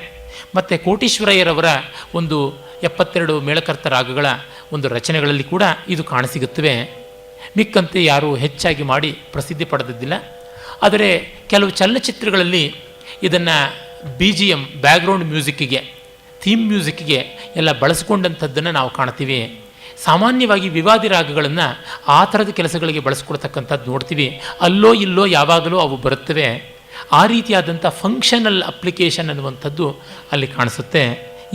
ಮತ್ತು ಕೋಟೀಶ್ವರಯ್ಯರವರ ಒಂದು 72 ಮೇಳಕರ್ತ ರಾಗಗಳ ಒಂದು ರಚನೆಗಳಲ್ಲಿ ಕೂಡ ಇದು ಕಾಣಸಿಗುತ್ತವೆ. ಮಿಕ್ಕಂತೆ ಯಾರೂ ಹೆಚ್ಚಾಗಿ ಮಾಡಿ ಪ್ರಸಿದ್ಧಿ ಪಡೆದಿದ್ದಿಲ್ಲ. ಆದರೆ ಕೆಲವು ಚಲನಚಿತ್ರಗಳಲ್ಲಿ ಇದನ್ನು BGM ಬ್ಯಾಕ್ಗ್ರೌಂಡ್ ಮ್ಯೂಸಿಕ್ಕಿಗೆ, ಥೀಮ್ ಮ್ಯೂಸಿಕ್ಕಿಗೆ ಎಲ್ಲ ಬಳಸಿಕೊಂಡಂಥದ್ದನ್ನು ನಾವು ಕಾಣ್ತೀವಿ. ಸಾಮಾನ್ಯವಾಗಿ ವಿವಾದಿ ರಾಗಗಳನ್ನು ಆ ಥರದ ಕೆಲಸಗಳಿಗೆ ಬಳಸ್ಕೊಳ್ತಕ್ಕಂಥದ್ದು ನೋಡ್ತೀವಿ. ಅಲ್ಲೋ ಇಲ್ಲೋ ಯಾವಾಗಲೂ ಅವು ಬರುತ್ತವೆ. ಆ ರೀತಿಯಾದಂಥ ಫಂಕ್ಷನಲ್ ಅಪ್ಲಿಕೇಶನ್ ಅನ್ನುವಂಥದ್ದು ಅಲ್ಲಿ ಕಾಣಿಸುತ್ತೆ.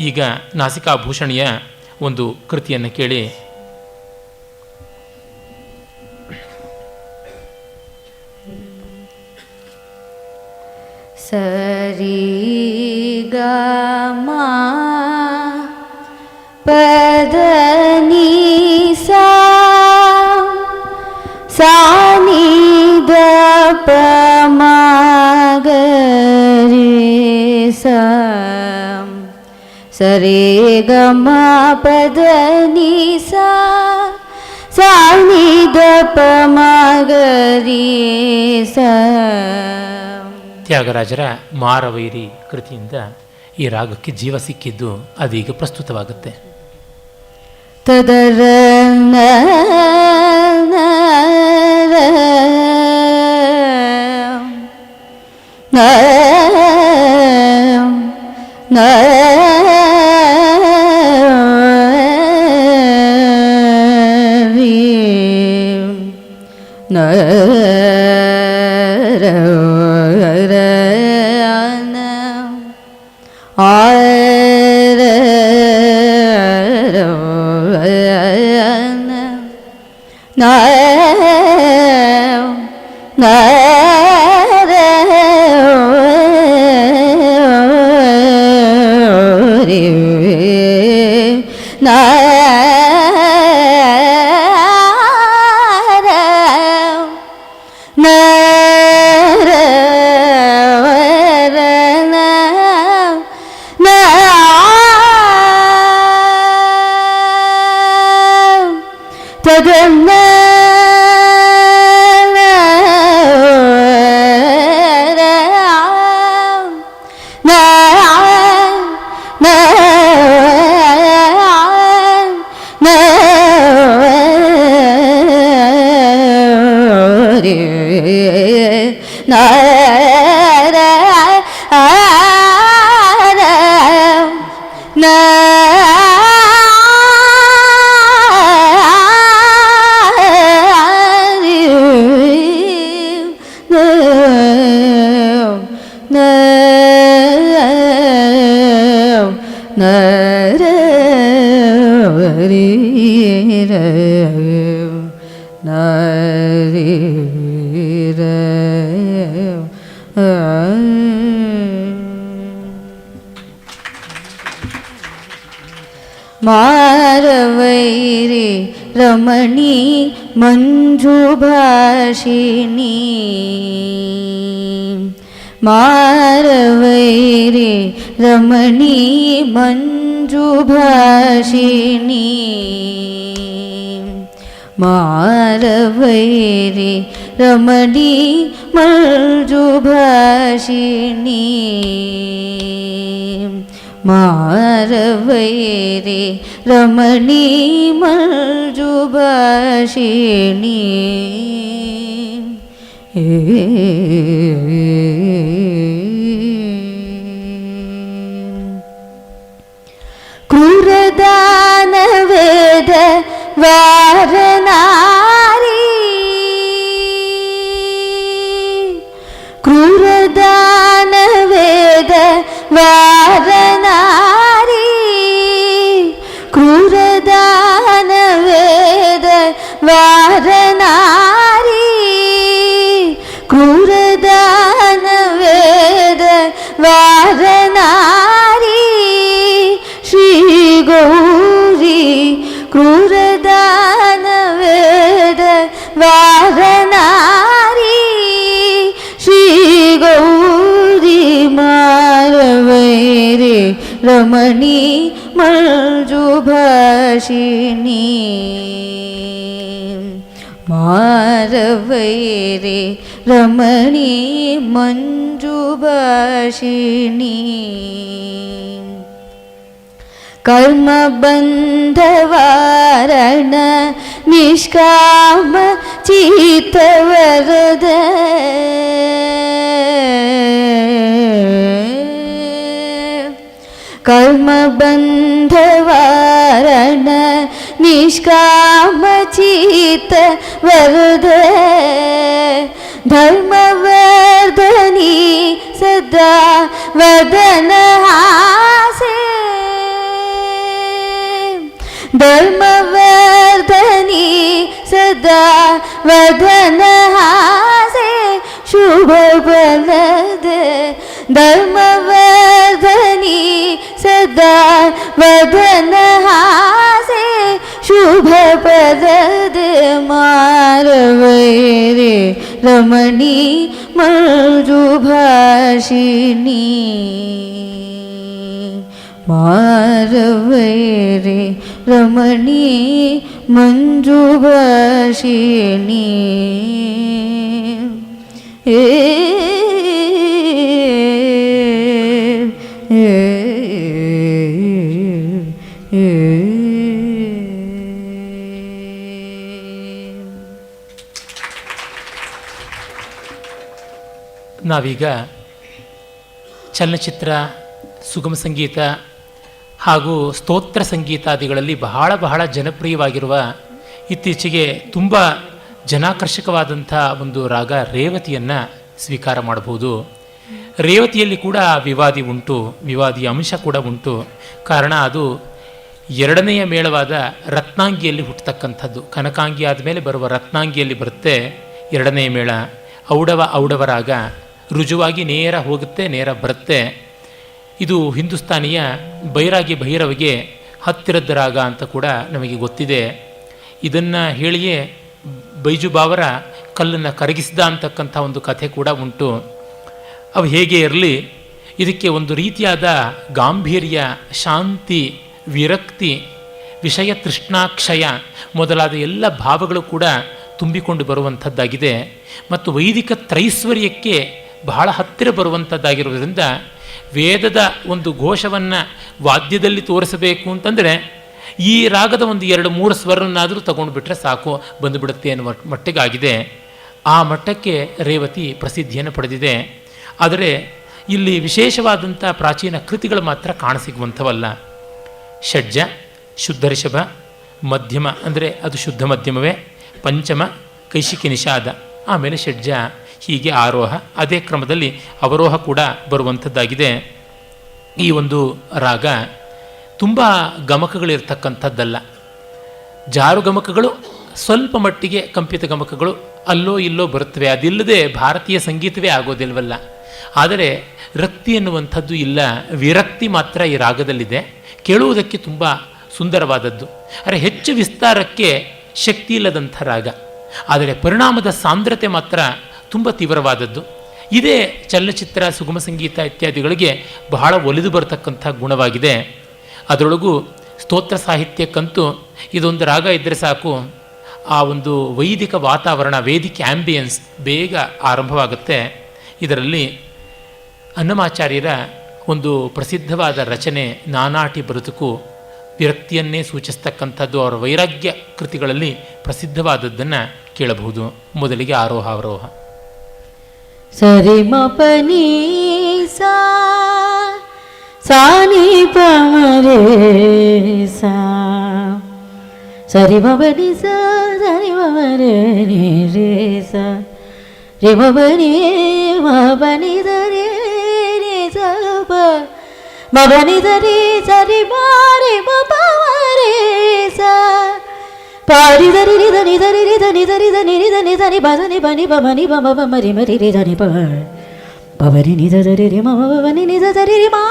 ಈಗ ನಾಸಿಕಾಭೂಷಣಿಯ ಒಂದು ಕೃತಿಯನ್ನು ಕೇಳಿ. ಸರಿ ಗ ಮ ಪದ ನಿ ಸಾ ಸಾ ನಿ ದ ಪ ಮ ಗ ರೆ ಸಾ ಸರಿ ಗ ಮ ಪದ ನಿ ಸಾ ಸಾ ನಿ ದ ಪ ಮ ಗ ರೆ ಸಾ. ತ್ಯಾಗರಾಜರ ಮಾರವೈರಿ ಕೃತಿಯಿಂದ ಈ ರಾಗಕ್ಕೆ ಜೀವ ಸಿಕ್ಕಿದ್ದು ಅದೀಗ ಪ್ರಸ್ತುತವಾಗುತ್ತೆ. ತದರ ನರಿ ಮಾರವೈರಿ ರಮಣಿ ಮಂಜುಭಾಷಿಣಿ ಮಾರವೈರಿ ರಮಣಿ ಮಂಜುಭಾಷಿಣಿ ಮಾರವೈರಿ ರಮಣಿ ಮಂಜುಭಾಷಿಣಿ ಮಾರವೈರಿ ರಮಣಿ ಮಂಜುಭಾಷಿಣಿ ಕ್ರೂರದಾನ ವೇದ ವಾರನಾರಿ ಕ್ರೂರದಾನ ವೇದ ವಾರನಾರಿ ಕ್ರೂರದಾನ ವೇದ ವಾರನಾರಿ ಕ್ರೂರದಾನ ವೇದ ವಾರನಾರಿ ಶ್ರೀ ಗೌರಿ ಕ್ರೂರದಾನ ವೇದ ವಾರನಾರಿ ಶ್ರೀ ಗೌರಿ ಮಾರವೈರಿ ರಮಣಿ ಮಂಜುಭಾಷಿಣಿ ಮಾರವೈರಿ ರಮಣಿ ಮಂಜುಭಾಷಿಣಿ ಕರ್ಮಬಂಧವಾರಣ ನಿಷ್ಕಾಮ ಚಿತ್ತವರದ ಕರ್ಮಬಂಧವಾರಣ ನಿಷ್ಕಾಮ ಚಿತ್ತವರದ ಧರ್ಮವರ್ಧನಿ ಸದಾ ವದನ ಹಾಸೆ ಧರ್ಮವರ್ಧನಿ ಸದಾ ವದನ ಹಾಸೆ ಶುಭ ಫಲದ ಧರ್ಮವರ್ಧನಿ ಸದಾ ವದನ ಹಾಸೆ ಶುಭ ಫಲದ ಮಾರವೈರಿ ರಮಣಿ ಮಂಜುಭಾಷಿಣಿ ಮಾರವೈರಿ ರಮಣಿ ಮಂಜುಭಾಷಿಣಿ ನಾವೀಗ ಚಲನಚಿತ್ರ, ಸುಗಮ ಸಂಗೀತ ಹಾಗೂ ಸ್ತೋತ್ರ ಸಂಗೀತಾದಿಗಳಲ್ಲಿ ಬಹಳ ಜನಪ್ರಿಯವಾಗಿರುವ ಇತ್ತೀಚೆಗೆ ತುಂಬ ಜನಾಕರ್ಷಕವಾದಂಥ ಒಂದು ರಾಗ ರೇವತಿಯನ್ನು ಸ್ವೀಕಾರ ಮಾಡಬಹುದು. ರೇವತಿಯಲ್ಲಿ ಕೂಡ ವಿವಾದಿ ಉಂಟು, ವಿವಾದಿ ಅಂಶ ಕೂಡ ಉಂಟು. ಕಾರಣ ಅದು ಎರಡನೆಯ ಮೇಳವಾದ ರತ್ನಾಂಗಿಯಲ್ಲಿ ಹುಟ್ಟತಕ್ಕಂಥದ್ದು. ಕನಕಾಂಗಿ ಆದಮೇಲೆ ಬರುವ ರತ್ನಾಂಗಿಯಲ್ಲಿ ಬರುತ್ತೆ ಎರಡನೆಯ ಮೇಳ. ಔಡವ ರಾಗ ರುಜುವಾಗಿ ನೇರ ಹೋಗುತ್ತೆ, ನೇರ ಬರುತ್ತೆ. ಇದು ಹಿಂದೂಸ್ತಾನಿಯ ಬೈರಾಗಿ ಭೈರವಿಗೆ ಹತ್ತಿರದ ರಾಗ ಅಂತ ಕೂಡ ನಮಗೆ ಗೊತ್ತಿದೆ. ಇದನ್ನು ಹೇಳಿಯೇ ಬೈಜು ಬಾವರ ಕಲ್ಲನ್ನು ಕರಗಿಸಿದ ಅಂತಕ್ಕಂಥ ಒಂದು ಕಥೆ ಕೂಡ ಉಂಟು. ಅವು ಹೇಗೆ ಇರಲಿ, ಇದಕ್ಕೆ ಒಂದು ರೀತಿಯಾದ ಗಾಂಭೀರ್ಯ, ಶಾಂತಿ, ವಿರಕ್ತಿ, ವಿಷಯ ತೃಷ್ಣಾಕ್ಷಯ ಮೊದಲಾದ ಎಲ್ಲ ಭಾವಗಳು ಕೂಡ ತುಂಬಿಕೊಂಡು ಬರುವಂಥದ್ದಾಗಿದೆ. ಮತ್ತು ವೈದಿಕ ತ್ರೈಶ್ವರ್ಯಕ್ಕೆ ಬಹಳ ಹತ್ತಿರ ಬರುವಂಥದ್ದಾಗಿರೋದ್ರಿಂದ ವೇದದ ಒಂದು ಘೋಷವನ್ನು ವಾದ್ಯದಲ್ಲಿ ತೋರಿಸಬೇಕು ಅಂತಂದರೆ ಈ ರಾಗದ ಒಂದು 2-3 ಸ್ವರನ್ನಾದರೂ ತಗೊಂಡು ಬಿಟ್ಟರೆ ಸಾಕು, ಬಂದುಬಿಡುತ್ತೆ ಅನ್ನುವ ಮಟ್ಟಿಗಾಗಿದೆ. ಆ ಮಟ್ಟಕ್ಕೆ ರೇವತಿ ಪ್ರಸಿದ್ಧಿಯನ್ನು ಪಡೆದಿದೆ. ಆದರೆ ಇಲ್ಲಿ ವಿಶೇಷವಾದಂಥ ಪ್ರಾಚೀನ ಕೃತಿಗಳು ಮಾತ್ರ ಕಾಣಸಿಗುವಂಥವಲ್ಲ. ಷಡ್ಜ, ಶುದ್ಧ ರಿಷಭ, ಮಧ್ಯಮ ಅಂದರೆ ಅದು ಶುದ್ಧ ಮಧ್ಯಮವೇ, ಪಂಚಮ, ಕೈಶಿಕಿ ನಿಷಾದ, ಆಮೇಲೆ ಷಡ್ಜ, ಹೀಗೆ ಆರೋಹ, ಅದೇ ಕ್ರಮದಲ್ಲಿ ಅವರೋಹ ಕೂಡ ಬರುವಂಥದ್ದಾಗಿದೆ. ಈ ಒಂದು ರಾಗ ತುಂಬ ಗಮಕಗಳಿರ್ತಕ್ಕಂಥದ್ದಲ್ಲ. ಜಾರು ಗಮಕಗಳು ಸ್ವಲ್ಪ ಮಟ್ಟಿಗೆ ಕಂಪಿತ ಗಮಕಗಳು ಅಲ್ಲೋ ಇಲ್ಲೋ ಬರುತ್ತವೆ. ಅದಿಲ್ಲದೆ ಭಾರತೀಯ ಸಂಗೀತವೇ ಆಗೋದಿಲ್ವಲ್ಲ. ಆದರೆ ರಕ್ತಿ ಎನ್ನುವಂಥದ್ದು ಇಲ್ಲ, ವಿರಕ್ತಿ ಮಾತ್ರ ಈ ರಾಗದಲ್ಲಿದೆ. ಕೇಳುವುದಕ್ಕೆ ತುಂಬ ಸುಂದರವಾದದ್ದು. ಆದರೆ ಹೆಚ್ಚು ವಿಸ್ತಾರಕ್ಕೆ ಶಕ್ತಿ ಇಲ್ಲದಂಥ ರಾಗ, ಆದರೆ ಪರಿಣಾಮದ ಸಾಂದ್ರತೆ ಮಾತ್ರ ತುಂಬ ತೀವ್ರವಾದದ್ದು. ಇದೇ ಚಲನಚಿತ್ರ, ಸುಗಮ ಸಂಗೀತ ಇತ್ಯಾದಿಗಳಿಗೆ ಬಹಳ ಒಲಿದು ಬರತಕ್ಕಂಥ ಗುಣವಾಗಿದೆ. ಅದರೊಳಗೂ ಸ್ತೋತ್ರ ಸಾಹಿತ್ಯಕ್ಕಂತೂ ಇದೊಂದು ರಾಗ ಇದ್ದರೆ ಸಾಕು, ಆ ಒಂದು ವೈದಿಕ ವಾತಾವರಣ, ವೇದಿಕೆ ಆ್ಯಂಬಿಯನ್ಸ್ ಬೇಗ ಆರಂಭವಾಗುತ್ತೆ. ಇದರಲ್ಲಿ ಅನ್ನಮಾಚಾರ್ಯರ ಒಂದು ಪ್ರಸಿದ್ಧವಾದ ರಚನೆ ನಾನಾಟಿ ಬದುಕು ವಿರಕ್ತಿಯನ್ನೇ ಸೂಚಿಸ್ತಕ್ಕಂಥದ್ದು. ಅವರ ವೈರಾಗ್ಯ ಕೃತಿಗಳಲ್ಲಿ ಪ್ರಸಿದ್ಧವಾದದ್ದನ್ನು ಕೇಳಬಹುದು. ಮೊದಲಿಗೆ ಆರೋಹ ಅವರೋಹ. ಸರಿ ಮ ಪನಿ ಸಾ ಸಾನಿ ಪಮರೆ ಸಾ ಸರಿ ಮ ಪನಿ ಸಾ ಸರಿ ಮ ಮರೆ ನಿ ರೇ ಸಾ ರಿ ಮ ಪನಿ ಮ ಪನಿ ದ ರೇ ನಿ ಸ ಪ ಮ ಪನಿ ದ ರೇ ಸರಿ ಮ ರಿ ಮ ಪ ಮ ರೇ ಸಾ ಪಾರಿ ಧರಿ ರಿ ಧನಿ ಧರಿ ರಿ ಧನಿ ಧರಿ ಧನಿ ರಿ ಧನಿ ಧನಿ ಬ ಧನಿ ಬನಿ ಬ ಮನಿ ಬ ಮ ಬ ಮರಿ ಮರಿ ರಿ ಧನಿ ಪ ಬರಿ ನಿ ಧ ಧರಿ ರಿ ಮ ಮ ಬ ನಿ ನಿ ಧ ಧರಿ ರಿ ಮಾ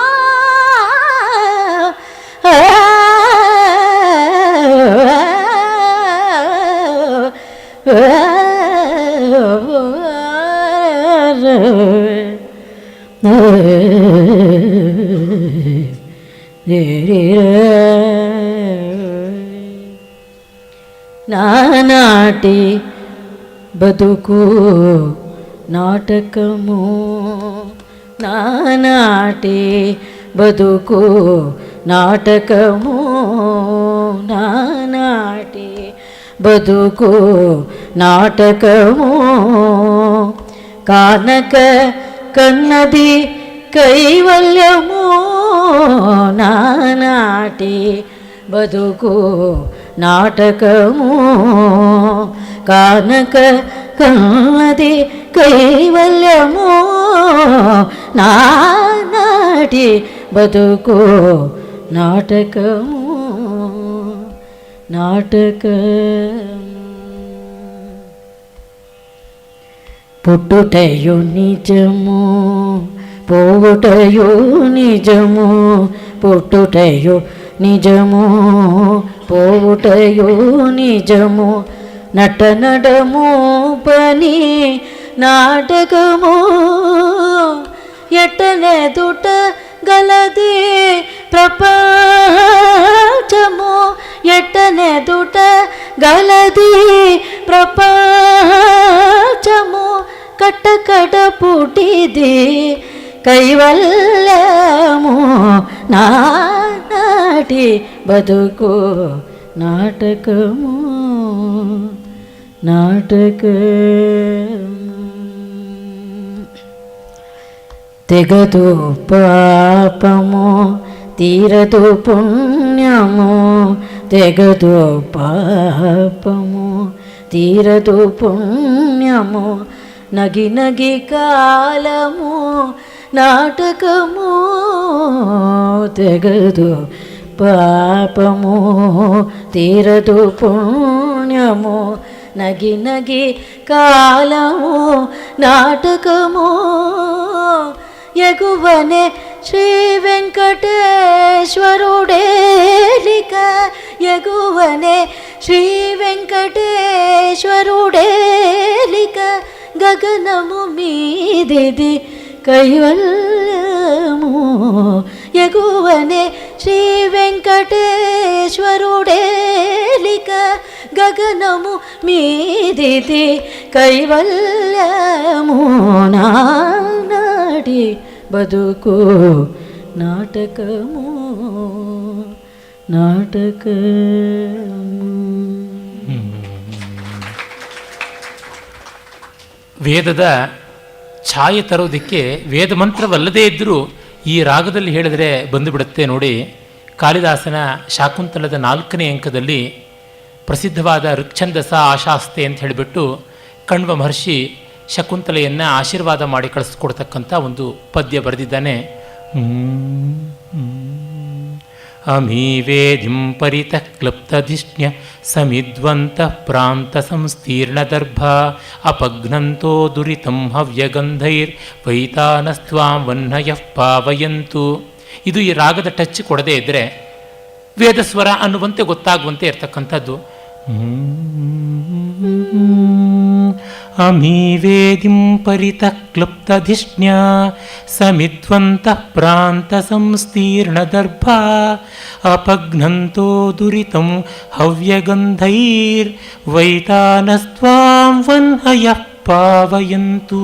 నానాటి బతుకు నాటకము, నానాటి బతుకు నాటకము, నానాటి బతుకు నాటకము, కానక కన్నది కైవల్యము, నానాటి బతుకు నాటకము, కానక కన్నది కైవల్యము, నానాటి బతుకు నాటకము, నాటకము. పుట్టుటయు నిజము, పోవుటయు నిజము, పుట్టుటయు నిజము, పోవుటయు నిజము, నట నడము పని నాటకము, ఎట్టనెదుట గలది ప్రపంచము, ఎట్టనెదుట గలది ప్రపంచము, కట్టకడ పుటిది కైవల్యము, నానాటి బతుకు నాటకము, నాటకము. తెగదు పాపము తీరదు పుణ్యము, తెగదు పాపము తీరదు పుణ్యము, నగి నగి కాలము నాటకము, తెగదు పాపము తీరదు పుణ్యము, నగి నగి కాలము నాటకము, ఎగువనే శ్రీ వెంకటేశ్వరుడేలిక, ఎగువనే శ్రీ వెంకటేశ్వరుడేలిక, గగనము మీదిది కైవల్యము, ఎగువనే శ్రీ వెంకటేశ్వరుడేలిక, గగనము మీదిది కైవల్యము, నానాటి బతుకు నాటకము, నాటకము. ವೇದದ ಛಾಯೆ ತರೋದಕ್ಕೆ ವೇದ ಮಂತ್ರವಲ್ಲದೇ ಇದ್ದರೂ ಈ ರಾಗದಲ್ಲಿ ಹೇಳಿದರೆ ಬಂದುಬಿಡುತ್ತೆ ನೋಡಿ. ಕಾಳಿದಾಸನ ಶಾಕುಂತಲದ 4ನೇ ಅಂಕದಲ್ಲಿ ಪ್ರಸಿದ್ಧವಾದ ಋಚ್ಛಂದಸ ಆಶಾಸ್ತೆ ಅಂತ ಹೇಳಿಬಿಟ್ಟು ಕಣ್ವ ಮಹರ್ಷಿ ಶಕುಂತಲೆಯನ್ನು ಆಶೀರ್ವಾದ ಮಾಡಿ ಕಳಿಸ್ಕೊಡ್ತಕ್ಕಂಥ ಒಂದು ಪದ್ಯ ಬರೆದಿದ್ದಾನೆ. ಅಮೀವೇದಿಂ ಪರಿತಃ ಕ್ಲುಪ್ತಧಿಷ್ಣ್ಯ ಸಮಿದ್ವಂತಃ ಪ್ರಾಂತ ಸಂಸ್ತೀರ್ಣದರ್ಭ ಅಪಘ್ನಂತೋ ದುರಿತಂ ಹವ್ಯಗಂಧೈರ್ ವೈತಾನಸ್ತ್ವಾಂ ವಹ್ನಯಃ ಪಾವಯಂತು. ಇದು ಈ ರಾಗದ ಟಚ್ ಕೊಡದೇ ಇದ್ದರೆ ವೇದಸ್ವರ ಅನ್ನುವಂತೆ ಗೊತ್ತಾಗುವಂತೆ ಇರ್ತಕ್ಕಂಥದ್ದು. ಅಮೀವೇದಿಂ ಪರಿತಃ ಕ್ಲುಪ್ತಧಿಷ್ಣ್ಯ ಸಮಿದ್ವಂತಃ ಪ್ರಾಂತ ಸಂಸ್ತೀರ್ಣದರ್ಭ ಅಪಘ್ನಂತೋ ದುರಿತಂ ಹವ್ಯಗಂಧೈರ್ ವೈತಾನಸ್ತ್ವಾಂ ವಹ್ನಯಃ ಪಾವಯಂತು.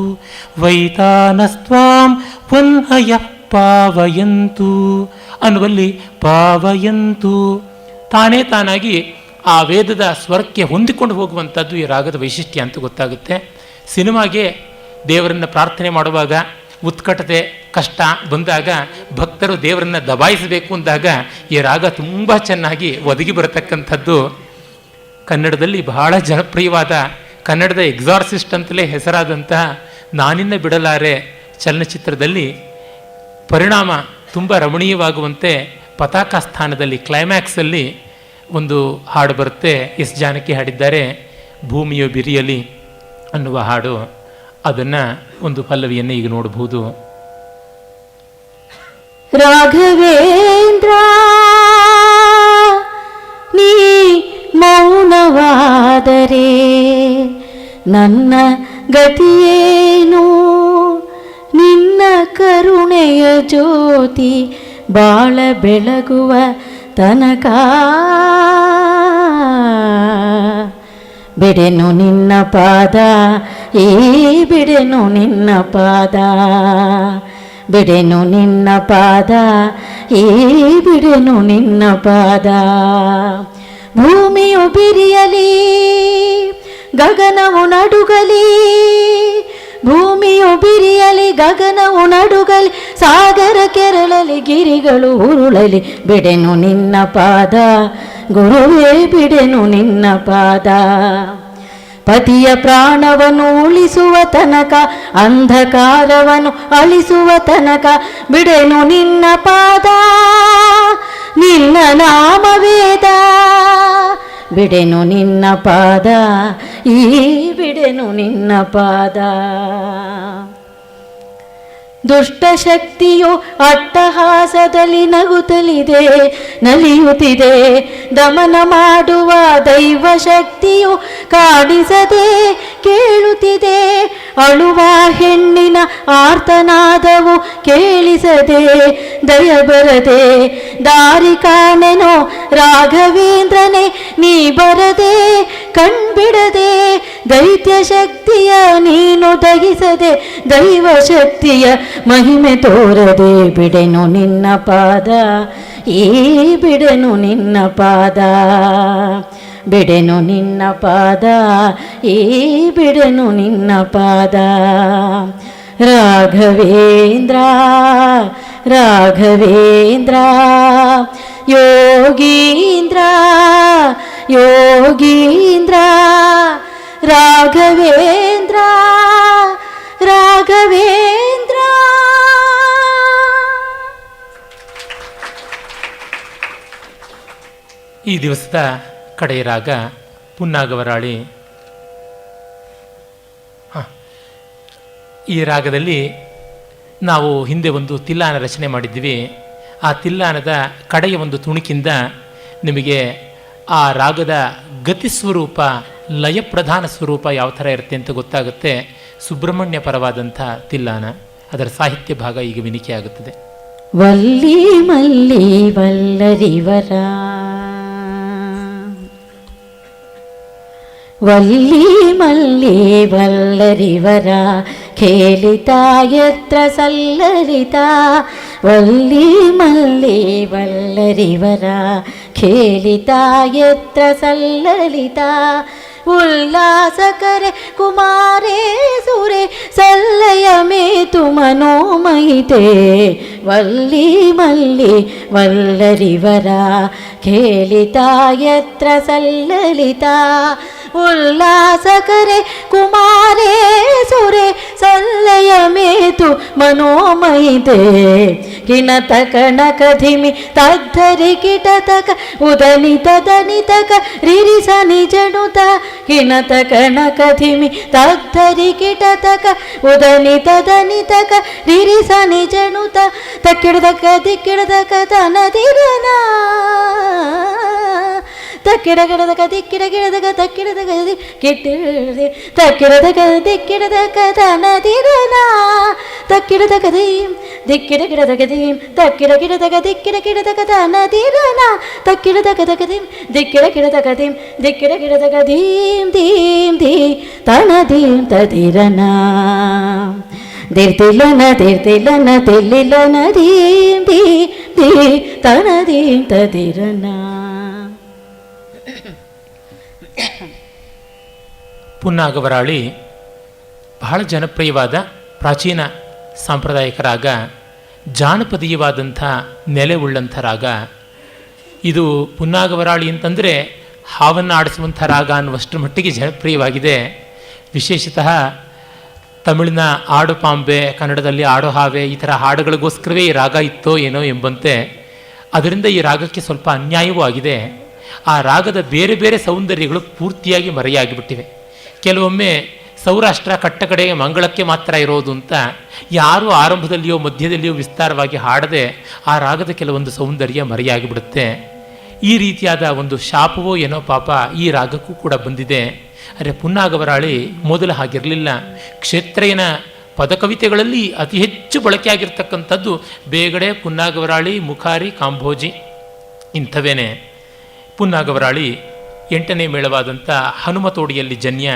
ವೈತಾನಸ್ತ್ವಾಂ ವಹ್ನಯಃ ಪಾವಯಂತು ಅನ್ನುವಲ್ಲಿ ಪಾವಯಂತು ತಾನೇ ತಾನಾಗಿ ಆ ವೇದದ ಸ್ವರಕ್ಕೆ ಹೊಂದಿಕೊಂಡು ಹೋಗುವಂಥದ್ದು ಈ ರಾಗದ ವೈಶಿಷ್ಟ್ಯ ಅಂತ ಗೊತ್ತಾಗುತ್ತೆ. ಸಿನಿಮಾಗೆ ದೇವರನ್ನು ಪ್ರಾರ್ಥನೆ ಮಾಡುವಾಗ ಉತ್ಕಟತೆ ಕಷ್ಟ ಬಂದಾಗ ಭಕ್ತರು ದೇವರನ್ನು ದಬಾಯಿಸಬೇಕು ಅಂದಾಗ ಈ ರಾಗ ತುಂಬ ಚೆನ್ನಾಗಿ ಒದಗಿ ಬರತಕ್ಕಂಥದ್ದು. ಕನ್ನಡದಲ್ಲಿ ಬಹಳ ಜನಪ್ರಿಯವಾದ ಕನ್ನಡದ ಎಕ್ಸಾರ್ಸಿಸ್ಟ್ ಅಂತಲೇ ಹೆಸರಾದಂತಹ ನಾನಿನ್ನ ಬಿಡಲಾರೆ ಚಲನಚಿತ್ರದಲ್ಲಿ ಪರಿಣಾಮ ತುಂಬ ರಮಣೀಯವಾಗುವಂತೆ ಪತಾಕ ಸ್ಥಾನದಲ್ಲಿ ಕ್ಲೈಮ್ಯಾಕ್ಸಲ್ಲಿ ಒಂದು ಹಾಡು ಬರುತ್ತೆ. ಎಸ್ ಜಾನಕಿ ಹಾಡಿದ್ದಾರೆ, ಭೂಮಿಯು ಬಿರಿಯಲಿ ಅನ್ನುವ ಹಾಡು. ಅದನ್ನು ಒಂದು ಪಲ್ಲವಿಯನ್ನು ಈಗ ನೋಡಬಹುದು. ರಾಘವೇಂದ್ರ ನೀ ಮೌನವಾದರೆ ನನ್ನ ಗತಿಯೇನು, ನಿನ್ನ ಕರುಣೆಯ ಜ್ಯೋತಿ ಬಾಳ ಬೆಳಗುವ ತನಕ ಬಿಡೆನು ನಿನ್ನ ಪಾದ, ಈ ಬಿಡೆನು ನಿನ್ನ ಪಾದ, ಬಿಡೆನು ನಿನ್ನ ಪಾದ, ಈ ಬಿಡೆನು ನಿನ್ನ ಪಾದ. ಭೂಮಿಯು ಬಿರಿಯಲಿ ಗಗನವು ನಡುಗಲಿ, ಭೂಮಿಯು ಬಿರಿಯಲಿ ಗಗನವು ನಡುಗಲಿ, ಸಾಗರ ಕೆರಳಲಿ ಗಿರಿಗಳು ಉರುಳಲಿ, ಬಿಡೆನು ನಿನ್ನ ಪಾದ ಗುರುವೇ ಬಿಡೆನು ನಿನ್ನ ಪಾದ. ಪತಿಯ ಪ್ರಾಣವನ್ನು ಉಳಿಸುವ ತನಕ, ಅಂಧಕಾರವನ್ನು ಅಳಿಸುವ ತನಕ ಬಿಡೆನು ನಿನ್ನ ಪಾದ, ನಿನ್ನ ನಾಮವೇದ, ಬಿಡೆನು ನಿನ್ನ ಪಾದ, ಈ ಬಿಡೆನು ನಿನ್ನ ಪಾದ. ದುಷ್ಟಶಕ್ತಿಯು ಅಟ್ಟಹಾಸದಲ್ಲಿ ನಗುತ್ತಲಿದೆ, ನಲಿಯುತ್ತಿದೆ, ದಮನ ಮಾಡುವ ದೈವ ಶಕ್ತಿಯು ಕಾಣಿಸದೆ ಕೇಳುತ್ತಿದೆ, ಅಳುವ ಹೆಣ್ಣಿನ ಆರ್ತನಾದವು ಕೇಳಿಸದೆ ದಯ ಬರದೆ ದಾರಿ ಕಾಣೆನೋ ರಾಘವೇಂದ್ರನೇ, ನೀ ಬರದೆ ಕಣ್ಬಿಡದೆ ದೈತ್ಯ ಶಕ್ತಿಯ ನೀನು ದಗಿಸದೆ, ದೈವ ಶಕ್ತಿಯ ಮಹಿಮೆ ತೋರದೆ ಬಿಡೆನು ನಿನ್ನ ಪಾದ, ಈ ಬಿಡೆನು ನಿನ್ನ ಪಾದ, ಬಿಡೆನು ನಿನ್ನ ಪಾದ, ಈ ಬಿಡೆನು ನಿನ್ನ ಪಾದ. ರಾಘವೇಂದ್ರ ರಾಘವೇಂದ್ರ ಯೋಗೀಂದ್ರ ಯೋಗೀಂದ್ರ ರಾಘವೇಂದ್ರ ರಾಘವೇಂದ್ರ. ಈ ದಿವಸದ ಕಡೆಯ ರಾಗ ಪುನ್ನಾಗವರಾಳಿ. ಈ ರಾಗದಲ್ಲಿ ನಾವು ಹಿಂದೆ ಒಂದು ತಿಲ್ಲಾನ ರಚನೆ ಮಾಡಿದ್ವಿ. ಆ ತಿಲ್ಲಾನದ ಕಡೆಯ ಒಂದು ತುಣುಕಿಂದ ನಿಮಗೆ ಆ ರಾಗದ ಗತಿ ಸ್ವರೂಪ, ಲಯ ಪ್ರಧಾನ ಸ್ವರೂಪ ಯಾವ ಥರ ಇರುತ್ತೆ ಅಂತ ಗೊತ್ತಾಗುತ್ತೆ. ಸುಬ್ರಹ್ಮಣ್ಯ ಪರವಾದಂಥ ತಿಲ್ಲಾನ, ಅದರ ಸಾಹಿತ್ಯ ಭಾಗ ಈಗ ವಿನಿಕೆ ಆಗುತ್ತದೆ. ವಲ್ಲಿ ಮಲ್ಲಿ ವಲ್ಲರಿವರ, ವಲ್ಲಿ ಮಲ್ಲಿ ವಲ್ಲರಿವರ ಖೇಲಿತಾ ಯತ್ರ ಸಲ್ಲರಿತಾ, ವಲ್ಲಿ ಮಲ್ಲಿ ವಲ್ಲರಿವರ ಖೇಲಿತಾ ಯತ್ರ ಸಲ್ಲಲಿತಾ, ಉಲ್ಲಾಸಕರೆ ಕುಮಾರೇ ಸುರೆ ಸಲ್ಲಯ ಮೇತು ಮನೋಮಯಿತೆ, ವಲ್ಲಿ ಮಲ್ಲಿ ವಲ್ಲರಿವರ ಖೇಲಿತಾ ಯತ್ರ ಸಲ್ಲಲಿತಾ, ಉಲ್ಲಾಸಕರೆ ಕುಮಾರೇ ಸುರೆ ಸಲ್ಲಯ ಮೇತು ಮನೋಮಯಿತೆ ಕಿಣತ ಕಣಕ ಧಿಮಿ ತದ್ಧರಿ ಕಿಟತಕ ಉದನಿತ ದನಿತಕ ರಿರಿಸ ನಿಜನುತ ಕಿಣತ ಕಣಕ ಧಿಮಿ ತದ್ಧರಿ ಕಿಟತಕ ಉದನಿತ ದನಿತಕ ರಿರಿಸ ನಿಜನುತ ತಕ್ಕಿಡದಕ ದಿಕ್ಕಿಡದಕ ತನದಿರನ ತಕ್ಕಿಡಗಿಡದಕ ದಿಕ್ಕಿಡಗಿಡದಕ ತಕ್ಕಿಡದಕ ಕಿಟ್ಟಿರದೆ ತಕ್ಕಿಡದಕ ದಿಕ್ಕಿಡದಕ ತನದಿರನ ತಕ್ಕಿಡದಕ ದೀಂ ದಿಕ್ಕಿಡಗಿಡದಕ ದೀಂ ತಕ್ಕಿಡಗಿಡದಕ ದಿಕ್ಕಿಡಗಿಡದಕ ತನದಿರನ ತಕ್ಕಿಡದಕ ದೀಂ ದಿಕ್ಕಿಡಗಿಡದಕ ದೀಂ ದಿಕ್ಕಿಡಗಿಡದಕ ದೀಂ ದೀಂ ದೀ ತನದೀಂ ತದಿರನ ದಿರ್ತಿಲನ ದಿರ್ತಿಲನ ತಿಲ್ಲಿಲನ ದೀಂ ದೀ ದೀ ತನದೀಂ ತದಿರನ. ಪುನ್ನಾಗವರಾಳಿ ಬಹಳ ಜನಪ್ರಿಯವಾದ ಪ್ರಾಚೀನ ಸಾಂಪ್ರದಾಯಿಕ ರಾಗ, ಜಾನಪದೀಯವಾದಂಥ ನೆಲೆ ಉಳ್ಳಂಥ ರಾಗ ಇದು. ಪುನ್ನಾಗವರಾಳಿ ಅಂತಂದರೆ ಹಾವನ್ನು ಆಡಿಸುವಂಥ ರಾಗ ಅನ್ನುವಷ್ಟರ ಮಟ್ಟಿಗೆ ಜನಪ್ರಿಯವಾಗಿದೆ. ವಿಶೇಷತಃ ತಮಿಳಿನ ಆಡು ಪಾಂಬೆ, ಕನ್ನಡದಲ್ಲಿ ಆಡು ಹಾವೆ, ಈ ಥರ ಹಾಡುಗಳಿಗೋಸ್ಕರವೇ ಈ ರಾಗ ಇತ್ತೋ ಏನೋ ಎಂಬಂತೆ. ಅದರಿಂದ ಈ ರಾಗಕ್ಕೆ ಸ್ವಲ್ಪ ಅನ್ಯಾಯವೂ ಆಗಿದೆ. ಆ ರಾಗದ ಬೇರೆ ಬೇರೆ ಸೌಂದರ್ಯಗಳು ಪೂರ್ತಿಯಾಗಿ ಮರೆಯಾಗಿಬಿಟ್ಟಿವೆ. ಕೆಲವೊಮ್ಮೆ ಸೌರಾಷ್ಟ್ರ ಕಟ್ಟಕಡೆಗೆ ಮಂಗಳಕ್ಕೆ ಮಾತ್ರ ಇರೋದು ಅಂತ ಯಾರೂ ಆರಂಭದಲ್ಲಿಯೋ ಮಧ್ಯದಲ್ಲಿಯೋ ವಿಸ್ತಾರವಾಗಿ ಹಾಡದೆ ಆ ರಾಗದ ಕೆಲವೊಂದು ಸೌಂದರ್ಯ ಮರೆಯಾಗಿಬಿಡುತ್ತೆ. ಈ ರೀತಿಯಾದ ಒಂದು ಶಾಪವೋ ಏನೋ ಪಾಪ ಈ ರಾಗಕ್ಕೂ ಕೂಡ ಬಂದಿದೆ. ಆದರೆ ಪುನ್ನಾಗವರಾಳಿ ಮೊದಲು ಹಾಗಿರಲಿಲ್ಲ. ಕ್ಷೇತ್ರಯನ ಪದಕವಿತೆಗಳಲ್ಲಿ ಅತಿ ಹೆಚ್ಚು ಬಳಕೆಯಾಗಿರ್ತಕ್ಕಂಥದ್ದು ಬೇಗಡೆ, ಪುನ್ನಾಗವರಾಳಿ, ಮುಖಾರಿ, ಕಾಂಬೋಜಿ ಇಂಥವೇನೆ. ಪುನ್ನಾಗವರಾಳಿ 8ನೇ ಮೇಳವಾದಂಥ ಹನುಮತೋಡಿಯಲ್ಲಿ ಜನ್ಯ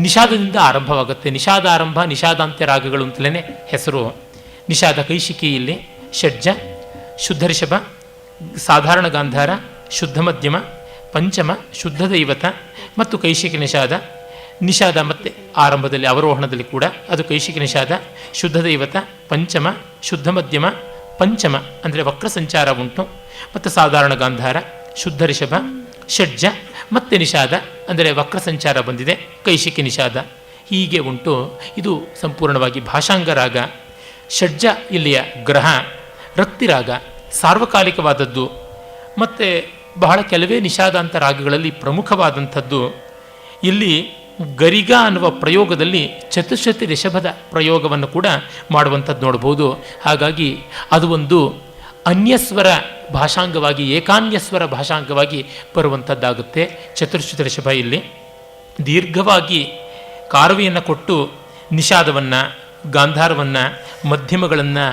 ನಿಷಾದದಿಂದ ಆರಂಭವಾಗುತ್ತೆ. ನಿಷಾದ ಆರಂಭ, ನಿಷಾದಾಂತ್ಯ ರಾಗಗಳು ಅಂತಲೇ ಹೆಸರು. ನಿಷಾದ ಕೈಶಿಕಿಯಲ್ಲಿ ಷಡ್ಜ, ಶುದ್ಧ ರಿಷಭ, ಸಾಧಾರಣ ಗಾಂಧಾರ, ಶುದ್ಧ ಮಧ್ಯಮ, ಪಂಚಮ, ಶುದ್ಧ ದೈವತ ಮತ್ತು ಕೈಶಿಕಿ ನಿಷಾದ. ನಿಷಾದ ಮತ್ತು ಆರಂಭದಲ್ಲಿ ಅವರೋಹಣದಲ್ಲಿ ಕೂಡ ಅದು ಕೈಶಿಕಿ ನಿಷಾದ, ಶುದ್ಧ ದೈವತ, ಪಂಚಮ, ಶುದ್ಧ ಮಧ್ಯಮ, ಪಂಚಮ ಅಂದರೆ ವಕ್ರ ಸಂಚಾರ ಉಂಟು, ಮತ್ತು ಸಾಧಾರಣ ಗಾಂಧಾರ, ಶುದ್ಧ ರಿಷಭ, ಷಡ್ಜ ಮತ್ತು ನಿಷಾದ ಅಂದರೆ ವಕ್ರ ಸಂಚಾರ ಬಂದಿದೆ, ಕೈಶಿಕಿ ನಿಷಾದ ಹೀಗೆ ಉಂಟು. ಇದು ಸಂಪೂರ್ಣವಾಗಿ ಭಾಷಾಂಗ ರಾಗ. ಷಡ್ಜ ಇಲ್ಲಿಯ ಗ್ರಹ, ರಕ್ತಿರಾಗ ಸಾರ್ವಕಾಲಿಕವಾದದ್ದು ಮತ್ತು ಬಹಳ ಕೆಲವೇ ನಿಷಾದಾಂತ ರಾಗಗಳಲ್ಲಿ ಪ್ರಮುಖವಾದಂಥದ್ದು. ಇಲ್ಲಿ ಗರಿಗ ಅನ್ನುವ ಪ್ರಯೋಗದಲ್ಲಿ ಚತುಶ್ರುತಿ ರಿಷಭದ ಪ್ರಯೋಗವನ್ನು ಕೂಡ ಮಾಡುವಂಥದ್ದು ನೋಡ್ಬೋದು. ಹಾಗಾಗಿ ಅದು ಒಂದು ಅನ್ಯಸ್ವರ ಭಾಷಾಂಗವಾಗಿ, ಏಕಾನ್ಯಸ್ವರ ಭಾಷಾಂಗವಾಗಿ ಬರುವಂಥದ್ದಾಗುತ್ತೆ. ಚತುಶ್ರುತಿ ರಿಷಭ ಇಲ್ಲಿ ದೀರ್ಘವಾಗಿ ಕಾರವೆಯನ್ನು ಕೊಟ್ಟು ನಿಷಾದವನ್ನು, ಗಾಂಧಾರವನ್ನು, ಮಧ್ಯಮಗಳನ್ನು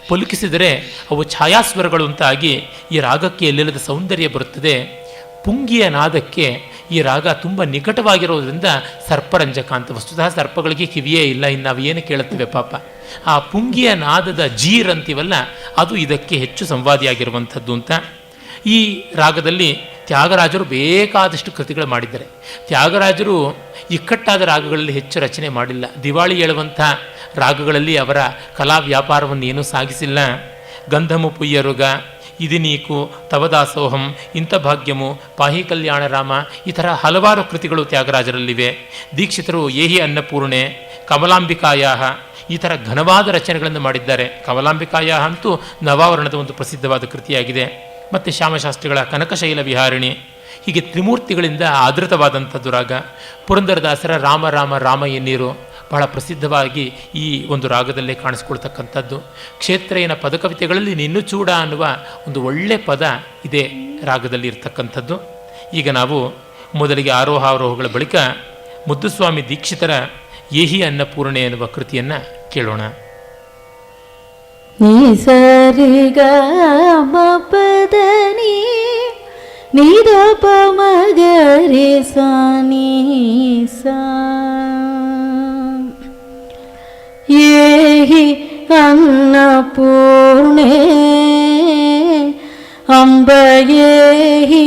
ಪಲುಕಿಸಿದರೆ ಅವು ಛಾಯಾಸ್ವರಗಳು ಅಂತಾಗಿ ಈ ರಾಗಕ್ಕೆ ಎಲ್ಲೆಲ್ಲದ ಸೌಂದರ್ಯ ಬರುತ್ತದೆ. ಪುಂಗಿಯ ನಾದಕ್ಕೆ ಈ ರಾಗ ತುಂಬ ನಿಕಟವಾಗಿರೋದ್ರಿಂದ ಸರ್ಪರಂಜಕ ಅಂತ. ವಸ್ತುತಃ ಸರ್ಪಗಳಿಗೆ ಕಿವಿಯೇ ಇಲ್ಲ, ಇನ್ನು ನಾವು ಏನು ಕೇಳುತ್ತೇವೆ ಪಾಪ. ಆ ಪುಂಗಿಯ ನಾದದ ಜೀರ್ ಅಂತೀವಲ್ಲ, ಅದು ಇದಕ್ಕೆ ಹೆಚ್ಚು ಸಂವಾದಿಯಾಗಿರುವಂಥದ್ದು ಅಂತ. ಈ ರಾಗದಲ್ಲಿ ತ್ಯಾಗರಾಜರು ಬೇಕಾದಷ್ಟು ಕೃತಿಗಳು ಮಾಡಿದ್ದಾರೆ. ತ್ಯಾಗರಾಜರು ಇಕ್ಕಟ್ಟಾದ ರಾಗಗಳಲ್ಲಿ ಹೆಚ್ಚು ರಚನೆ ಮಾಡಿಲ್ಲ. ದಿವಾಳಿ ಹೇಳುವಂಥ ರಾಗಗಳಲ್ಲಿ ಅವರ ಕಲಾ ವ್ಯಾಪಾರವನ್ನು ಏನೂ ಸಾಗಿಸಿಲ್ಲ. ಗಂಧಮು ಪುಯ್ಯರುಗ, ಇದಿನೀಕು, ತವದಾಸೋಹಂ, ಇಂಥ ಭಾಗ್ಯಮು, ಪಾಹಿ ಕಲ್ಯಾಣ ರಾಮ, ಈ ಥರ ಹಲವಾರು ಕೃತಿಗಳು ತ್ಯಾಗರಾಜರಲ್ಲಿವೆ. ದೀಕ್ಷಿತರು ಏಹಿ ಅನ್ನಪೂರ್ಣೆ, ಕಮಲಾಂಬಿಕಾಯ, ಈ ಥರ ಘನವಾದ ರಚನೆಗಳನ್ನು ಮಾಡಿದ್ದಾರೆ. ಕಮಲಾಂಬಿಕಾಯ ಅಂತೂ ನವಾವರಣದ ಒಂದು ಪ್ರಸಿದ್ಧವಾದ ಕೃತಿಯಾಗಿದೆ. ಮತ್ತು ಶ್ಯಾಮಶಾಸ್ತ್ರಿಗಳ ಕನಕಶೈಲ ವಿಹಾರಿಣಿ, ಹೀಗೆ ತ್ರಿಮೂರ್ತಿಗಳಿಂದ ಆದೃತವಾದಂಥದ್ದು ರಾಗ. ಪುರಂದರದಾಸರ ರಾಮ ರಾಮ ರಾಮ ಎನ್ನೀರು ಬಹಳ ಪ್ರಸಿದ್ಧವಾಗಿ ಈ ಒಂದು ರಾಗದಲ್ಲೇ ಕಾಣಿಸ್ಕೊಳ್ತಕ್ಕಂಥದ್ದು. ಕ್ಷೇತ್ರಯನ ಪದಕವಿತೆಗಳಲ್ಲಿ ನಿನ್ನು ಚೂಡ ಅನ್ನುವ ಒಂದು ಒಳ್ಳೆ ಪದ ಇದೇ ರಾಗದಲ್ಲಿ ಇರ್ತಕ್ಕಂಥದ್ದು. ಈಗ ನಾವು ಮೊದಲಿಗೆ ಆರೋಹಾವರೋಹಗಳ ಬಳಿಕ ಮುದ್ದುಸ್ವಾಮಿ ದೀಕ್ಷಿತರ ಏಹಿ ಅನ್ನಪೂರ್ಣೆ ಎನ್ನುವ ಕೃತಿಯನ್ನು ಕೇಳೋಣ. ನೀ ಸರಿ ಗ ಮ ಪದ ನೀ ದ ಪ ಮ ಗ ರೆ ಸಾ ನೀ ಸಾ ಏಹಿ ಅನ್ನಪೂರ್ಣೆ ಅಂಬ ಏಹಿ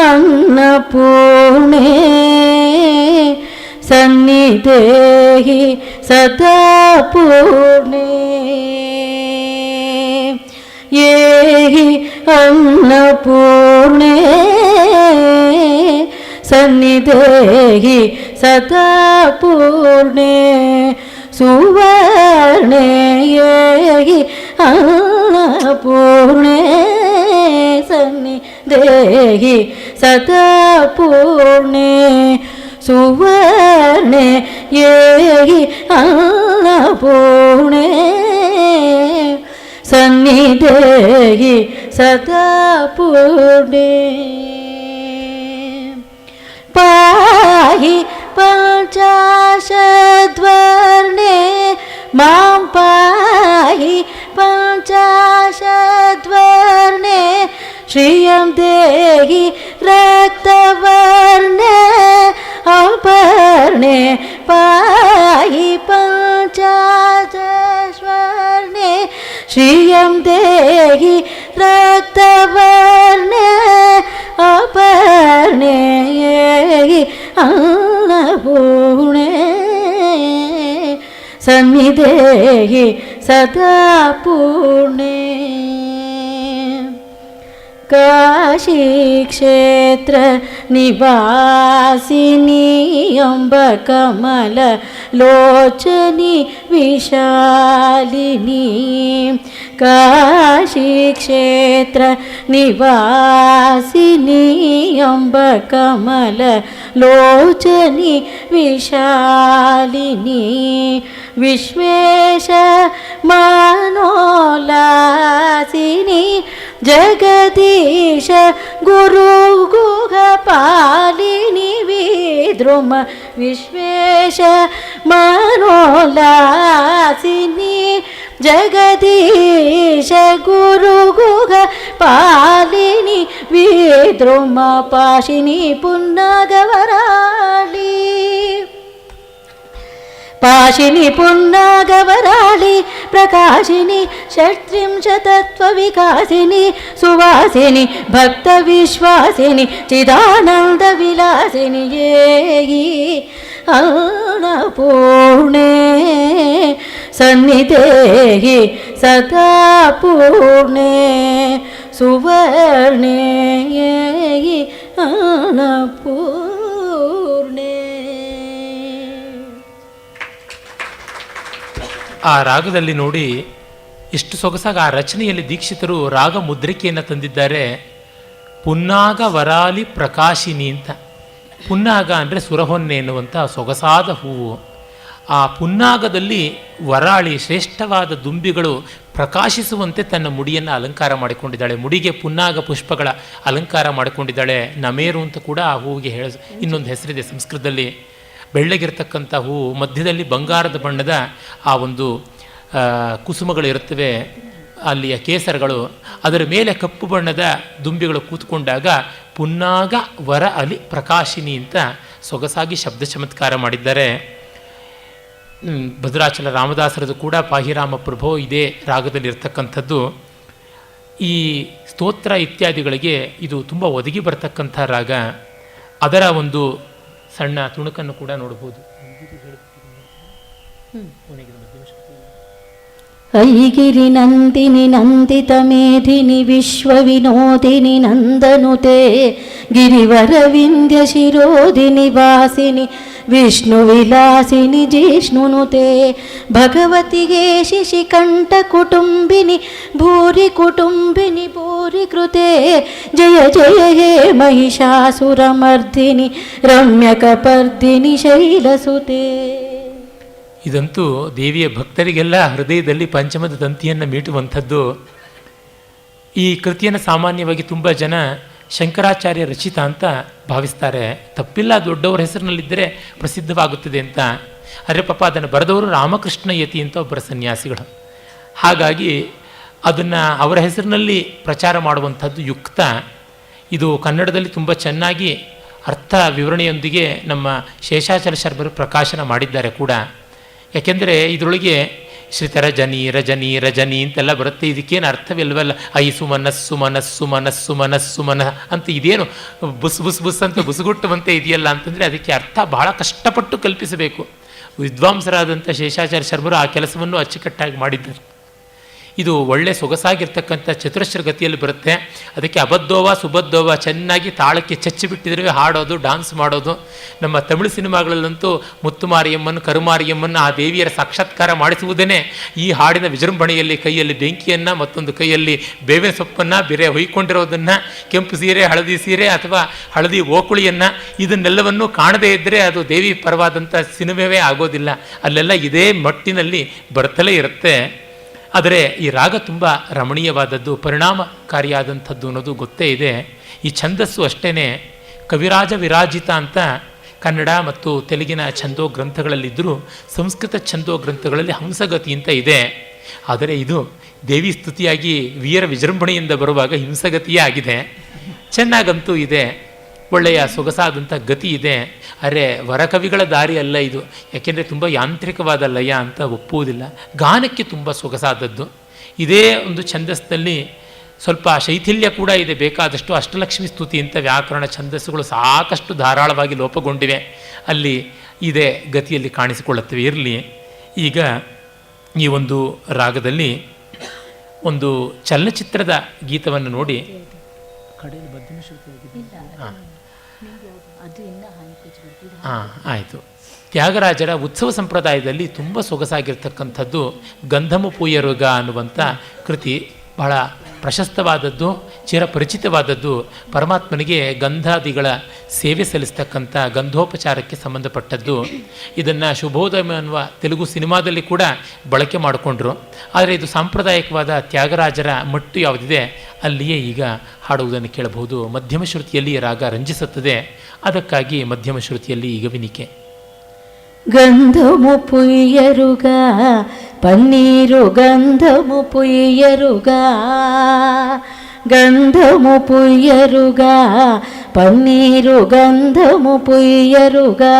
ಅನ್ನಪೂರ್ಣೆ ಸನ್ನಿಧೇಹಿ ಸದಾ ಪೂರ್ಣೆ ಏಹಿ ಅನ್ನಪೂರ್ಣೆ ಸನ್ನಿಧೇಹಿ ಸದಾ ಪೂರ್ಣೆ ಸುವರ್ಣೇಯೇಹಿ ಅನ್ನಪೂರ್ಣೆ ಸನ್ನಿಧೇಹಿ ಸದಾ ಪೂರ್ಣೆ ಸುವರ್ಣೆ ಯೇಹಿ ಅನ್ನಪೂರ್ಣೆ ಸನ್ನಿಧೇಹಿ ಸದಾ ಪೂರ್ಣೆ ಪಾಹಿ ಪಂಚಾಶದ್ವರ್ಣೆ ಮಾಂ ಪಾಹಿ ಪಂಚಾಶದ್ವರ್ಣೆ ಶ್ರಿಯಂ ದೇಹಿ ರಕ್ತವರ್ಣೆ ಅಪರ್ಣೆ ಪಾಹಿ ಪಂಚಾಶದ್ವರ್ಣೆ ಶ್ರಿಯಂ ದೇಹಿ ರಕ್ತವರ್ಣೆ ಅಪರ್ಣೆ ಅನ್ನಪೂರ್ಣೆ ಸನ್ನಿಧೇಹಿ ಸದಾ ಪೂರ್ಣೆ ಕಾಶಿ ಕ್ಷೇತ್ರ ನಿವಾಸಿನಿ ಎಂಬ ಕಮಲ ಲೋಚನಿ ವಿಶಾಲಿನಿ ಕಾಶಿ ಕ್ಷೇತ್ರ ನಿವಾಸಿನಿ ಎಂಬ ಕಮಲ ಲೋಚನಿ ವಿಶಾಲಿನಿ ವಿಶ್ವೇಶ ಮನೋಲಾಸಿನಿ ಜಗದೀಶ ಗುರು ಗುಹ ಪಾಲಿನಿ ವಿದ್ರುಮ ವಿಶ್ವೇಶ ಮನೋಲಾಸಿನಿ ಜಗದೀಶ ಗುರು ಗುಹ ಪಾಲಿನಿ ವಿದ್ರುಮ ಪಾಶಿನಿ ಪುನ್ನಗವರಾಳಿ ಪಾಶಿನಿ ಪುನ್ನಾಗವರಾಳಿ ಪ್ರಕಾಶಿನಿ ಷಟ್ತ್ರಿಂಶತತ್ವ ವಿಕಾಸಿನಿ ಸುವಾಸಿನಿ ಭಕ್ತ ವಿಶ್ವಾಸಿನಿ ಚಿದಾನಂದ ವಿಲಾಸಿನಿ ಯೇಹಿ ಅನ್ನಪೂರ್ಣೆ ಸನ್ನಿಧೇಹಿ ಸದಾ ಪೂರ್ಣೆ ಸುವರ್ಣೆ ಯೇಹಿ ಅನ್ನಪೂರ್ಣೆ. ಆ ರಾಗದಲ್ಲಿ ನೋಡಿ ಎಷ್ಟು ಸೊಗಸಾಗಿ ಆ ರಚನೆಯಲ್ಲಿ ದೀಕ್ಷಿತರು ರಾಗ ಮುದ್ರಿಕೆಯನ್ನು ತಂದಿದ್ದಾರೆ. ಪುನ್ನಾಗ ವರಾಲಿ ಪ್ರಕಾಶಿನಿ ಅಂತ. ಪುನ್ನಾಗ ಅಂದರೆ ಸುರಹೊನ್ನೆ ಎನ್ನುವಂಥ ಸೊಗಸಾದ ಹೂವು. ಆ ಪುನ್ನಾಗದಲ್ಲಿ ವರಾಳಿ ಶ್ರೇಷ್ಠವಾದ ದುಂಬಿಗಳು ಪ್ರಕಾಶಿಸುವಂತೆ ತನ್ನ ಮುಡಿಯನ್ನು ಅಲಂಕಾರ ಮಾಡಿಕೊಂಡಿದ್ದಾಳೆ. ಮುಡಿಗೆ ಪುನ್ನಾಗ ಪುಷ್ಪಗಳ ಅಲಂಕಾರ ಮಾಡಿಕೊಂಡಿದ್ದಾಳೆ. ನಮೇರು ಅಂತ ಕೂಡ ಆ ಹೂವಿಗೆ ಇನ್ನೊಂದು ಹೆಸರಿದೆ ಸಂಸ್ಕೃತದಲ್ಲಿ. ಬೆಳ್ಳಗಿರ್ತಕ್ಕಂಥ ಹೂವು, ಮಧ್ಯದಲ್ಲಿ ಬಂಗಾರದ ಬಣ್ಣದ ಆ ಒಂದು ಕುಸುಮಗಳು ಇರುತ್ತವೆ, ಅಲ್ಲಿಯ ಕೇಸರಗಳು, ಅದರ ಮೇಲೆ ಕಪ್ಪು ಬಣ್ಣದ ದುಂಬಿಗಳು ಕೂತ್ಕೊಂಡಾಗ ಪುನ್ನಾಗ ವರ ಅಲಿ ಪ್ರಕಾಶಿನಿ ಅಂತ ಸೊಗಸಾಗಿ ಶಬ್ದ ಚಮತ್ಕಾರ ಮಾಡಿದ್ದಾರೆ. ಭದ್ರಾಚಲ ರಾಮದಾಸರದು ಕೂಡ ಪಾಹಿರಾಮ ಪ್ರಭೋ ಇದೇ ರಾಗದಲ್ಲಿ ಇರ್ತಕ್ಕಂಥದ್ದು. ಈ ಸ್ತೋತ್ರ ಇತ್ಯಾದಿಗಳಿಗೆ ಇದು ತುಂಬ ಒದಗಿ ಬರ್ತಕ್ಕಂಥ ರಾಗ. ಅದರ ಒಂದು ಸಣ್ಣ ತುಣುಕನ್ನು ಕೂಡ ನೋಡಬಹುದು. ಐಗಿರಿ ನಂದಿನಿ ನಂದಿತ ಮೇಧಿನಿ ವಿಶ್ವ ವಿನೋದಿನಿ ನಂದನುತೆ ಗಿರಿವರ ವಿಂಧ್ಯ ಶಿರೋದಿನಿ ವಾಸಿನಿ ವಿಷ್ಣು ವಿಲಾಸಿನಿ ಜಿಷ್ಣುನುತೆ ಭಗವತಿಗೆ ಶಿಶಿಕಂಠ ಕುಟುಂಬಿನಿ ಭೂರಿ ಕುಟುಂಬಿನಿ ಭೂರಿ ಕೃತೆ ಜಯ ಜಯ ಹೇ ಮಹಿಷಾಸುರಮರ್ದಿನಿ ರಮ್ಯಕಪರ್ದಿನಿ ಶೈಲಸುತೆ. ಇದಂತೂ ದೇವಿಯ ಭಕ್ತರಿಗೆಲ್ಲ ಹೃದಯದಲ್ಲಿ ಪಂಚಮದ ತಂತಿಯನ್ನು ಮೀಟುವಂಥದ್ದು. ಈ ಕೃತಿಯನ್ನು ಸಾಮಾನ್ಯವಾಗಿ ತುಂಬ ಜನ ಶಂಕರಾಚಾರ್ಯ ರಚಿತ ಅಂತ ಭಾವಿಸ್ತಾರೆ. ತಪ್ಪಿಲ್ಲ, ದೊಡ್ಡವರ ಹೆಸರಿನಲ್ಲಿದ್ದರೆ ಪ್ರಸಿದ್ಧವಾಗುತ್ತದೆ ಅಂತ. ಆದರೆ ಪಾಪ ಅದನ್ನು ಬರೆದವರು ರಾಮಕೃಷ್ಣ ಯತಿ ಅಂತ ಒಬ್ಬರ ಸನ್ಯಾಸಿಗಳು. ಹಾಗಾಗಿ ಅದನ್ನು ಅವರ ಹೆಸರಿನಲ್ಲಿ ಪ್ರಚಾರ ಮಾಡುವಂಥದ್ದು ಯುಕ್ತ. ಇದು ಕನ್ನಡದಲ್ಲಿ ತುಂಬ ಚೆನ್ನಾಗಿ ಅರ್ಥ ವಿವರಣೆಯೊಂದಿಗೆ ನಮ್ಮ ಶೇಷಾಚಲ ಶರ್ಮರು ಪ್ರಕಾಶನ ಮಾಡಿದ್ದಾರೆ ಕೂಡ. ಯಾಕೆಂದರೆ ಇದರೊಳಗೆ ಶ್ರೀತರಜನಿ ರಜನಿ ರಜನಿ ಅಂತೆಲ್ಲ ಬರುತ್ತೆ. ಇದಕ್ಕೇನು ಅರ್ಥವಿಲ್ವಲ್ಲ. ಐಸು ಮನಸ್ಸು ಮನಸ್ಸು ಮನಸ್ಸು ಮನಸ್ಸು ಮನಃ ಅಂತ ಇದೇನು ಬುಸ್ ಬುಸ್ ಬುಸ್ ಅಂತ ಬುಸುಗುಟ್ಟುವಂತೆ ಇದೆಯಲ್ಲ ಅಂತಂದರೆ ಅದಕ್ಕೆ ಅರ್ಥ ಬಹಳ ಕಷ್ಟಪಟ್ಟು ಕಲ್ಪಿಸಬೇಕು. ವಿದ್ವಾಂಸರಾದಂಥ ಶೇಷಾಚಾರ್ಯ ಶರ್ಮರು ಆ ಕೆಲಸವನ್ನು ಅಚ್ಚುಕಟ್ಟಾಗಿ ಮಾಡಿದ್ದಾರೆ. ಇದು ಒಳ್ಳೆ ಸೊಗಸಾಗಿರ್ತಕ್ಕಂಥ ಚತುರಶ್ರ ಗತಿಯಲ್ಲಿ ಬರುತ್ತೆ. ಅದಕ್ಕೆ ಅಬದ್ಧೋವ ಸುಬದ್ಧೋವ ಚೆನ್ನಾಗಿ ತಾಳಕ್ಕೆ ಚಚ್ಚಿಬಿಟ್ಟಿದ್ರೆ ಹಾಡೋದು, ಡ್ಯಾನ್ಸ್ ಮಾಡೋದು. ನಮ್ಮ ತಮಿಳು ಸಿನಿಮಾಗಳಲ್ಲಂತೂ ಮುತ್ತುಮಾರಿಯಮ್ಮನ, ಕರುಮಾರಿಯಮ್ಮನ ಆ ದೇವಿಯರ ಸಾಕ್ಷಾತ್ಕಾರ ಮಾಡಿಸುವುದೇ ಈ ಹಾಡಿನ ವಿಜೃಂಭಣೆಯಲ್ಲಿ. ಕೈಯಲ್ಲಿ ಬೆಂಕಿಯನ್ನು, ಮತ್ತೊಂದು ಕೈಯಲ್ಲಿ ಬೇವಿನ ಸೊಪ್ಪನ್ನು, ಬೇರೆ ಹೊಯ್ಕೊಂಡಿರೋದನ್ನು, ಕೆಂಪು ಸೀರೆ, ಹಳದಿ ಸೀರೆ ಅಥವಾ ಹಳದಿ ಓಕುಳಿಯನ್ನು, ಇದನ್ನೆಲ್ಲವನ್ನು ಕಾಣದೇ ಇದ್ದರೆ ಅದು ದೇವಿ ಪರವಾದಂಥ ಸಿನಿಮಾವೇ ಆಗೋದಿಲ್ಲ. ಅಲ್ಲೆಲ್ಲ ಇದೇ ಮಟ್ಟಿನಲ್ಲಿ ಬರ್ತಲೇ ಇರುತ್ತೆ. ಆದರೆ ಈ ರಾಗ ತುಂಬ ರಮಣೀಯವಾದದ್ದು, ಪರಿಣಾಮಕಾರಿಯಾದಂಥದ್ದು ಅನ್ನೋದು ಗೊತ್ತೇ ಇದೆ. ಈ ಛಂದಸ್ಸು ಅಷ್ಟೇ ಕವಿರಾಜ ವಿರಾಜಿತ ಅಂತ ಕನ್ನಡ ಮತ್ತು ತೆಲುಗಿನ ಛಂದೋ ಗ್ರಂಥಗಳಲ್ಲಿದ್ದರೂ ಸಂಸ್ಕೃತ ಛಂದೋ ಗ್ರಂಥಗಳಲ್ಲಿ ಹಂಸಗತಿ ಅಂತ ಇದೆ. ಆದರೆ ಇದು ದೇವಿ ಸ್ತುತಿಯಾಗಿ ವೀರ ವಿಜೃಂಭಣೆಯಿಂದ ಬರುವಾಗ ಹಿಂಸಗತಿಯೇ ಆಗಿದೆ. ಚೆನ್ನಾಗಂತೂ ಇದೆ, ಒಳ್ಳೆಯ ಸೊಗಸಾದಂಥ ಗತಿ ಇದೆ. ಅರೆ ವರಕವಿಗಳ ದಾರಿ ಅಲ್ಲ ಇದು, ಯಾಕೆಂದರೆ ತುಂಬ ಯಾಂತ್ರಿಕವಾದ ಲಯ ಅಂತ ಒಪ್ಪುವುದಿಲ್ಲ. ಗಾನಕ್ಕೆ ತುಂಬ ಸೊಗಸಾದದ್ದು. ಇದೇ ಒಂದು ಛಂದಸ್ನಲ್ಲಿ ಸ್ವಲ್ಪ ಶೈಥಿಲ್ಯ ಕೂಡ ಇದೆ ಬೇಕಾದಷ್ಟು. ಅಷ್ಟಲಕ್ಷ್ಮಿ ಸ್ತುತಿ ಅಂತ ವ್ಯಾಕರಣ ಛಂದಸ್ಸುಗಳು ಸಾಕಷ್ಟು ಧಾರಾಳವಾಗಿ ಲೋಪಗೊಂಡಿವೆ, ಅಲ್ಲಿ ಇದೇ ಗತಿಯಲ್ಲಿ ಕಾಣಿಸಿಕೊಳ್ಳುತ್ತವೆ. ಇರಲಿ, ಈಗ ಈ ಒಂದು ರಾಗದಲ್ಲಿ ಒಂದು ಚಲನಚಿತ್ರದ ಗೀತವನ್ನು ನೋಡಿ. ಆಯಿತು. ತ್ಯಾಗರಾಜರ ಉತ್ಸವ ಸಂಪ್ರದಾಯದಲ್ಲಿ ತುಂಬ ಸೊಗಸಾಗಿರ್ತಕ್ಕಂಥದ್ದು ಗಂಧಮು ಪೂಯರುಗ ಅನ್ನುವಂಥ ಕೃತಿ. ಬಹಳ ಪ್ರಶಸ್ತವಾದದ್ದು, ಚಿರಪರಿಚಿತವಾದದ್ದು. ಪರಮಾತ್ಮನಿಗೆ ಗಂಧಾದಿಗಳ ಸೇವೆ ಸಲ್ಲಿಸ್ತಕ್ಕಂಥ ಗಂಧೋಪಚಾರಕ್ಕೆ ಸಂಬಂಧಪಟ್ಟದ್ದು. ಇದನ್ನು ಶುಭೋದಯ ಅನ್ನುವ ತೆಲುಗು ಸಿನಿಮಾದಲ್ಲಿ ಕೂಡ ಬಳಕೆ ಮಾಡಿಕೊಂಡ್ರು. ಆದರೆ ಇದು ಸಾಂಪ್ರದಾಯಿಕವಾದ ತ್ಯಾಗರಾಜರ ಮಟ್ಟು ಯಾವುದಿದೆ ಅಲ್ಲಿಯೇ ಈಗ ಹಾಡುವುದನ್ನು ಕೇಳಬಹುದು. ಮಧ್ಯಮ ಶ್ರುತಿಯಲ್ಲಿ ರಾಗ ರಂಜಿಸುತ್ತದೆ, ಅದಕ್ಕಾಗಿ ಮಧ್ಯಮ ಶ್ರುತಿಯಲ್ಲಿ ಈಗ ವಿನಿಕೆ. గంధము పుయ్యరుగా పన్నీరు గంధము పుయ్యరుగా, గంధము పుయ్యరుగా పన్నీరు గంధము పుయ్యరుగా,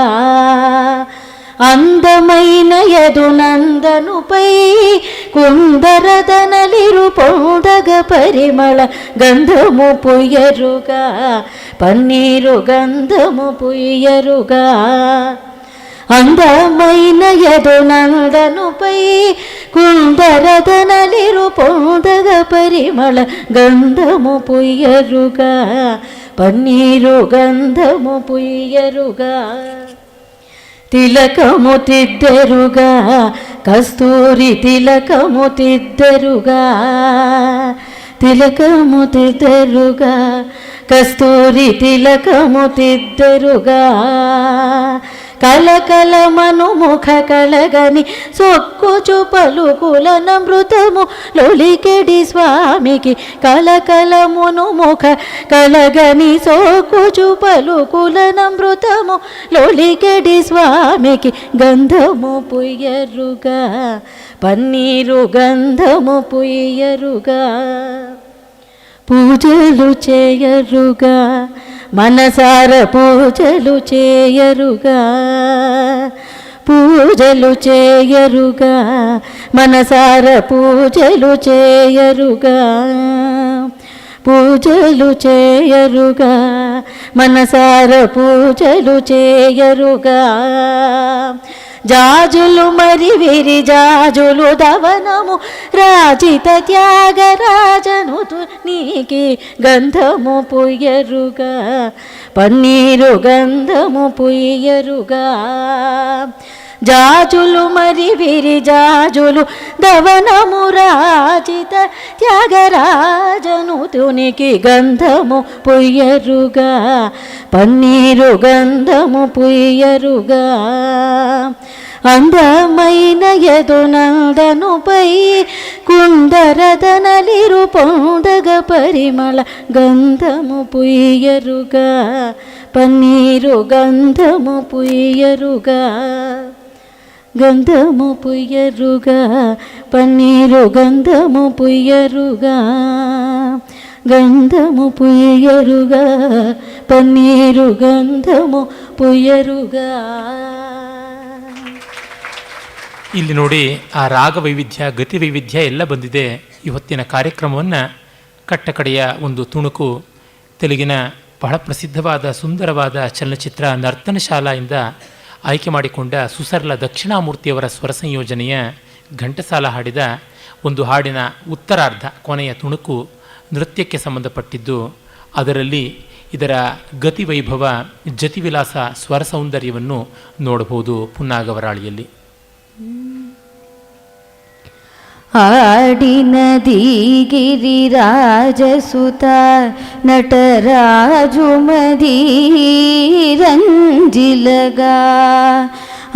అందమైన యదునందనుపై కుందరదనలిరు పొందగ పరిమళ గంధము పుయ్యరుగా పన్నీరు గంధము పుయ్యరుగా, అందమైన యదునందనుపై కుందరదనలిరు పొందగ పరిమళ గంధము పుయ్యరుగా పన్నీరు గంధము పుయ్యరుగా, తిలకము తిద్దరుగా కస్తూరి తిలకము తిద్దరుగా, తిలకము తిద్దరుగా కస్తూరి తిలకము తిద్దరుగా, కలకల మనుముఖ కలగని సొక్కుచు పలుకుల నమృతము లొలికెడి స్వామికి, కలకల మునుముఖ కలగని సొక్కుచు పలుకుల నమృతము లొలికెడి స్వామికి, గంధము పుయ్యరుగా పన్నీరు గంధము పుయ్యరుగా, పూజలు చేయరుగా మనసార పూజలు చేయరుగా, పూజలు చేయరుగా మనసార పూజలు చేయరుగా, పూజలు చేయరుగా మనసార పూజలు చేయరుగా, జాజులు మరి విరి జాజులు దవనము రాజిత త్యాగరాజను నీకి, గంధము పుయ్యరుగా పన్నీరు గంధము పుయ్యరుగా, జాజులు మరి విరి జాజులు దవనము రాజిత త్యాగరాజను తునికి, గంధము పుయ్యరుగా పన్నీరు గంధము పుయ్యరుగా, అందమైన యదునందనుపై కుందరదనలిరు పొందగ పరిమళ గంధము పుయ్యరుగా పన్నీరు గంధము పుయ్యరుగా, గంధము పుయ్యరుగా పన్నీరు గంధము పుయ్యరుగా, గంధము పుయ్యరుగా పన్నీరు గంధము పుయ్యరుగా. ಇಲ್ಲಿ ನೋಡಿ, ಆ ರಾಗ ವೈವಿಧ್ಯ, ಗತಿ ವೈವಿಧ್ಯ ಎಲ್ಲ ಬಂದಿದೆ. ಇವತ್ತಿನ ಕಾರ್ಯಕ್ರಮವನ್ನು ಕಟ್ಟಕಡೆಯ ಒಂದು ತುಣುಕು ತೆಲುಗಿನ ಬಹಳ ಪ್ರಸಿದ್ಧವಾದ ಸುಂದರವಾದ ಚಲನಚಿತ್ರ ನರ್ತನಶಾಲೆಯಿಂದ ಆಯ್ಕೆ ಮಾಡಿಕೊಂಡ ಸುಸರಳ ದಕ್ಷಿಣಾಮೂರ್ತಿಯವರ ಸ್ವರ ಸಂಯೋಜನೆಯ ಘಂಟಸಾಲ ಹಾಡಿದ ಒಂದು ಹಾಡಿನ ಉತ್ತರಾರ್ಧ ಕೊನೆಯ ತುಣುಕು ನೃತ್ಯಕ್ಕೆ ಸಂಬಂಧಪಟ್ಟಿದ್ದು. ಅದರಲ್ಲಿ ಇದರ ಗತಿವೈಭವ, ಜತಿವಿಲಾಸ, ಸ್ವರ ಸೌಂದರ್ಯವನ್ನು ನೋಡಬಹುದು ಪುನ್ನಾಗವರಾಳಿಯಲ್ಲಿ. ಆಡಿನದಿ ಗಿರಿರಾಜಸುತ ನಟರಾಜು ಮದೀರಂಜಿಲಗ.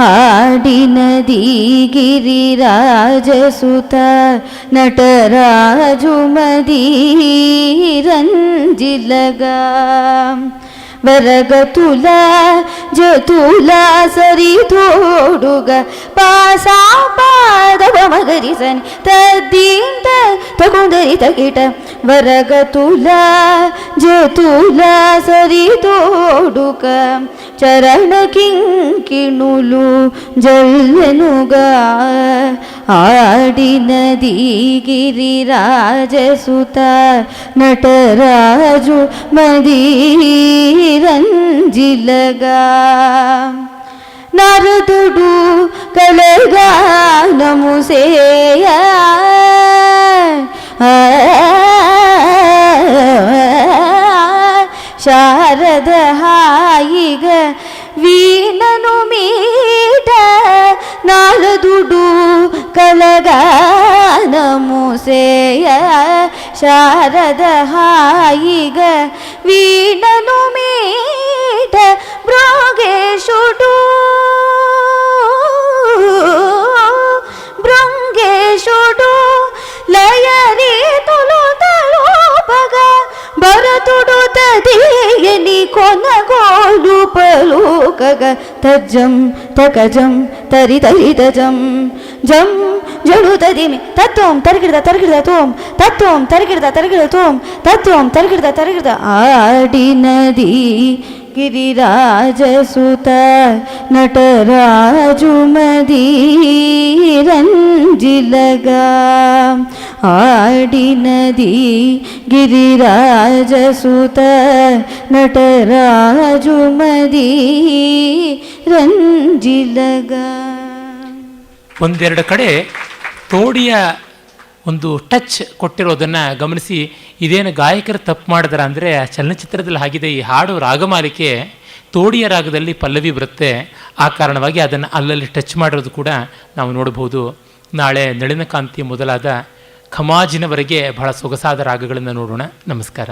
ಆಡಿನದಿ ಗಿರಿರಾಜಸುತ ನಟರಾಜು ಮದೀರಂಜಿಲಗ. ವರಗತುಲ ಜತುಲ ಸರಿ ತೋಡುಗ ಪಾಸ ಪಾದವ ಮಗರಿಸನಿ ತದ್ದೀಂತ ತಗೊಂದರಿ ತಗಿಟ. ವರಗತುಲ ಜತುಲ ಸರಿ ತೋಡುಗ ಚರಣ ಕಿಂಕಿಣುಲು ಜಲ್ಲೆನುಗ. ಆಡಿನದಿ ಗಿರಿರಾಜಸುತ ನಟರಾಜು ಮದೀರಂಜಿಲಗ. ನರದುಡು ಕಳೆಗಾನಮುಸೇಯ ಶಾರದ ಹಾಯಿಗ ವೀಣನು ಮೀಟ. ನಾಲದುಡು ಕಲಗಾನಮುಸೇಯ ಶಾರದ ಹಾಯಿಗ ವೀಣನು ಮೀಟ. ಭೃಂಗೇಶುಡು ಭೃಂಗೇಶುಡು ಲಯರಿ ತುಳು ತಲೋಪಗ ಭರತುಡು ತದಿಯನಿ ಕೊನಗೋಲು ಪಲೋಕಗ. ತಜ್ಜಂ ತಕಜಂ ತರಿ ತರಿ ತಜಂ ಜಂ ಜಡು ತದಿಮಿ ತತ್ವಂ ತರಗಿಡ್ದ ತರಗಿಡ್ದ ತೋಂ ತತ್ವಂ ತರಗಿಡ್ದ ತರಗಿಡ್ದ ತೋಂ ತತ್ವಂ ತರಗಿಡ್ದ ತರಗಿಡ್ದ. ಆಡಿನದಿ ಗಿರಿರಾಜಸುತ ನಟರಾಜು ಮದೀರಂಜಿಲಗ. ಆಡಿನದಿ ಗಿರಿರಾಜಸುತ ನಟರಾಜು ಮದೀರಂಜಿಲಗ. ಒಂದೆರಡು ಕಡೆ ತೋಡಿಯ ಒಂದು ಟಚ್ ಕೊಟ್ಟಿರೋದನ್ನು ಗಮನಿಸಿ ಇದೇನು ಗಾಯಕರು ತಪ್ಪು ಮಾಡಿದಾರ ಅಂದರೆ ಆ ಚಲನಚಿತ್ರದಲ್ಲಿ ಆಗಿದೆ. ಈ ಹಾಡು ರಾಗಮಾಲಿಕೆ ತೋಡಿಯ ರಾಗದಲ್ಲಿ ಪಲ್ಲವಿ ಬರುತ್ತೆ. ಆ ಕಾರಣವಾಗಿ ಅದನ್ನು ಅಲ್ಲಲ್ಲಿ ಟಚ್ ಮಾಡಿರೋದು ಕೂಡ ನಾವು ನೋಡಬಹುದು. ನಾಳೆ ನಳಿನಕಾಂತಿ ಮೊದಲಾದ ಖಮಾಜಿನವರೆಗೆ ಬಹಳ ಸೊಗಸಾದ ರಾಗಗಳನ್ನು ನೋಡೋಣ. ನಮಸ್ಕಾರ.